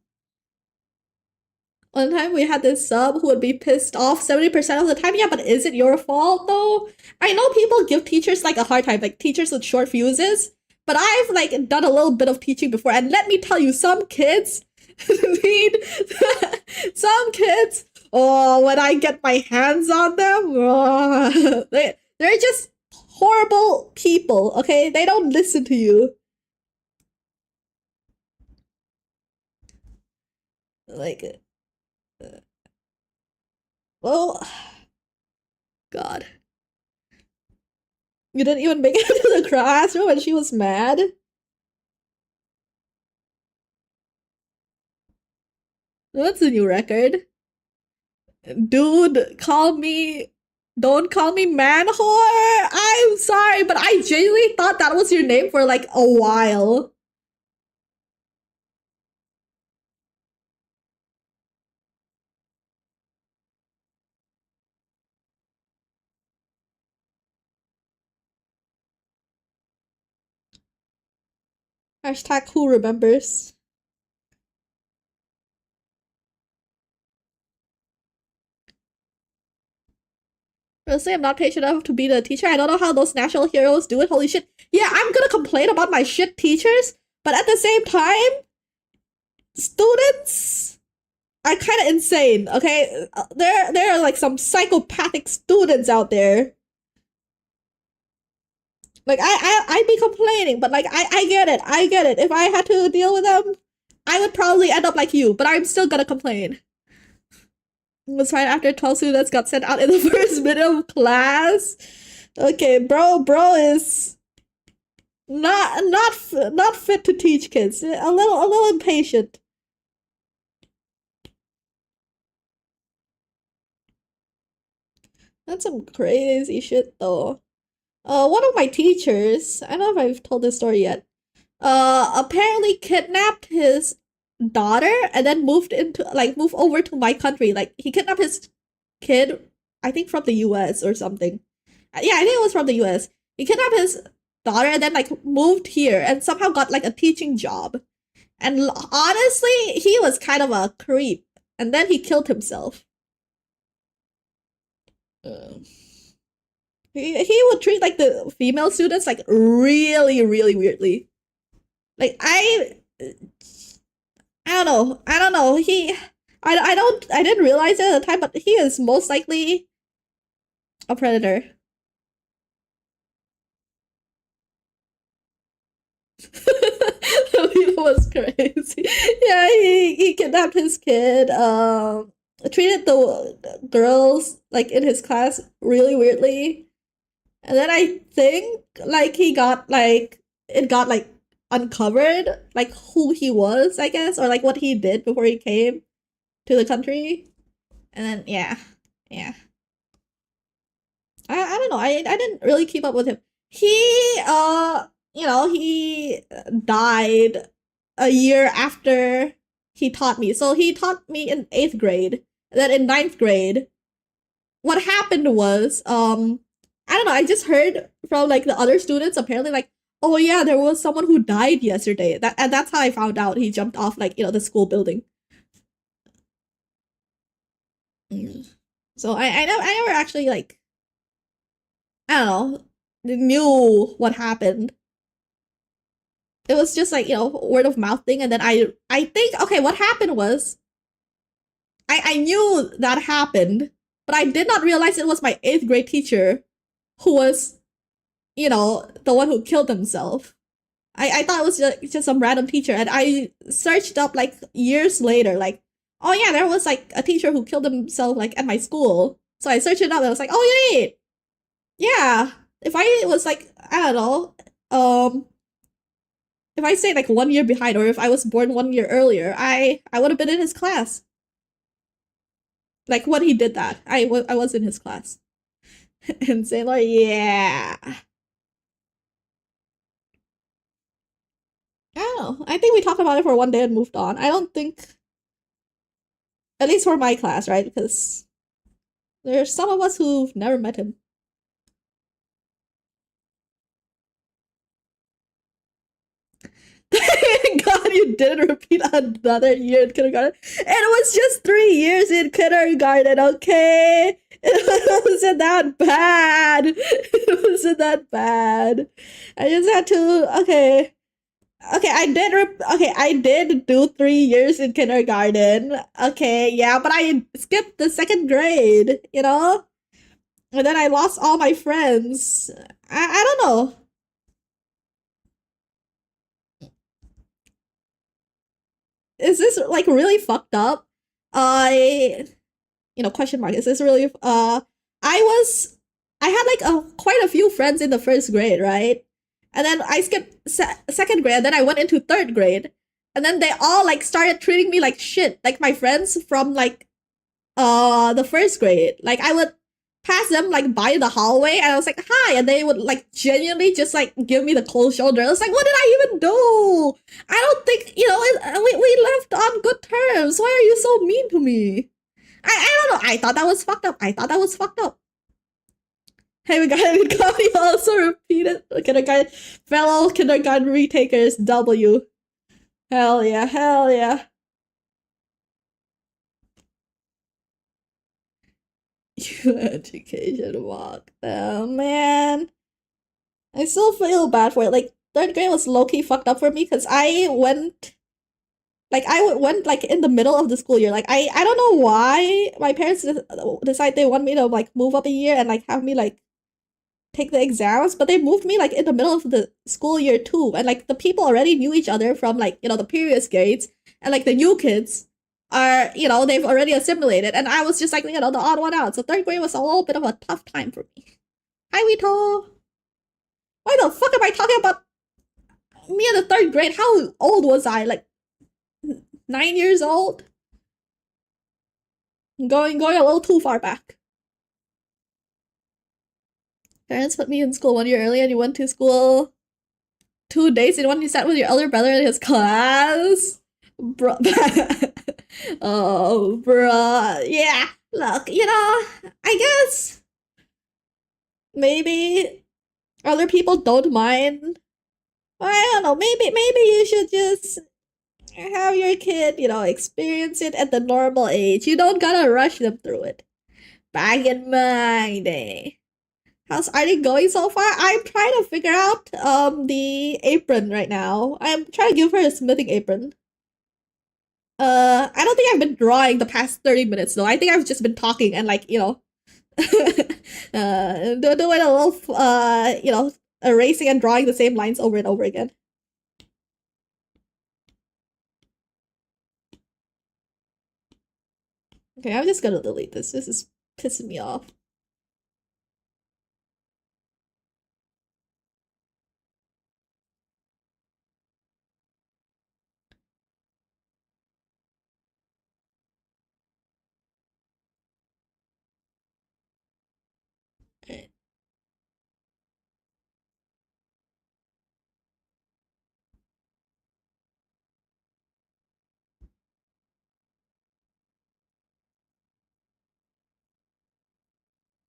One time we had this sub who would be pissed off 70% of the time. Yeah, but is it your fault though? I know people give teachers like a hard time, like teachers with short fuses. But I've like done a little bit of teaching before, and let me tell you, some kids need some kids. Oh, when I get my hands on them, they're just horrible people. Okay, they don't listen to you. Like, well, God. You didn't even make it to the classroom and she was mad? That's a new record. Dude, don't call me man whore. I'm sorry, but I genuinely thought that was your name for like a while. Hashtag who remembers. Honestly, I'm not patient enough to be the teacher. I don't know how those national heroes do it. Holy shit. Yeah, I'm gonna complain about my shit teachers, but at the same time, students are kind of insane, okay? There are like some psychopathic students out there. Like, I'd be complaining, but like, I get it. I get it. If I had to deal with them, I would probably end up like you, but I'm still gonna complain. It was right after 12 students got sent out in the first minute of class. Okay, bro is not fit to teach kids. A little impatient. That's some crazy shit though. One of my teachers, I don't know if I've told this story yet, apparently kidnapped his daughter and then moved over to my country. Like, he kidnapped his kid, I think from the US or something. Yeah, I think it was from the US. He kidnapped his daughter and then like moved here and somehow got like a teaching job. And honestly, he was kind of a creep. And then he killed himself. He would treat like the female students like really, really weirdly. Like, I don't know. I don't know. I didn't realize it at the time, but he is most likely a predator. It was crazy. Yeah, he kidnapped his kid. Treated the girls like in his class really weirdly, and then I think like it got like uncovered like who he was, I guess, or like what he did before he came to the country. And then yeah. I don't know. I didn't really keep up with him. He he died a year after he taught me. So he taught me in 8th grade. And then in 9th grade, what happened was I don't know, I just heard from like the other students apparently like, oh yeah, there was someone who died yesterday. That's how I found out he jumped off like, the school building. Mm. So I never actually like, I don't know, knew what happened. It was just like, word of mouth thing. And then I think, okay, what happened was I knew that happened, but I did not realize it was my 8th grade teacher who was, the one who killed himself. I thought it was just some random teacher. And I searched up like years later, like, oh yeah, there was like a teacher who killed himself like at my school. So I searched it up and I was like, oh wait, yeah. If I was like, I don't know, if I say like 1 year behind, or if I was born 1 year earlier, I would have been in his class. Like when he did that, I was in his class. And say like, yeah. I don't know. I think we talked about it for one day and moved on. I don't think, at least for my class, right? Because there's some of us who've never met him. God, you didn't repeat another year in kindergarten. It was just 3 years in kindergarten, okay? It wasn't that bad. It wasn't that bad. I just had to, okay. Okay, I did do 3 years in kindergarten. Okay, yeah, but I skipped the 2nd grade, And then I lost all my friends. I don't know. Is this like really fucked up? I question mark. Is this really I was I had like quite a few friends in the 1st grade, right? And then I skipped 2nd grade, and then I went into 3rd grade. And then they all like started treating me like shit. Like my friends from like the 1st grade. Like I would pass them like by the hallway and I was like, hi, and they would like genuinely just like give me the cold shoulder. I was like, what did I even do? I don't think, we left on good terms. Why are you so mean to me? I don't know. I thought that was fucked up. I thought that was fucked up. Hey, we got me also repeated kindergarten fellow kindergarten retakers W. Hell yeah, hell yeah. Education walk. Oh man. I still feel bad for it. Like 3rd grade was low-key fucked up for me because I went like in the middle of the school year. Like I don't know why my parents decide they want me to like move up a year and like have me like take the exams, but they moved me like in the middle of the school year too. And like the people already knew each other from like, the previous grades, and like the new kids are, they've already assimilated. And I was just like, the odd one out. So 3rd grade was a little bit of a tough time for me. Hi, Vito. Why the fuck am I talking about me in the 3rd grade? How old was I? Like 9 years old? Going a little too far back. Parents put me in school 1 year early, and you went to school 2 days in one. You sat with your elder brother in his class. Bro. Oh, bruh. Yeah. Look, I guess maybe other people don't mind. I don't know. Maybe you should just have your kid, experience it at the normal age. You don't gotta rush them through it. Back in my day. How's Artie going so far? I'm trying to figure out the apron right now. I'm trying to give her a smithing apron. I don't think I've been drawing the past 30 minutes though. I think I've just been talking and like, doing a little erasing and drawing the same lines over and over again. Okay, I'm just gonna delete this. This is pissing me off.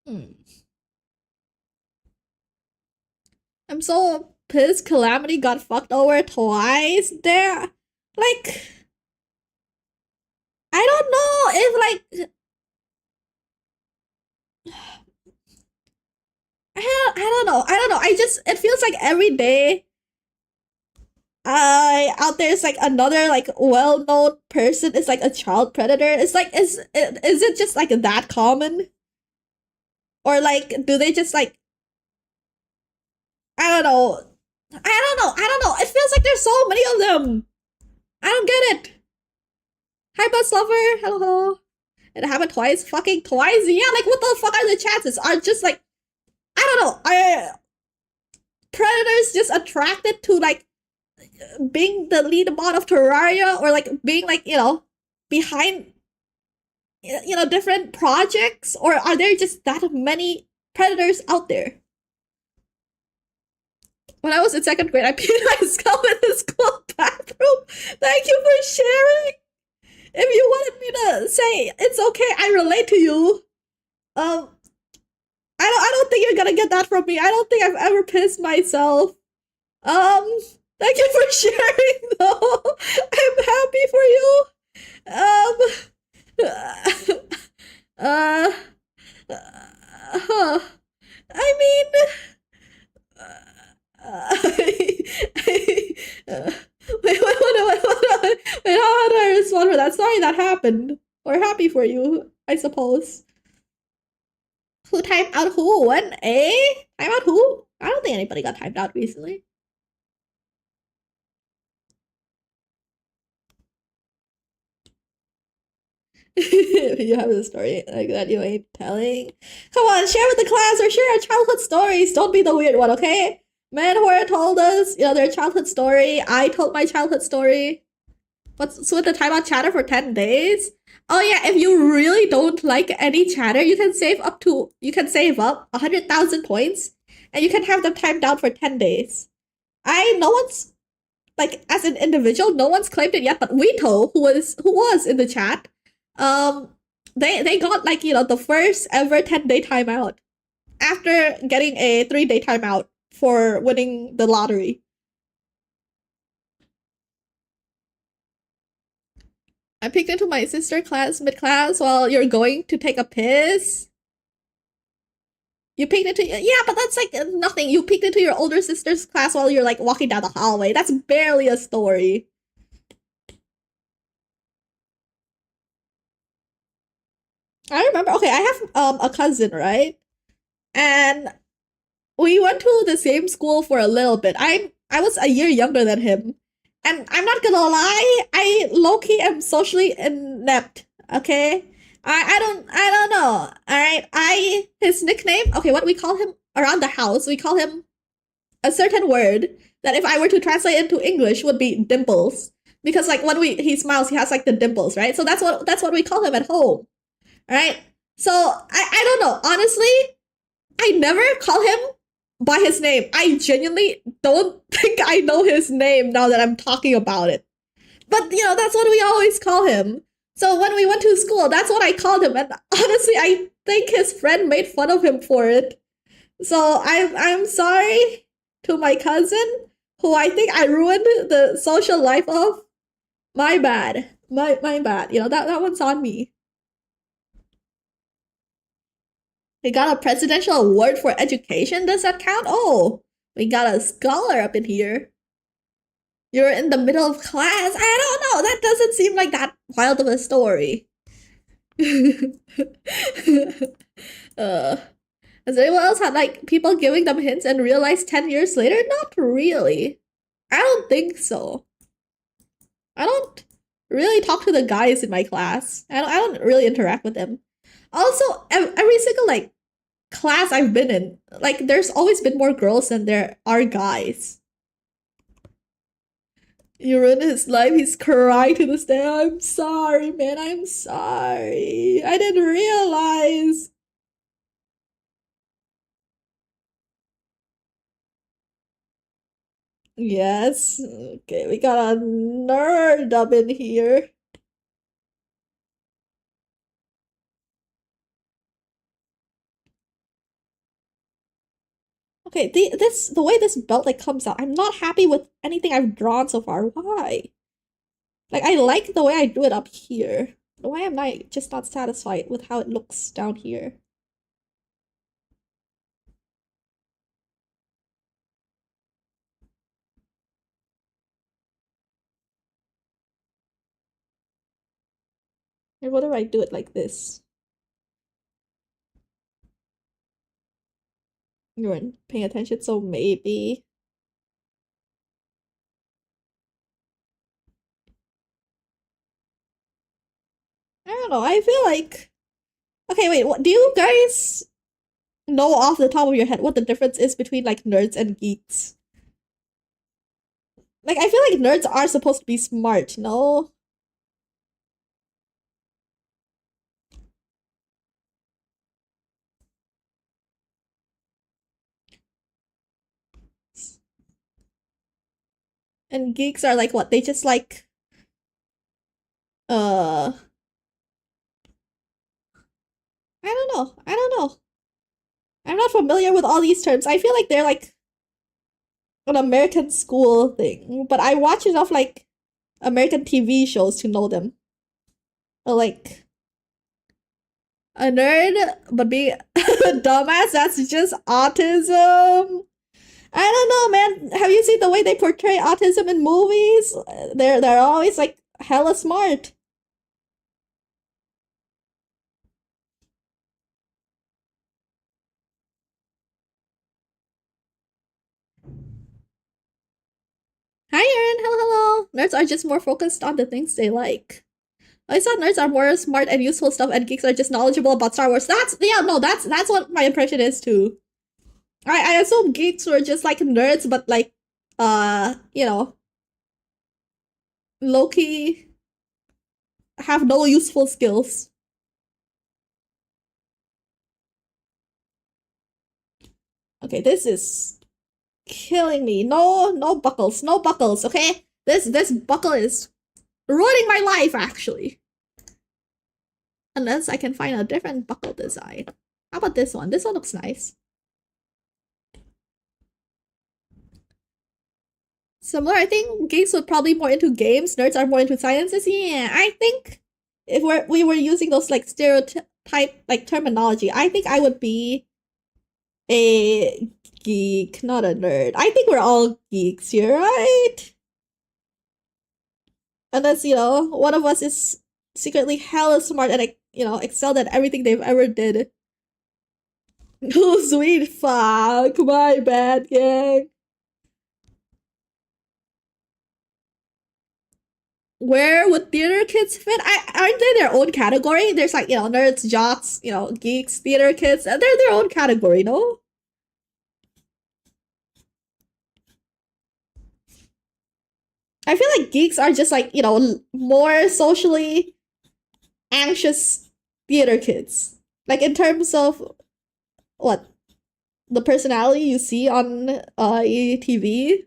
Hmm. I'm so pissed Calamity got fucked over twice there. Like, I don't know if like I don't know. I don't know. I just it feels like every day I out there is like another like well-known person is like a child predator. It's like is it just like that common? Or like do they just like I don't know. I don't know. I don't know. It feels like there's so many of them. I don't get it. Hi bus lover. Hello, hello. It happened twice. Fucking twice. Yeah, like what the fuck are the chances? Are just like I don't know. Are predators just attracted to like being the lead bot of Terraria or like being like, behind different projects? Or are there just that many predators out there? When I was in second grade, I peed myself in the school bathroom. Thank you for sharing. If you wanted me to say it's okay, I relate to you. Um, I don't think you're gonna get that from me. I don't think I've ever pissed myself. Um, Thank you for sharing though. I'm happy for you. Uh, huh. I mean, wait, how do I respond for that? Sorry that happened. We're happy for you, I suppose. Who timed out who? When? Eh? Time out who? I don't think anybody got timed out recently. You have a story like that you ain't telling. Come on, share with the class or share our childhood stories. Don't be the weird one, okay? Manwhore told us, their childhood story. I told my childhood story. What's with the timeout chatter for 10 days? Oh yeah, if you really don't like any chatter, you can save up 100,000 points and you can have them timed out for 10 days. No one's like as an individual, no one's claimed it yet, but Vito, who was in the chat, they got like the first ever 10-day timeout after getting a 3-day timeout for winning the lottery. I peeked into my sister class mid-class while you're going to take a piss. You peeked into yeah, but that's like nothing. You peeked into your older sister's class while you're like walking down the hallway. That's barely a story. I remember. Okay, I have a cousin, right? And we went to the same school for a little bit. I was a year younger than him. And I'm not gonna lie, I low-key am socially inept, okay? I don't know. Alright. His nickname, okay, what we call him around the house, we call him a certain word that if I were to translate into English would be dimples. Because like when he smiles, he has like the dimples, right? So that's what we call him at home. Alright? So I don't know. Honestly, I never call him by his name. I genuinely don't think I know his name now that I'm talking about it. But that's what we always call him. So when we went to school, that's what I called him. And honestly, I think his friend made fun of him for it. So I'm sorry to my cousin, who I think I ruined the social life of. My bad. My bad. That one's on me. We got a presidential award for education. Does that count? Oh, we got a scholar up in here. You're in the middle of class. I don't know. That doesn't seem like that wild of a story. Has anyone else had like people giving them hints and realized 10 years later? Not really. I don't think so. I don't really talk to the guys in my class. I don't really interact with them. Also, every single like class I've been in, like there's always been more girls than there are guys. You ruined his life. He's crying to this day. I'm sorry, man. I'm sorry. I didn't realize. Yes. Okay, we got a nerd up in here. Okay, the way this belt like comes out, I'm not happy with anything I've drawn so far. Why? Like I like the way I drew it up here. Why am I just not satisfied with how it looks down here? And what if I do it like this? You weren't paying attention, so maybe. I don't know. I feel like. Okay, wait. What do you guys know off the top of your head what the difference is between like nerds and geeks? Like, I feel like nerds are supposed to be smart, no? And geeks are like what? They just like uh I don't know. I don't know. I'm not familiar with all these terms. I feel like they're like an American school thing, but I watch enough like American TV shows to know them. Like a nerd, but being a dumbass, that's just autism. I don't know, man. Have you seen the way they portray autism in movies? They're always like hella smart. Hi, Erin. Hello, hello. Nerds are just more focused on the things they like. I thought nerds are more smart and useful stuff, and geeks are just knowledgeable about Star Wars. That's yeah, no, that's what my impression is too. I assume geeks were just like nerds, but like, low key have no useful skills. Okay, this is killing me. No, no buckles, no buckles. Okay, this buckle is ruining my life actually. Unless I can find a different buckle design. How about this one? This one looks nice. Similar, I think geeks are probably more into games, nerds are more into sciences. Yeah, I think if we were using those like stereotype like terminology, I think I would be a geek, not a nerd. I think we're all geeks here, right? Unless, one of us is secretly hella smart and excelled at everything they've ever did. Oh sweet fuck, my bad gang. Where would theater kids fit? Aren't they their own category? There's like, nerds, jocks, geeks, theater kids, and they're their own category, no? I feel like geeks are just like, more socially anxious theater kids. Like in terms of what? The personality you see on TV.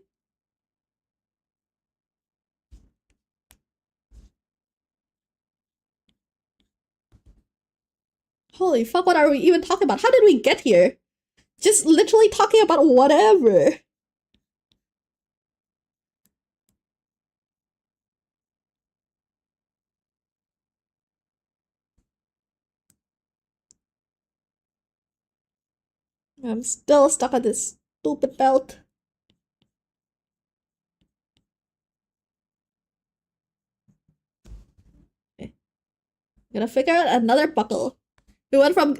Holy fuck, what are we even talking about? How did we get here? Just literally talking about whatever. I'm still stuck on this stupid belt. Okay. Gonna figure out another buckle. We went from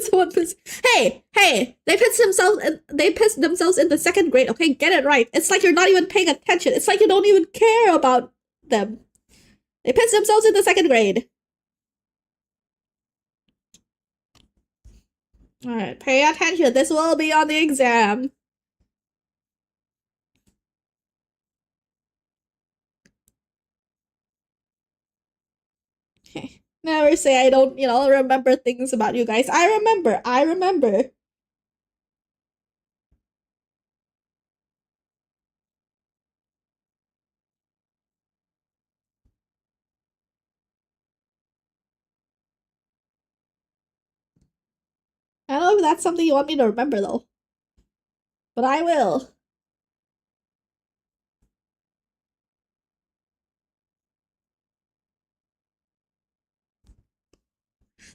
someone pissed. Hey! They pissed themselves in the second grade. Okay, get it right. It's like you're not even paying attention. It's like you don't even care about them. They pissed themselves in the second grade. All right, pay attention. This will be on the exam. Okay. Never say I don't, remember things about you guys. I remember. I remember. I don't know if that's something you want me to remember though. But I will.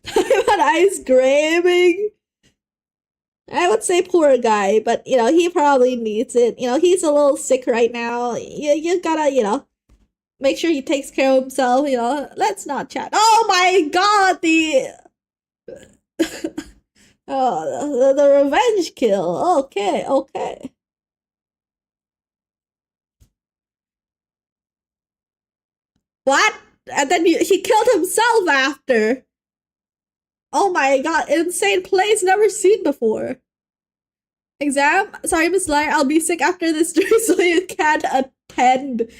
But ice craving. I would say poor guy, but he probably needs it. He's a little sick right now. You gotta, make sure he takes care of himself. Let's not chat. Oh my god, the oh, the revenge kill. Okay, okay. What? And then he killed himself after. Oh my god, insane plays never seen before. Exam? Sorry, Miss Liar, I'll be sick after this stream so you can't attend.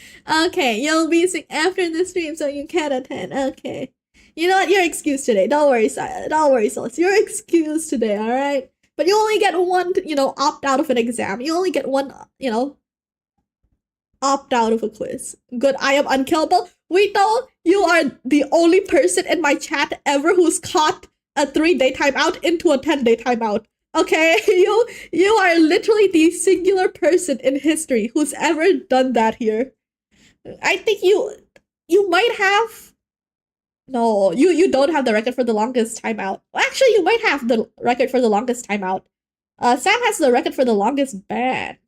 Okay, you'll be sick after the stream so you can't attend. Okay. You know what? You're excused today. Don't worry, don't worry, Celeste. You're excused today, alright? But you only get one, opt out of an exam. You only get one, opt out of a quiz. Good, I am unkillable. Wait, though, you are the only person in my chat ever who's caught a 3-day timeout into a 10-day timeout. Okay, you are literally the singular person in history who's ever done that here. I think you might have. No, you don't have the record for the longest timeout. Well, actually, you might have the record for the longest timeout. Sam has the record for the longest ban.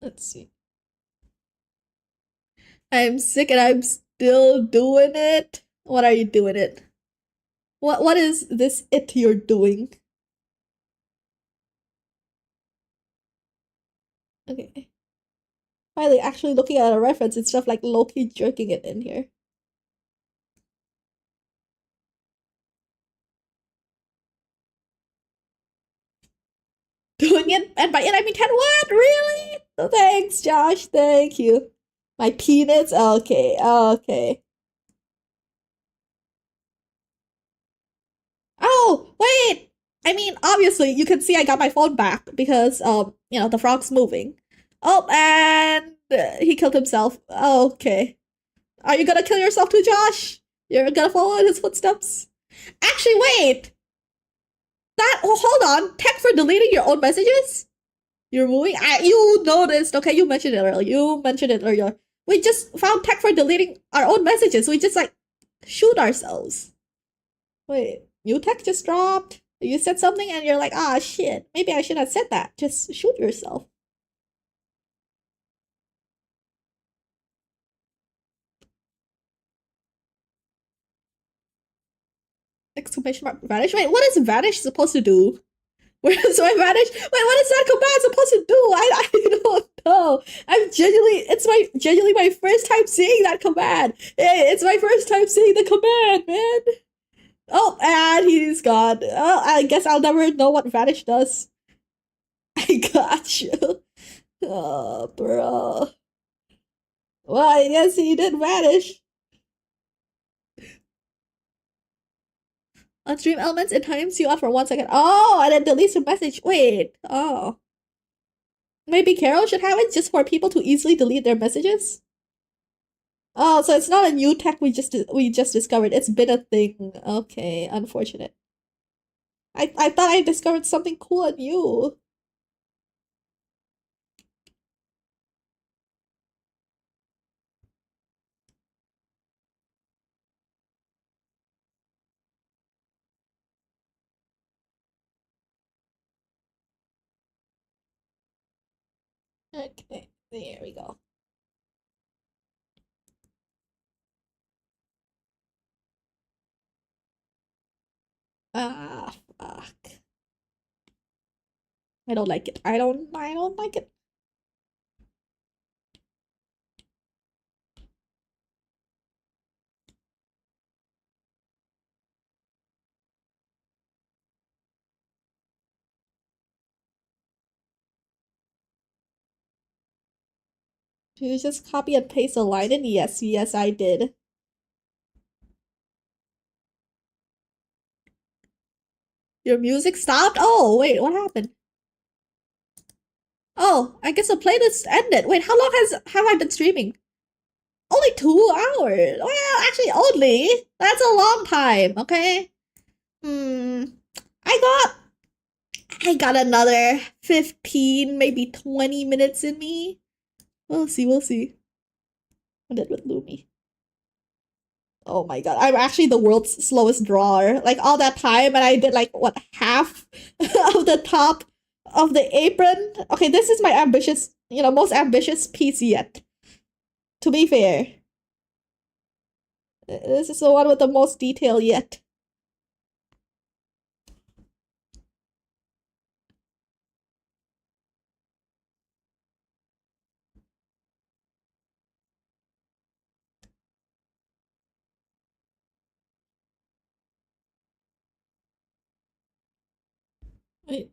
Let's see. I'm sick and I'm still doing it. What are you doing it? What is this it you're doing? Okay. Finally, actually looking at a reference instead of like Loki jerking it in here. Doing it, and by it I mean 10. What? Really? Oh, thanks, Josh. Thank you. My peanuts? Okay, okay. Oh, wait! I mean, obviously, you can see I got my phone back because, the frog's moving. Oh, and he killed himself. Okay. Are you gonna kill yourself too, Josh? You're gonna follow in his footsteps? Actually, wait! Hold on. Tech for deleting your own messages? You're moving? You noticed, okay? You mentioned it earlier. We just found tech for deleting our own messages. We just, shoot ourselves. Wait, new tech just dropped? You said something and you're like, ah, shit. Maybe I should have said that. Just shoot yourself. Exclamation mark vanish? Wait, what is vanish supposed to do? Where is my vanish? Wait, what is that command supposed to do? I don't know. It's genuinely my first time seeing that command. Hey, it's my first time seeing the command, man. Oh, and he's gone. Oh, I guess I'll never know what vanish does. I got you. Oh, bro. Well, I guess he did vanish. On stream elements, it times you out for 1 second. Oh, and then deletes the message. Wait. Oh. Maybe Carol should have it just for people to easily delete their messages? Oh, so it's not a new tech we just discovered. It's been a thing. Okay, unfortunate. I thought I discovered something cool and new. Okay, there we go. Ah, fuck. I don't like it. I don't like it. Did you just copy and paste a line in? Yes, yes, I did. Your music stopped? Oh, wait, what happened? Oh, I guess the playlist ended. Wait, how long have I been streaming? Only 2 hours. Well, actually, only. That's a long time. Okay. Hmm. I got I got another 15, maybe 20 minutes in me. We'll see, we'll see. I did with Lumi. Oh my god, I'm actually the world's slowest drawer. Like all that time, and I did like what half of the top of the apron. Okay, this is my ambitious, most ambitious piece yet. To be fair, this is the one with the most detail yet. Wait,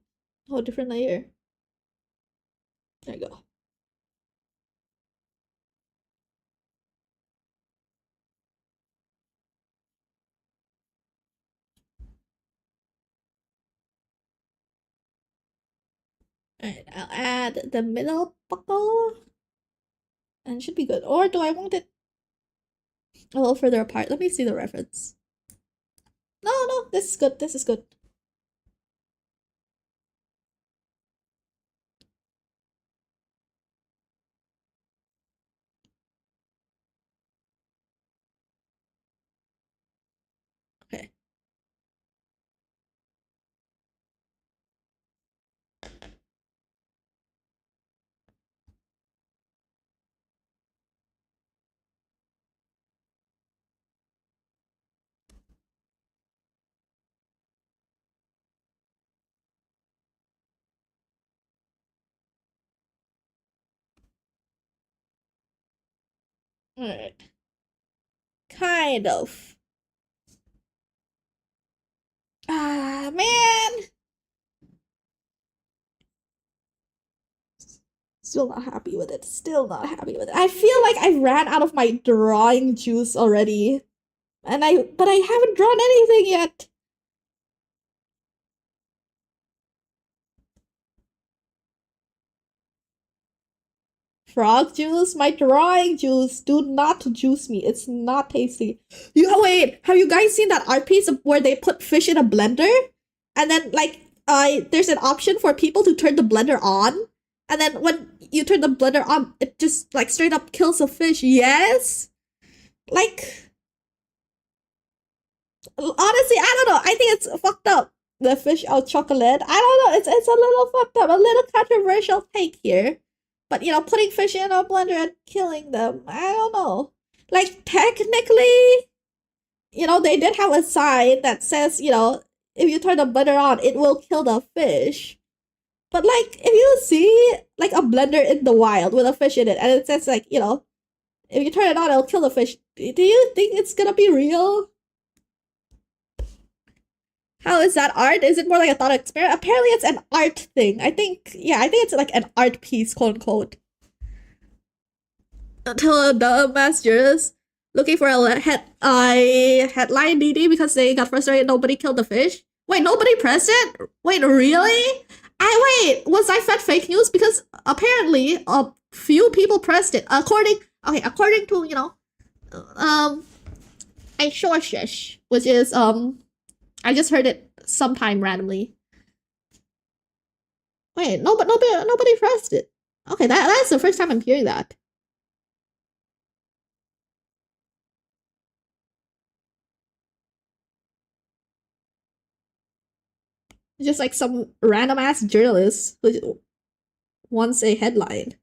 oh, different layer. There you go. Alright, I'll add the middle buckle. And it should be good. Or do I want it a little further apart? Let me see the reference. No, no, this is good. This is good. Okay. Alright. Kind of. Ah, man! Still not happy with it. Still not happy with it. I feel like I ran out of my drawing juice already. But I haven't drawn anything yet. Frog juice? My drawing juice. Do not juice me. It's not tasty. Wait, have you guys seen that art piece where they put fish in a blender? And then like there's an option for people to turn the blender on. And then when you turn the blender on, it just like straight up kills a fish. Yes? Like honestly, I don't know. I think it's fucked up. The fish out chocolate. I don't know. It's a little fucked up. A little controversial take here. But putting fish in a blender and killing them, I don't know. Like technically, they did have a sign that says, if you turn the blender on, it will kill the fish. But like if you see like a blender in the wild with a fish in it and it says like, if you turn it on, it'll kill the fish. Do you think it's gonna be real? How is that art? Is it more like a thought experiment? Apparently it's an art thing. I think it's like an art piece, quote unquote. Until the masters looking for a headline DD because they got frustrated nobody killed the fish. Wait, nobody pressed it? Wait, really? Was I fed fake news? Because apparently a few people pressed it. According to, a sources, which is I just heard it sometime randomly. Wait, no, but nobody pressed it. Okay, that's the first time I'm hearing that. Just like some random ass journalist who wants a headline.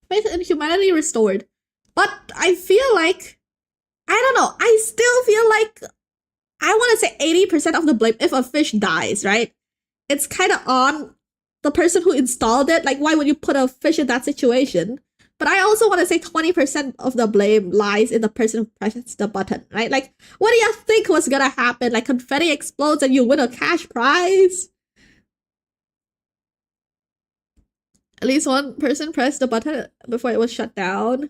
Faith in humanity restored. But I feel like, I don't know, I still feel like, I want to say 80% of the blame if a fish dies, right? It's kind of on the person who installed it. Like, why would you put a fish in that situation? But I also want to say 20% of the blame lies in the person who presses the button, right? Like, what do you think was gonna happen? Like, confetti explodes and you win a cash prize? At least one person pressed the button before it was shut down.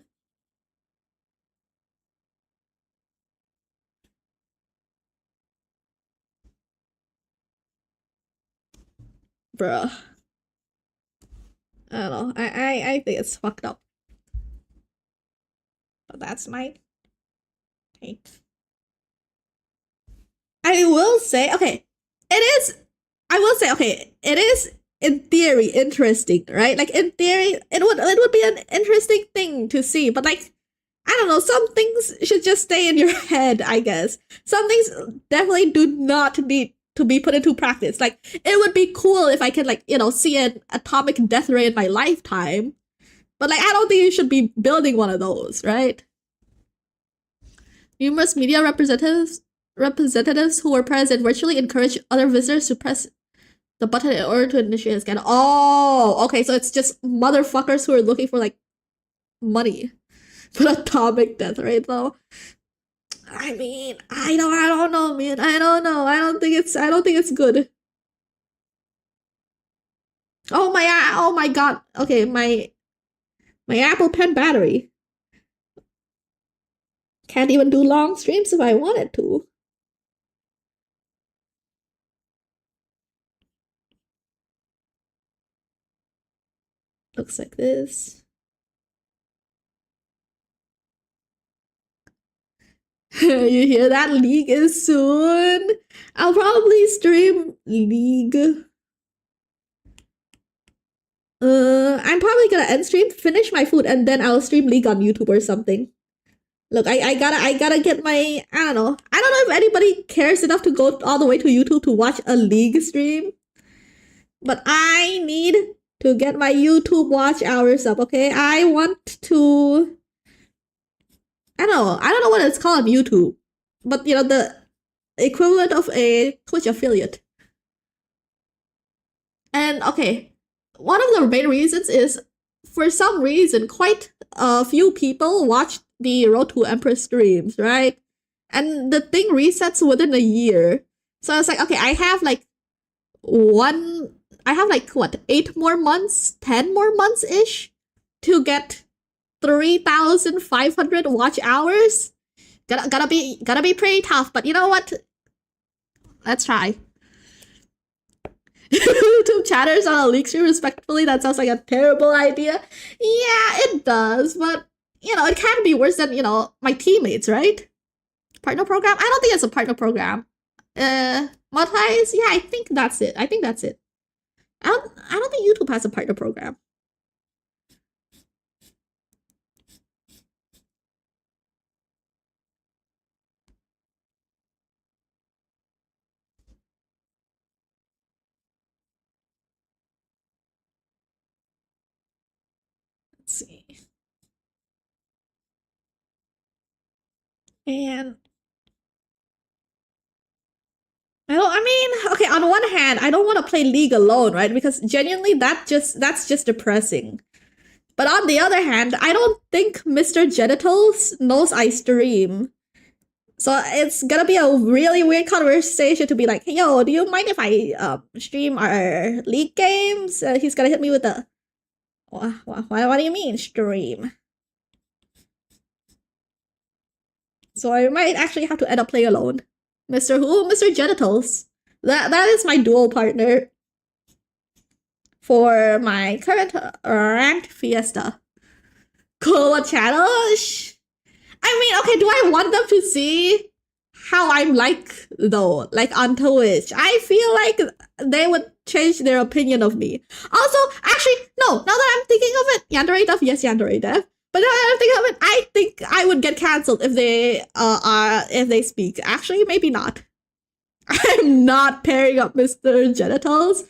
Bruh. I don't know. I think it's fucked up. But that's my take. I will say, okay, it is. I will say, okay, it is in theory interesting, right? Like in theory, it would be an interesting thing to see, but like I don't know, some things should just stay in your head, I guess. Some things definitely do not need to be put into practice. Like it would be cool if I could like, see an atomic death ray in my lifetime. But like I don't think you should be building one of those, right? Numerous media representatives who were present virtually encouraged other visitors to press the button in order to initiate a scan. Oh, okay, so it's just motherfuckers who are looking for like money for atomic death, right? Though, I mean, I don't know, man. I don't know. I don't think it's good. Oh my god. Okay, my Apple Pen battery can't even do long streams if I wanted to. Looks like this. You hear that? League is soon. I'll probably stream League. I'm probably gonna end stream, finish my food, and then I'll stream League on YouTube or something. Look, I gotta get my, I don't know if anybody cares enough to go all the way to YouTube to watch a League stream, but I need to get my YouTube watch hours up, okay? I want to, I don't know what it's called on YouTube, but the equivalent of a Twitch affiliate. And okay, one of the main reasons is, for some reason, quite a few people watch the Road to Empress streams, right? And the thing resets within a year. So I was like, okay, I have like what, 8 more months, 10 more months-ish to get 3,500 watch hours. Gotta be pretty tough, but you know what? Let's try. YouTube chatters on a leak stream respectfully. That sounds like a terrible idea. Yeah, it does, but it can be worse than my teammates, right? Partner program? I don't think it's a partner program. Multis? Yeah, I think that's it. I don't think YouTube has a partner program. Let's see. And okay, on one hand, I don't want to play League alone, right? Because genuinely that's just depressing. But on the other hand, I don't think Mr. Genitals knows I stream. So it's gonna be a really weird conversation to be like, hey, yo, do you mind if I stream our League games? He's gonna hit me with a, what do you mean, stream? So I might actually have to end up playing alone. Mr. Who? Mr. Genitals. That is my dual partner for my current ranked Fiesta. Cool challenge. I mean, okay, do I want them to see how I'm like, though? Like on Twitch. I feel like they would change their opinion of me. Also, actually, no, now that I'm thinking of it, Yandere Dev, yes, Yandere Dev. But now that I'm thinking of it, I think I would get cancelled if they speak. Actually, maybe not. I'm not pairing up Mr. Genitals.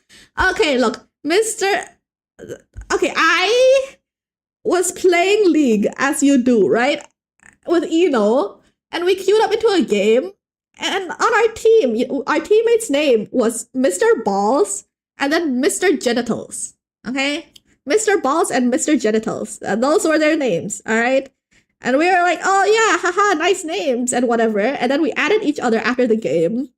Okay, look, Mr. Okay, I was playing League as you do, right? With Eno, and we queued up into a game, and on our team, our teammate's name was Mr. Balls and then Mr. Genitals. Okay? Mr. Balls and Mr. Genitals. Those were their names, alright? And we were like, oh yeah, haha, nice names and whatever. And then we added each other after the game.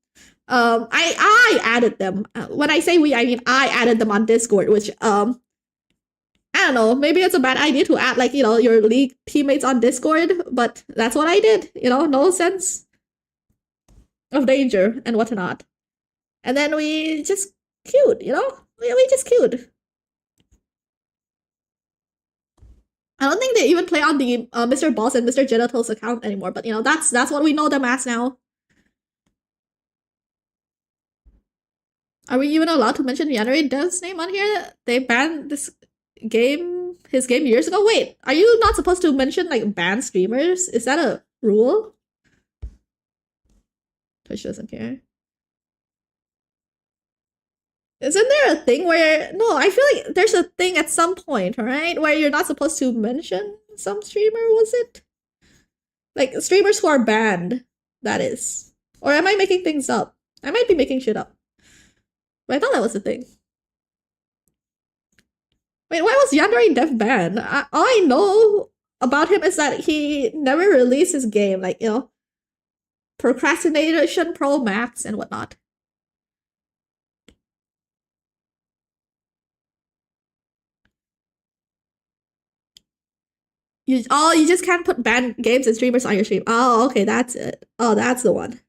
I added them. When I say we, I mean I added them on Discord, which I don't know, maybe it's a bad idea to add like, your League teammates on Discord, but that's what I did, no sense of danger and whatnot. And then we just queued, we just queued. don't think they even play on the Mr. Boss and Mr. Genitals account anymore, but you know, that's what we know them as now. Are we even allowed to mention Yandere Dev's name on here? They banned his game years ago? Wait, are you not supposed to mention like banned streamers? Is that a rule? Twitch doesn't care. Isn't there a thing where no, I feel like there's a thing at some point, right? Where you're not supposed to mention some streamer, was it? Like streamers who are banned, that is. Or am I making things up? I might be making shit up. But I thought that was the thing. Wait, why was Yandere Dev banned? All I know about him is that he never released his game, like, you know, Procrastination Pro Max and whatnot. You just can't put banned games and streamers on your stream. Oh, okay, that's it. Oh, that's the one.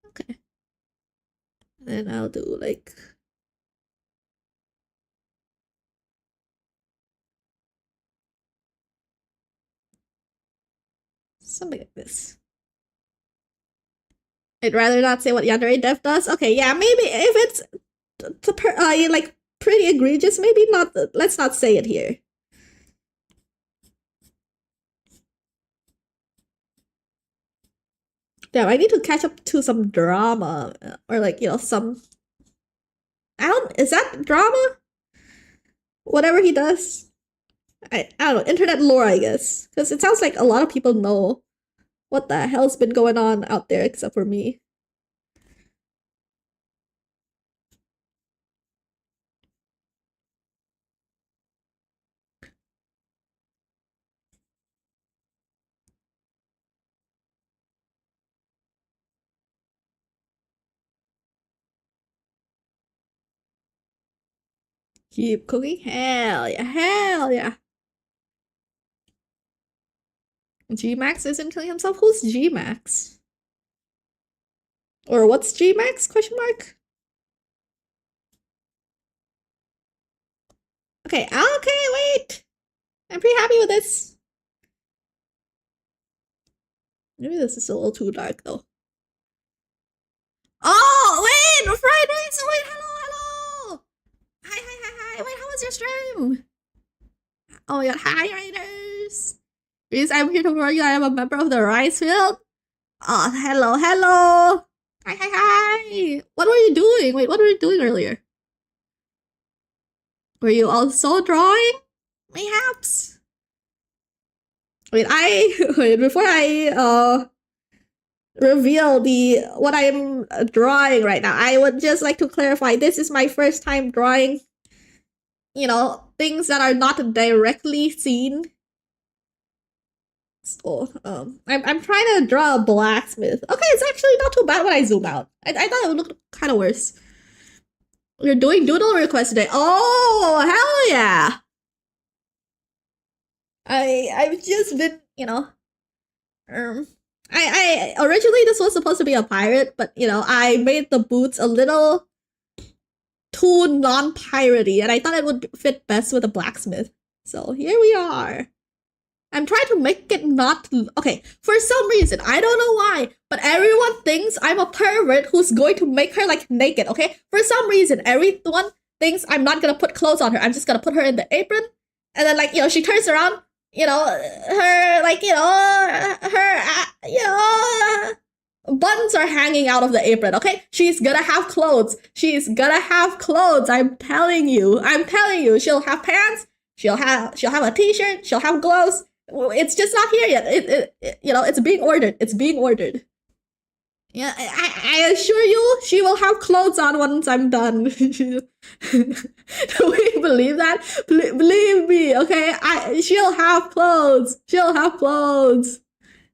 Okay. Then I'll do like something like this. I'd rather not say what Yandere Dev does. Okay, yeah, maybe if it's like pretty egregious, maybe not. Let's not say it here. Damn, I need to catch up to some drama or like, you know, some. Is that drama? Whatever he does. I don't know, internet lore, I guess. Because it sounds like a lot of people know what the hell's been going on out there except for me. Keep cooking? Hell yeah, hell yeah. G-Max isn't killing himself? Who's G-Max? Or what's G-Max? Question mark? Okay, wait! I'm pretty happy with this. Maybe this is a little too dark though. Oh, wait! Friday! So wait, hello! Hi! Wait, how was your stream? Oh my god, hi, Raiders! Please, I'm here to warn you I am a member of the Rice Field. Oh, hello! Hi! What were you doing? Wait, what were you doing earlier? Were you also drawing? Mayhaps? Wait, before I reveal what I'm drawing right now, I would just like to clarify this is my first time drawing, you know, things that are not directly seen. So, I'm trying to draw a blacksmith. Okay, it's actually not too bad when I zoom out. I thought it would look kind of worse. You're doing doodle requests today. Oh, hell yeah! I've just been, you know, I originally this was supposed to be a pirate, but you know, I made the boots a little too non-piratey, and I thought it would fit best with a blacksmith. So here we are. I'm trying to make it not okay. For some reason, I don't know why, but everyone thinks I'm a pervert who's going to make her like naked. Okay, for some reason, everyone thinks I'm not gonna put clothes on her. I'm just gonna put her in the apron, and then like, you know, she turns around. You know, her, like, you know, buttons are hanging out of the apron, okay? She's gonna have clothes. I'm telling you. She'll have pants. She'll have a t-shirt. She'll have gloves. It's just not here yet. You know, it's being ordered. Yeah, I assure you, she will have clothes on once I'm done. Do we believe that? Believe me, okay? She'll have clothes.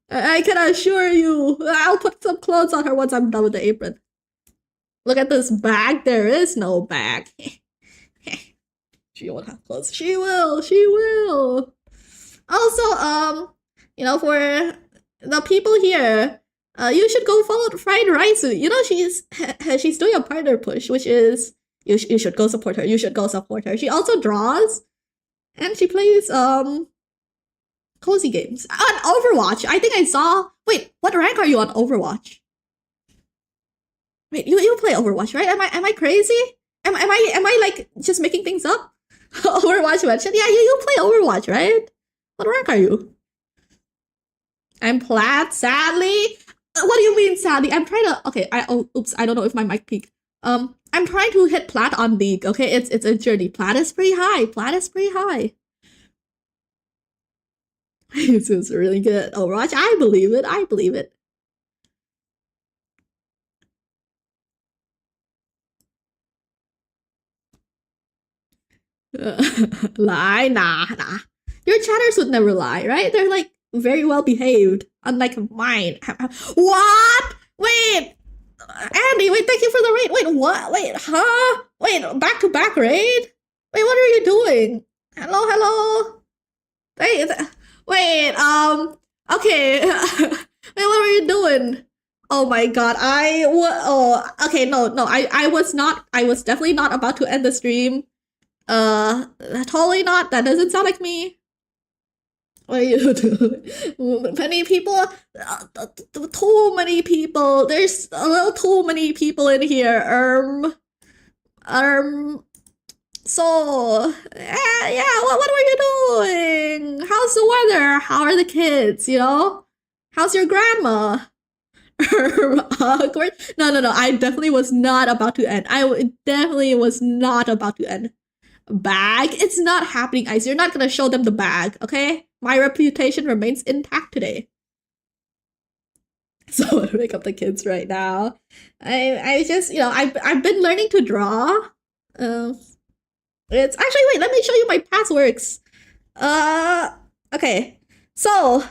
I can assure you. I'll put some clothes on her once I'm done with the apron. Look at this bag. There is no bag. She won't have clothes. She will. She will. Also, for the people here, you should go follow Fried Raisu. You know, she's doing a partner push, which is you should go support her. You should go support her. She also draws, and she plays cozy games on Overwatch. I think I saw. Wait, what rank are you on Overwatch? Wait, you play Overwatch, right? Am I crazy? Am I like just making things up? Overwatch mentioned. Yeah, you play Overwatch, right? What rank are you? I'm plat, sadly. What do you mean, sadly? I'm trying to. Okay, oops. I don't know if my mic peaked. I'm trying to hit plat on League. Okay, it's a journey. Plat is pretty high. Plat is pretty high. This is really good. Overwatch. I believe it. I believe it. Lie? Nah. Your chatters would never lie, right? They're like very well behaved, unlike mine. What? Wait, Andy. Wait, thank you for the raid. Wait, what? Wait, huh? Wait, back to back raid. Wait, what are you doing? Hello. Wait, okay. Wait, what were you doing? Oh my god, okay, no, I was definitely not about to end the stream. Totally not. That doesn't sound like me. What are you doing? Many people, too many people. There's a little too many people in here. So, yeah. What were you doing? How's the weather? How are the kids? You know, how's your grandma? Awkward. No. I definitely was not about to end. I definitely was not about to end. Bag? It's not happening, Ice. You're not gonna show them the bag, okay? My reputation remains intact today. So I wake up the kids right now. I just, I've been learning to draw. It's actually, wait, let me show you my past works. Okay. So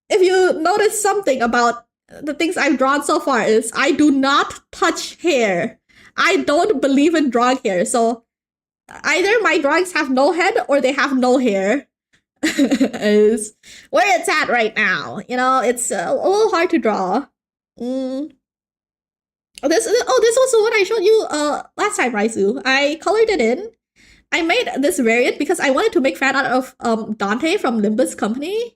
if you notice something about the things I've drawn so far is I do not touch hair. I don't believe in drawing hair. So either my drawings have no head or they have no hair. Is where it's at right now. It's a little hard to draw. This was the one I showed you last time, Raizu. I colored it in. I made this variant because I wanted to make fan out of Dante from Limbus Company,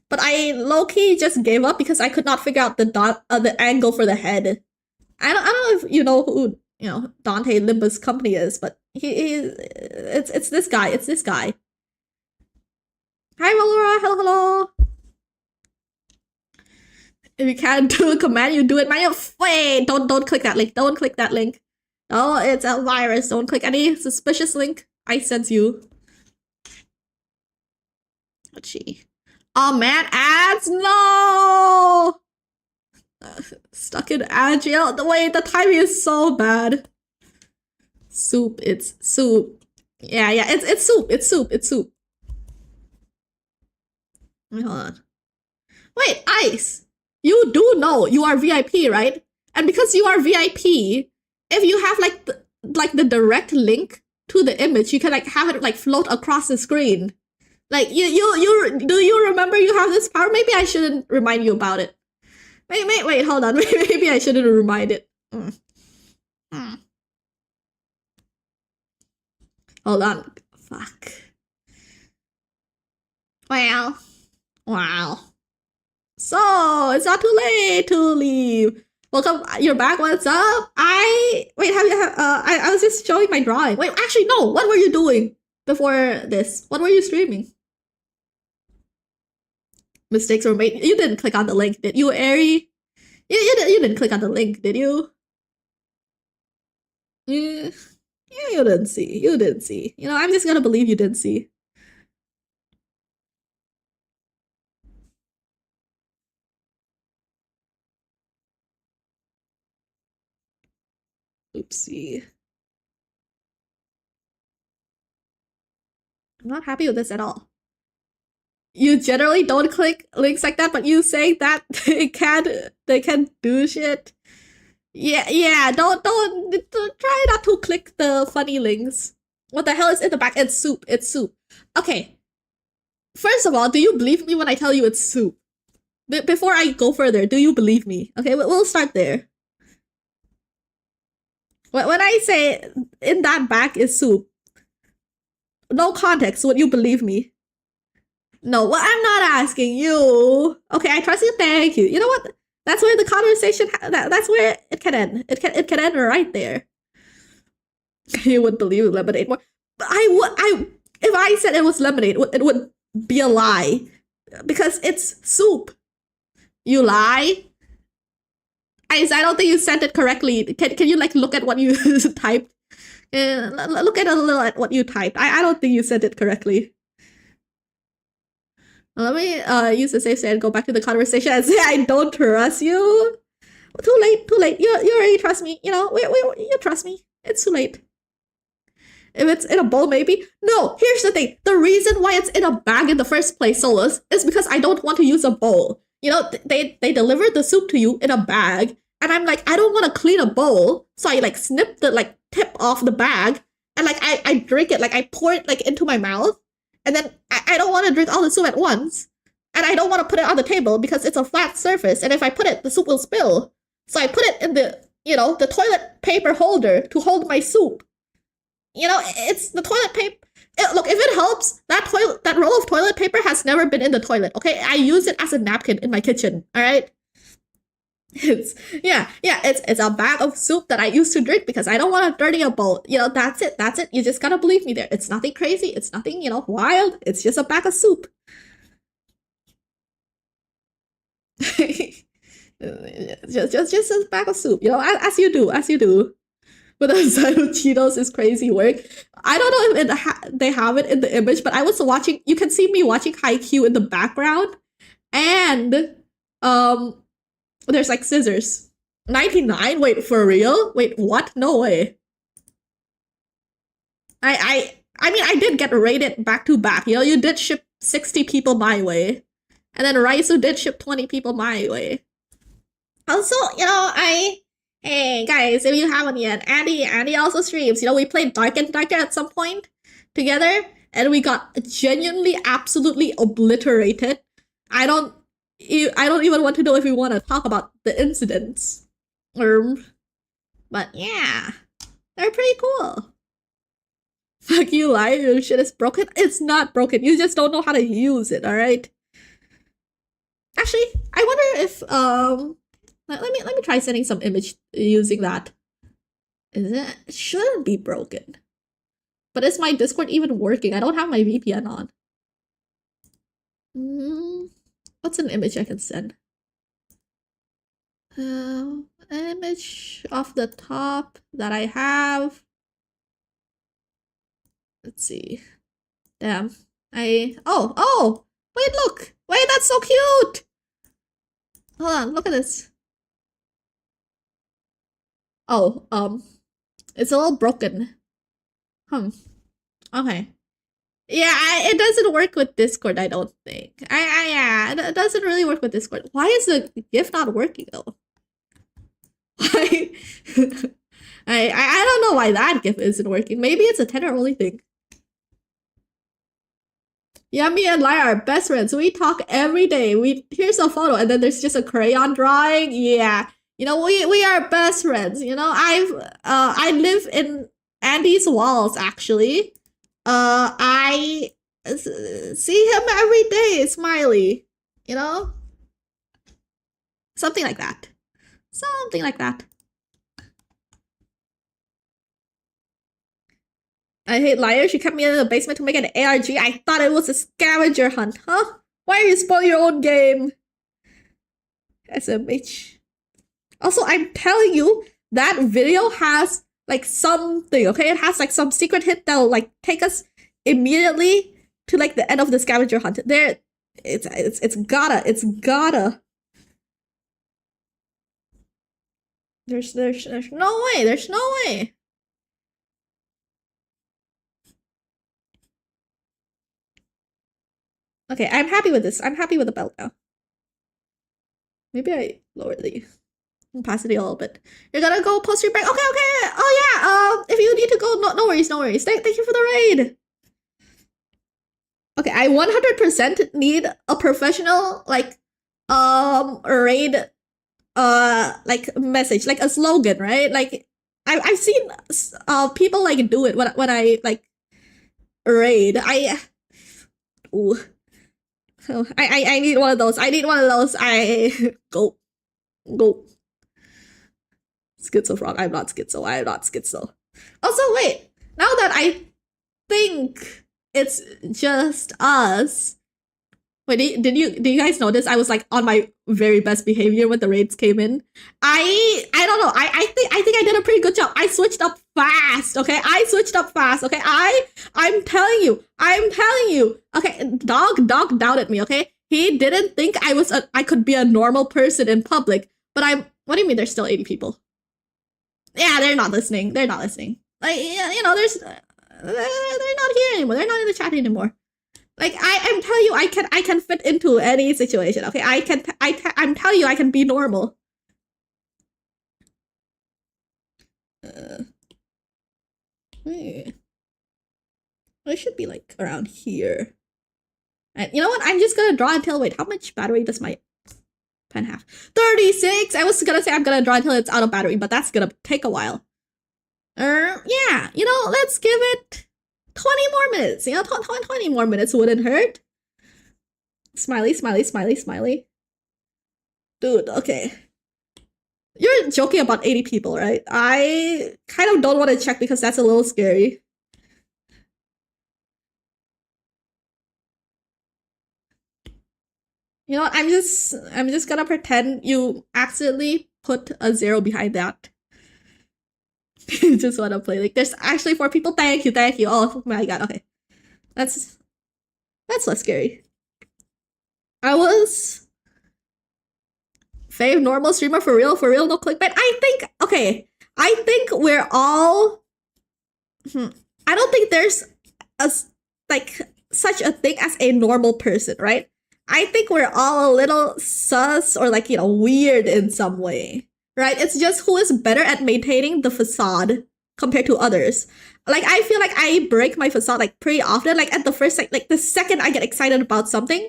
but I low-key just gave up because I could not figure out the angle for the head. I don't know if you know who Dante Limbus Company is, but it's this guy. It's this guy. Hi, Valora. Hello. If you can't do a command, you do it manually. Wait, don't click that link. Don't click that link. Oh, it's a virus. Don't click any suspicious link. I sense you. Let's see. Oh man, ads, no! Stuck in agile. Wait, the timing is so bad. Soup, it's soup. Yeah, it's soup. It's soup. Wait, hold on. Wait, Ice. You do know you are VIP, right? And because you are VIP, if you have like the direct link to the image, you can like have it like float across the screen. Like you do you remember you have this power? Maybe I shouldn't remind you about it. Wait, hold on. Maybe I shouldn't remind it. Hold on. Fuck. Wow. So it's not too late to leave. Welcome. You're back. What's up? I was just showing my drawing. Wait, actually no. What were you doing before this? What were you streaming? Mistakes were made. You didn't click on the link, did you, Ari? You didn't click on the link, did you? You didn't see. You didn't see. I'm just gonna believe you didn't see. Oopsie. I'm not happy with this at all. You generally don't click links like that, but you say that they can do shit. Yeah. Don't try not to click the funny links. What the hell is in the back? It's soup. It's soup. Okay. First of all, do you believe me when I tell you it's soup? Before I go further, do you believe me? Okay, we'll start there. When I say in that bag is soup, no context, would you believe me? No, well, I'm not asking you. Okay, I trust you. Thank you. You know what? That's where the conversation. That's where it can end. It can end right there. You would believe lemonade more. But I would. If I said it was lemonade, it would be a lie because it's soup. You lie. I don't think you sent it correctly. Can you like look at what you typed? Look at a little at what you typed. I don't think you sent it correctly. Let me use the safe state and go back to the conversation and say I don't trust you. Too late, too late. You already trust me. You know, you trust me. It's too late. If it's in a bowl, maybe. No, here's the thing. The reason why it's in a bag in the first place, Solus, is because I don't want to use a bowl. You know, they delivered the soup to you in a bag, and I'm like, I don't want to clean a bowl, so I like snip the like tip off the bag, and like I drink it, like I pour it like into my mouth, and then I don't want to drink all the soup at once, and I don't want to put it on the table because it's a flat surface, and if I put it, the soup will spill. So I put it in the the toilet paper holder to hold my soup. You know, it's the toilet paper. Look, if it helps, that roll of toilet paper has never been in the toilet. Okay, I use it as a napkin in my kitchen. All right. It's it's a bag of soup that I used to drink because I don't want to dirty a bowl. You know, that's it. That's it. You just gotta believe me there. It's nothing crazy. It's nothing wild. It's just a bag of soup. just a bag of soup. You know, as you do. But the side of Cheetos is crazy work. I don't know if they have it in the image, but I was watching. You can see me watching Haikyuu in the background, and there's like scissors. 99. Wait, for real? Wait, what? No way. I mean, I did get rated back to back. You know, you did ship 60 people my way, and then Raisu did ship 20 people my way. Also, hey guys, if you haven't yet, Andy also streams. You know, we played Dark and Darker at some point together, and we got genuinely, absolutely obliterated. I don't even want to know if we want to talk about the incidents. But yeah, they're pretty cool. Fuck you, lie. Your shit is broken. It's not broken. You just don't know how to use it. All right. Actually, I wonder if let me try sending some image using that. It shouldn't be broken. But is my Discord even working? I don't have my VPN on. What's an image I can send? An image off the top that I have. Let's see. Damn. Oh! Wait, look! Wait, that's so cute! Hold on, look at this. Oh, it's a little broken. Okay. Yeah, it doesn't work with Discord, I don't think. Yeah, it doesn't really work with Discord. Why is the GIF not working though? Why? I don't know why that GIF isn't working. Maybe it's a tenor only thing. Yummy and Lia are best friends. We talk every day. Here's a photo, and then there's just a crayon drawing. Yeah. You know, we are best friends. You know, I live in Andy's walls actually. I see him every day, Smiley. You know? Something like that. Something like that. I hate liars. She kept me in the basement to make an ARG. I thought it was a scavenger hunt, huh? Why are you spoiling your own game? SMH. Also, I'm telling you, that video has like something, okay? It has like some secret hit that'll like take us immediately to like the end of the scavenger hunt. There, it's gotta. There's no way. There's no way. Okay, I'm happy with this. I'm happy with the belt now. Maybe I lower the opacity a little bit. You're gonna go post your break. Okay, okay. Oh yeah. If you need to go, no worries, no worries. Thank you for the raid. Okay, I 100% need a professional like raid like message, like a slogan, right? Like I've seen people like do it when I like raid. Ooh. Oh, I need one of those. I need one of those. I go. Schizo frog. I'm not schizo. I'm not schizo. Also, wait. Now that I think it's just us. Wait, do you guys notice I was like on my very best behavior when the raids came in? I don't know. I think I did a pretty good job. I switched up fast. Okay, I switched up fast. Okay, I'm telling you. Okay, dog doubted me. Okay, he didn't think I could be a normal person in public. But what do you mean? There's still 80 people. Yeah, they're not listening. They're not listening. Like you know, they're not here anymore. They're not in the chat anymore. Like I'm telling you, I can fit into any situation. Okay, I'm telling you, I can be normal. Wait. I should be like around here. And you know what? I'm just gonna draw until wait. How much battery does my pen have? 36. I was gonna say I'm gonna draw until it's out of battery, but that's gonna take a while. Yeah. You know, let's give it 20 more minutes. You know, 20 more minutes wouldn't hurt. Smiley. Dude, okay. You're joking about 80 people, right? I kind of don't want to check because that's a little scary. You know what? I'm just gonna pretend you accidentally put a 0 behind that. Just wanna play. Like, there's actually 4 people. Thank you. Oh my god. Okay, that's less scary. I was fave normal streamer for real, no clickbait. I think we're all. I don't think there's like such a thing as a normal person, right? I think we're all a little sus or like, you know, weird in some way, right? It's just who is better at maintaining the facade compared to others. Like, I feel like I break my facade like pretty often. Like at the first, like the second I get excited about something,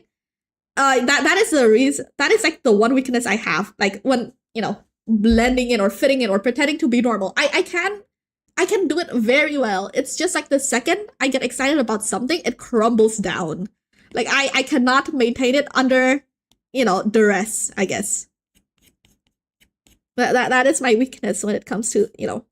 that is the reason. That is like the one weakness I have. Like when, you know, blending in or fitting in or pretending to be normal. I can do it very well. It's just like the second I get excited about something, it crumbles down. Like I cannot maintain it under, you know, duress, I guess. That is my weakness when it comes to, you know,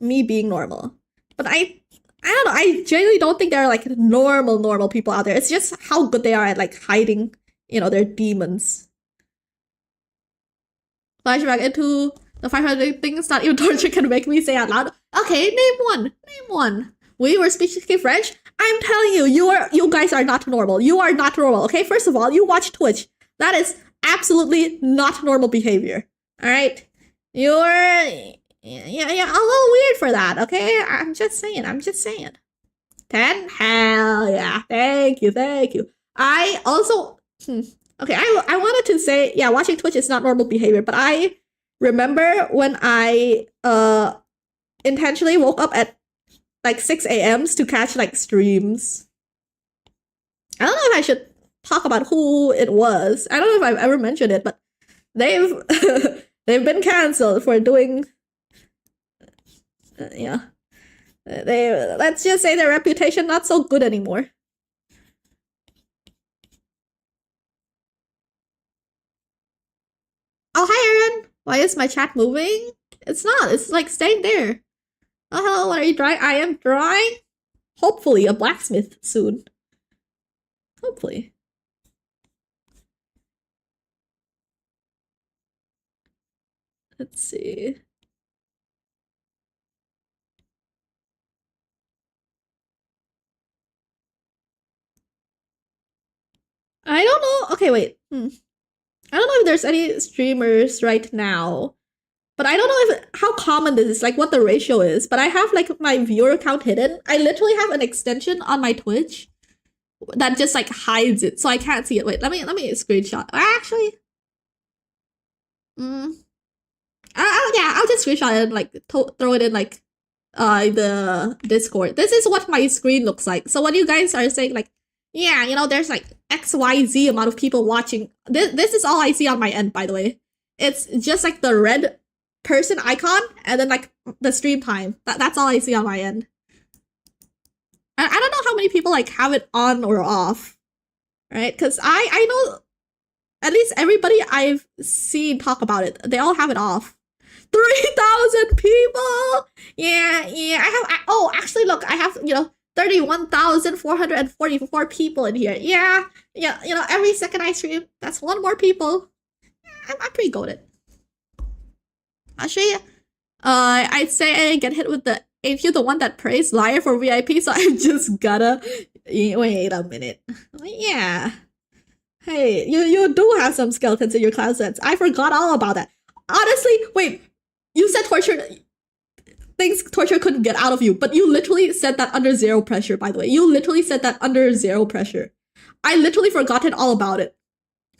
me being normal. But I don't know, I genuinely don't think there are like normal people out there. It's just how good they are at like hiding, you know, their demons. Flashback into the 500 things that even torture can make me say out loud. Okay, name one. We were speaking French. I'm telling you, you guys are not normal. You are not normal, okay? First of all, you watch Twitch. That is absolutely not normal behavior. Alright? You're a little weird for that, okay? I'm just saying. 10? Hell yeah. Thank you. I also okay, I wanted to say, yeah, watching Twitch is not normal behavior, but I remember when I intentionally woke up at like 6 a.m. to catch like streams. I don't know if I should talk about who it was. I don't know if I've ever mentioned it, but they've they've been canceled for doing yeah. Let's just say their reputation not so good anymore. Oh, hi Aaron. Why is my chat moving? It's not. It's like staying there. Oh, hello, what are you drawing? I am drawing, hopefully, a blacksmith soon. Hopefully. Let's see. I don't know. Okay, wait. I don't know if there's any streamers right now. But I don't know how common this is, like what the ratio is. But I have like my viewer count hidden. I literally have an extension on my Twitch that just like hides it, so I can't see it. Wait, let me screenshot. Actually, screenshot it and like throw it in like the Discord. This is what my screen looks like. So when you guys are saying like, yeah, you know, there's like XYZ amount of people watching, this is all I see on my end, by the way. It's just like the red person icon and then like the stream time. That's all I see on my end. I don't know how many people like have it on or off, right? Because I know at least everybody I've seen talk about it, they all have it off. 3,000 people. Yeah. Oh, actually, look, I have 31,444 people in here. Yeah. Every second I stream, that's one more people. I'm pretty goated. I'll show you. I'd say I get hit with the ain't you the one that prays liar for VIP, so I just gotta wait a minute. Yeah. Hey, you do have some skeletons in your cloud sets. I forgot all about that. Honestly, wait. You said torture couldn't get out of you, but you literally said that under zero pressure, by the way. You literally said that under zero pressure. I literally forgotten all about it.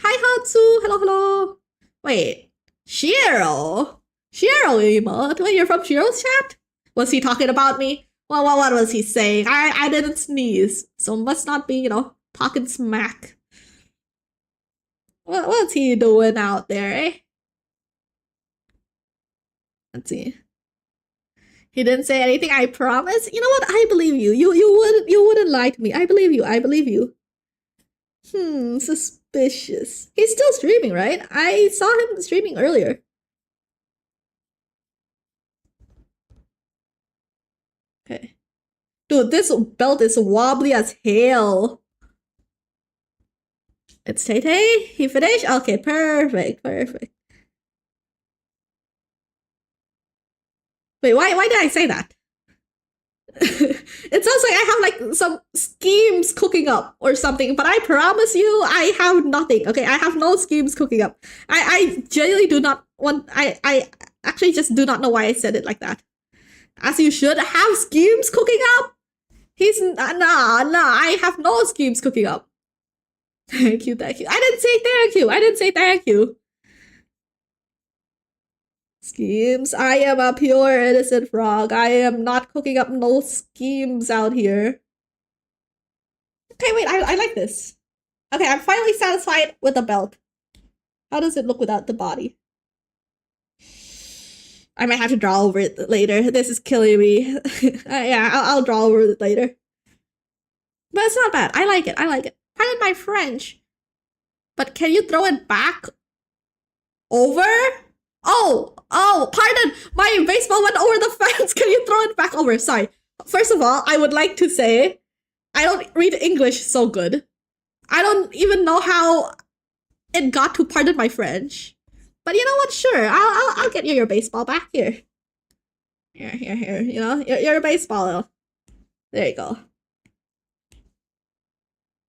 Hi, Hatsu. Hello. Wait. Shiro emote? Wait, you're from Shiro's chat? Was he talking about me? Well, what was he saying? I didn't sneeze, so must not be, talking smack. What's he doing out there, eh? Let's see. He didn't say anything, I promise. You know what? I believe you. You wouldn't lie to me. I believe you. Suspicious. He's still streaming, right? I saw him streaming earlier. Okay. Dude, this belt is wobbly as hell. It's Tay. He finished? Okay, perfect. Wait, why did I say that? It sounds like I have like some schemes cooking up or something, but I promise you I have nothing. Okay, I have no schemes cooking up. I genuinely do not want I actually just do not know why I said it like that. As you should have schemes cooking up. He's nah, I have no schemes cooking up. Thank you. I didn't say thank you. Schemes. I am a pure innocent frog. I am not cooking up no schemes out here. Okay, wait, I like this. Okay, I'm finally satisfied with the belt. How does it look without the body? I might have to draw over it later. This is killing me. Yeah, I'll draw over it later. But it's not bad. I like it. Pardon my French. But can you throw it back over? Oh, pardon. My baseball went over the fence. Can you throw it back over? Sorry. First of all, I would like to say I don't read English so good. I don't even know how it got to pardon my French. But you know what? Sure, I'll get you your baseball back here. Here. Your baseball. There you go.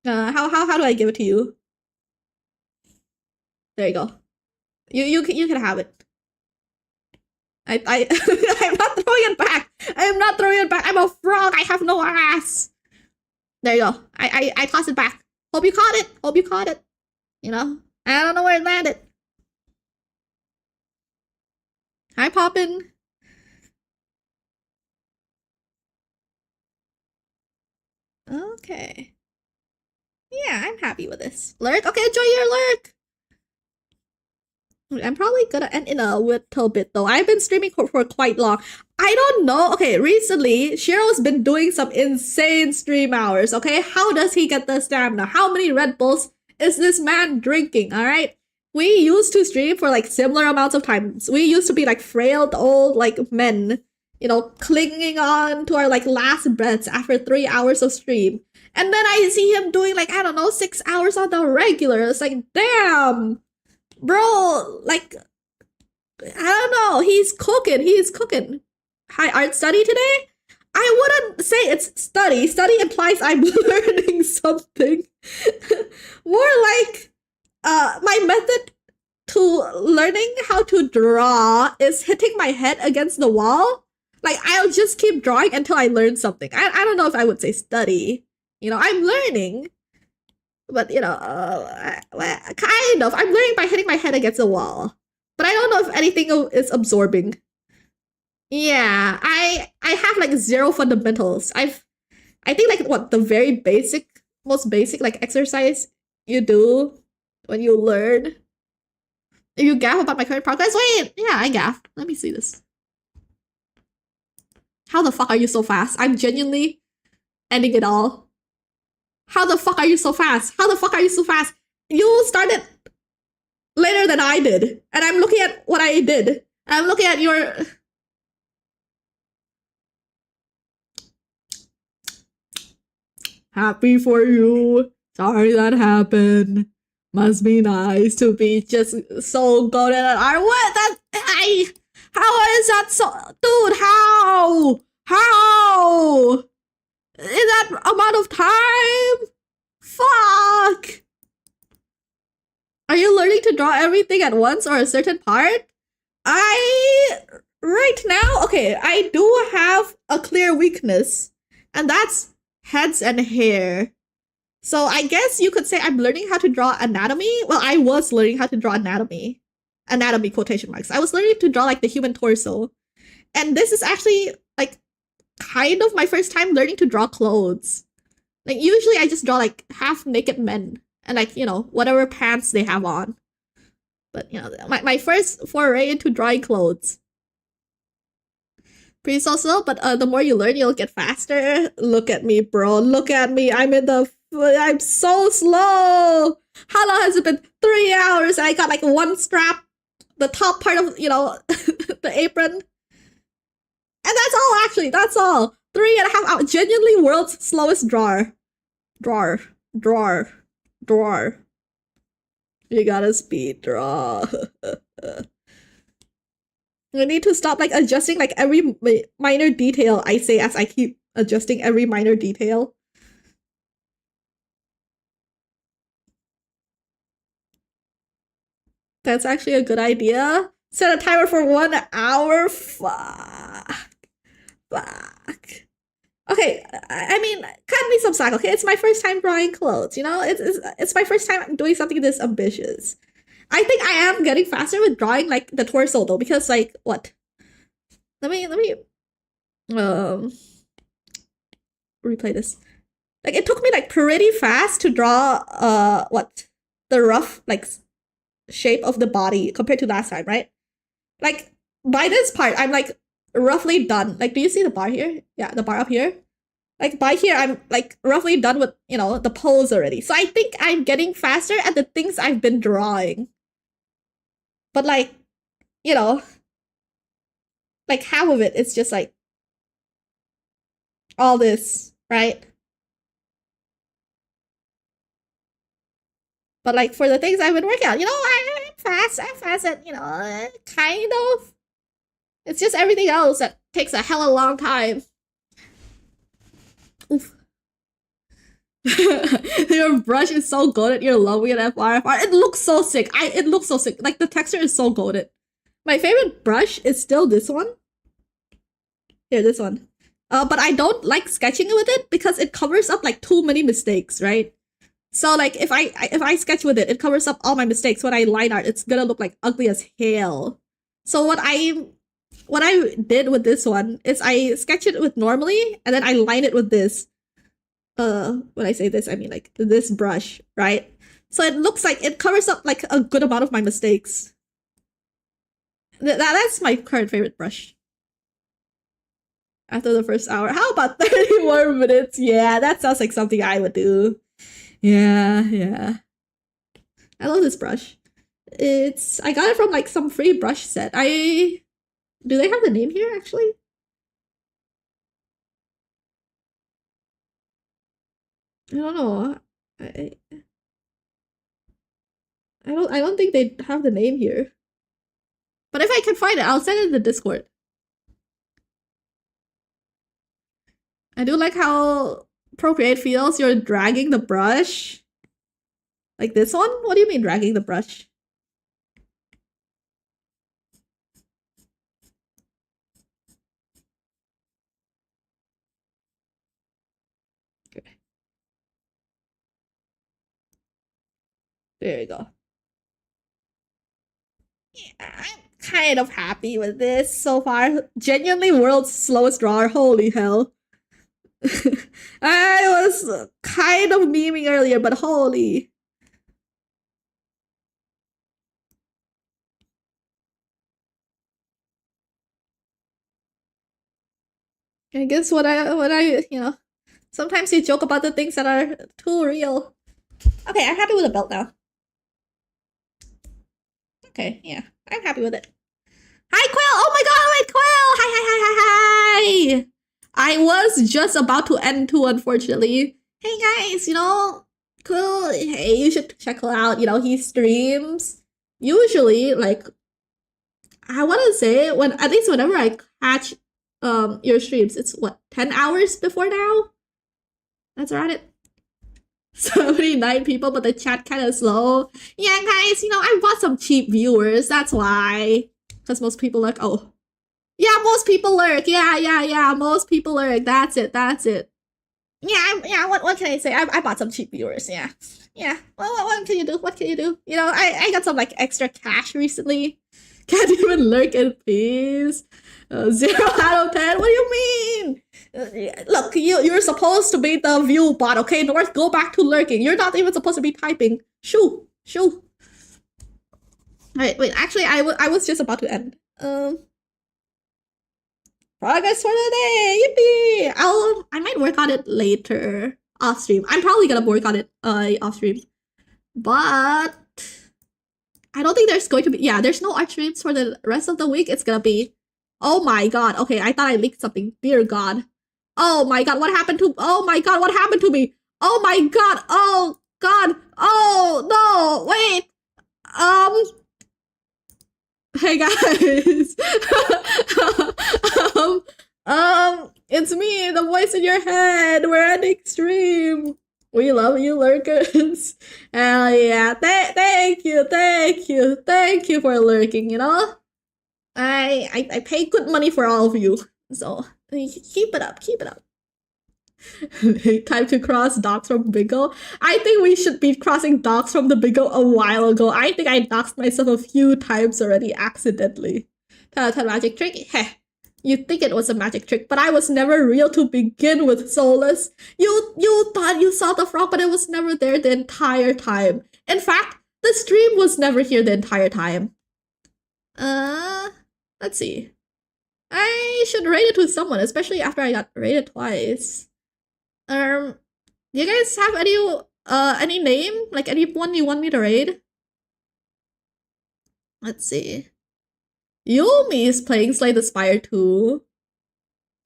How do I give it to you? There you go. You can have it. I'm not throwing it back. I am not throwing it back. I'm a frog. I have no ass. There you go. I toss it back. Hope you caught it. I don't know where it landed. Hi, Poppin. Okay. Yeah, I'm happy with this. Lurk? Okay, enjoy your lurk. I'm probably gonna end in a little bit though. I've been streaming for quite long. I don't know. Okay, recently, Shiro's been doing some insane stream hours, okay? How does he get the stamina? How many Red Bulls is this man drinking, alright? We used to stream for like similar amounts of times. We used to be like frail old like men, clinging on to our like last breaths after 3 hours of stream. And then I see him doing like, I don't know, 6 hours on the regular. It's like, damn, bro, like, I don't know. He's cooking. Hi, art study today? I wouldn't say it's study. Study implies I'm learning something. More like, my method to learning how to draw is hitting my head against the wall. Like, I'll just keep drawing until I learn something. I don't know if I would say study. I'm learning. But, kind of. I'm learning by hitting my head against the wall. But I don't know if anything is absorbing. Yeah, I have like zero fundamentals. I think like what the very basic, most basic like exercise you do when you learn. If you gaff about my current progress, wait, yeah, I gaff. Let me see this. How the fuck are you so fast? I'm genuinely ending it all. How the fuck are you so fast? How the fuck are you so fast? You started later than I did, and I'm looking at what I did. I'm looking at your. Happy for you. Sorry that happened. Must be nice to be just so golden at art. What? That I. How is that so, dude? How? In that amount of time? Fuck. Are you learning to draw everything at once or a certain part? I right now, okay, I do have a clear weakness, and that's heads and hair. So I guess you could say I'm learning how to draw anatomy. Well, I was learning how to draw anatomy. Anatomy quotation marks. I was learning to draw like the human torso. And this is actually like kind of my first time learning to draw clothes. Like usually I just draw like half naked men and like, you know, whatever pants they have on. But you know, my first foray into drawing clothes. Pretty so, but the more you learn, you'll get faster. Look at me, bro. Look at me. I'm so slow. How long has it been? 3 hours. I got like one strap, the top part of, you know, the apron. And that's all, actually. That's all. 3.5 hours. Genuinely world's slowest drawer. Drawer. You gotta speed draw. I need to stop like adjusting like every minor detail I say as I keep adjusting every minor detail. That's actually a good idea. Set a timer for 1 hour. Fuck. Okay, I mean, cut me some slack. Okay, it's my first time drawing clothes. You know, it's my first time doing something this ambitious. I think I am getting faster with drawing like the torso though, because like what? Let me replay this. Like it took me like pretty fast to draw what the rough like shape of the body compared to last time, right? Like by this part, I'm like roughly done. Like, do you see the bar here? Yeah, the bar up here. Like by here, I'm like roughly done with, you know, the pose already. So I think I'm getting faster at the things I've been drawing. But like, you know, like half of it, it's just like all this, right? But like for the things I've been working on, you know, I'm fast at, you know, kind of. It's just everything else that takes a hella long time. Oof. Your brush is so golden. You're loving it, FR. It looks so sick. It looks so sick. Like the texture is so golden. My favorite brush is still this one. Here, this one. But I don't like sketching with it because it covers up like too many mistakes, right? So like if I sketch with it, it covers up all my mistakes. When I line art, it's gonna look like ugly as hell. So what I did with this one is I sketch it with normally and then I line it with this. When I say this, I mean like this brush, right? So it looks like it covers up like a good amount of my mistakes. That's my current favorite brush. After the first hour, how about 30 more minutes? Yeah, that sounds like something I would do. Yeah. I love this brush. I got it from like some free brush set. Do they have the name here actually? I don't know. I I don't think they have the name here. But if I can find it, I'll send it in the Discord. I do like how Procreate feels. You're dragging the brush. Like this one? What do you mean dragging the brush? Okay. There you go. Yeah, I'm kind of happy with this so far. Genuinely world's slowest drawer, holy hell. I was kind of memeing earlier, but holy. I guess what I sometimes you joke about the things that are too real. Okay, I'm happy with the belt now. Okay, yeah, I'm happy with it. Hi, Quill! Oh my god, wait, Quill! Hi, hi, hi, hi, hi! I was just about to end too, unfortunately. Hey guys, Quill, hey, you should check Quill out. He streams usually like I want to say at least whenever I catch your streams, it's what 10 hours before now. That's around it. 79 people, but the chat kind of slow. Yeah, guys, I bought some cheap viewers. That's why. Because most people lurk. Oh. Yeah, most people lurk. Yeah. Most people lurk. That's it. Yeah, what can I say? I bought some cheap viewers. Yeah. Well, what can you do? What can you do? I got some like extra cash recently. Can't even lurk in peace. 0 out of 10. What do you mean? Look, you're supposed to be the view bot, okay? North, go back to lurking. You're not even supposed to be typing. Shoo. Wait. Actually, I was just about to end. Progress for the day. Yippee! I might work on it later off stream. I'm probably gonna work on it off stream, but I don't think there's going to be. Yeah, there's no art streams for the rest of the week. It's gonna be. Oh my god. Okay, I thought I leaked something. Dear God. Oh my god, what happened to? Oh my god, what happened to me? Oh my god. Oh god. Oh no. Wait. Hey guys. It's me, the voice in your head. We're at extreme. We love you, lurkers. Hell yeah. Thank you for lurking, I pay good money for all of you. So keep it up. Time to cross dogs from Bingo. I think we should be crossing dogs from the Bingo a while ago. I think I doxed myself a few times already accidentally. Magic trick? Heh. You think it was a magic trick, but I was never real to begin with, Solus. You thought you saw the frog, but it was never there the entire time. In fact, the stream was never here the entire time. Let's see. I should rate it with someone, especially after I got rated twice. Do you guys have any name? Like anyone you want me to raid? Let's see. Yumi is playing Slay the Spire 2.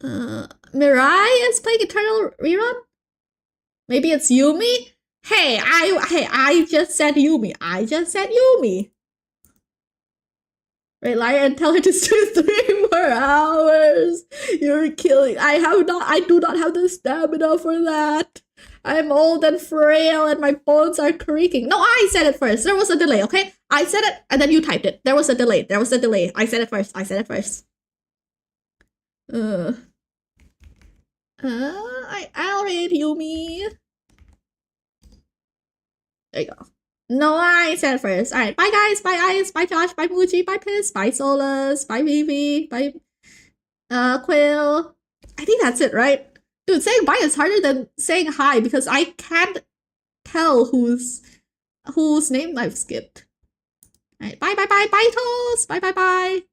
Mirai is playing Eternal Rerun? Maybe it's Yumi? Hey, I just said Yumi. Right, liar, and tell her to stay 3 more hours. You're killing. I do not have the stamina for that. I'm old and frail and my bones are creaking. No, I said it first. There was a delay, okay? I said it and then you typed it. There was a delay. I said it first. I'll read Yumi. There you go. No, I said first. Alright, bye guys, bye Ice, bye Josh, bye Muji, bye Piss, bye Solus, bye Vivi, bye Quill. I think that's it, right? Dude, saying bye is harder than saying hi because I can't tell whose name I've skipped. Alright, bye Toast, bye.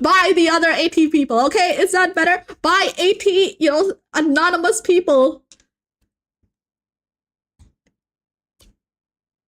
By the other 80 people, okay? Is that better? By 80, anonymous people.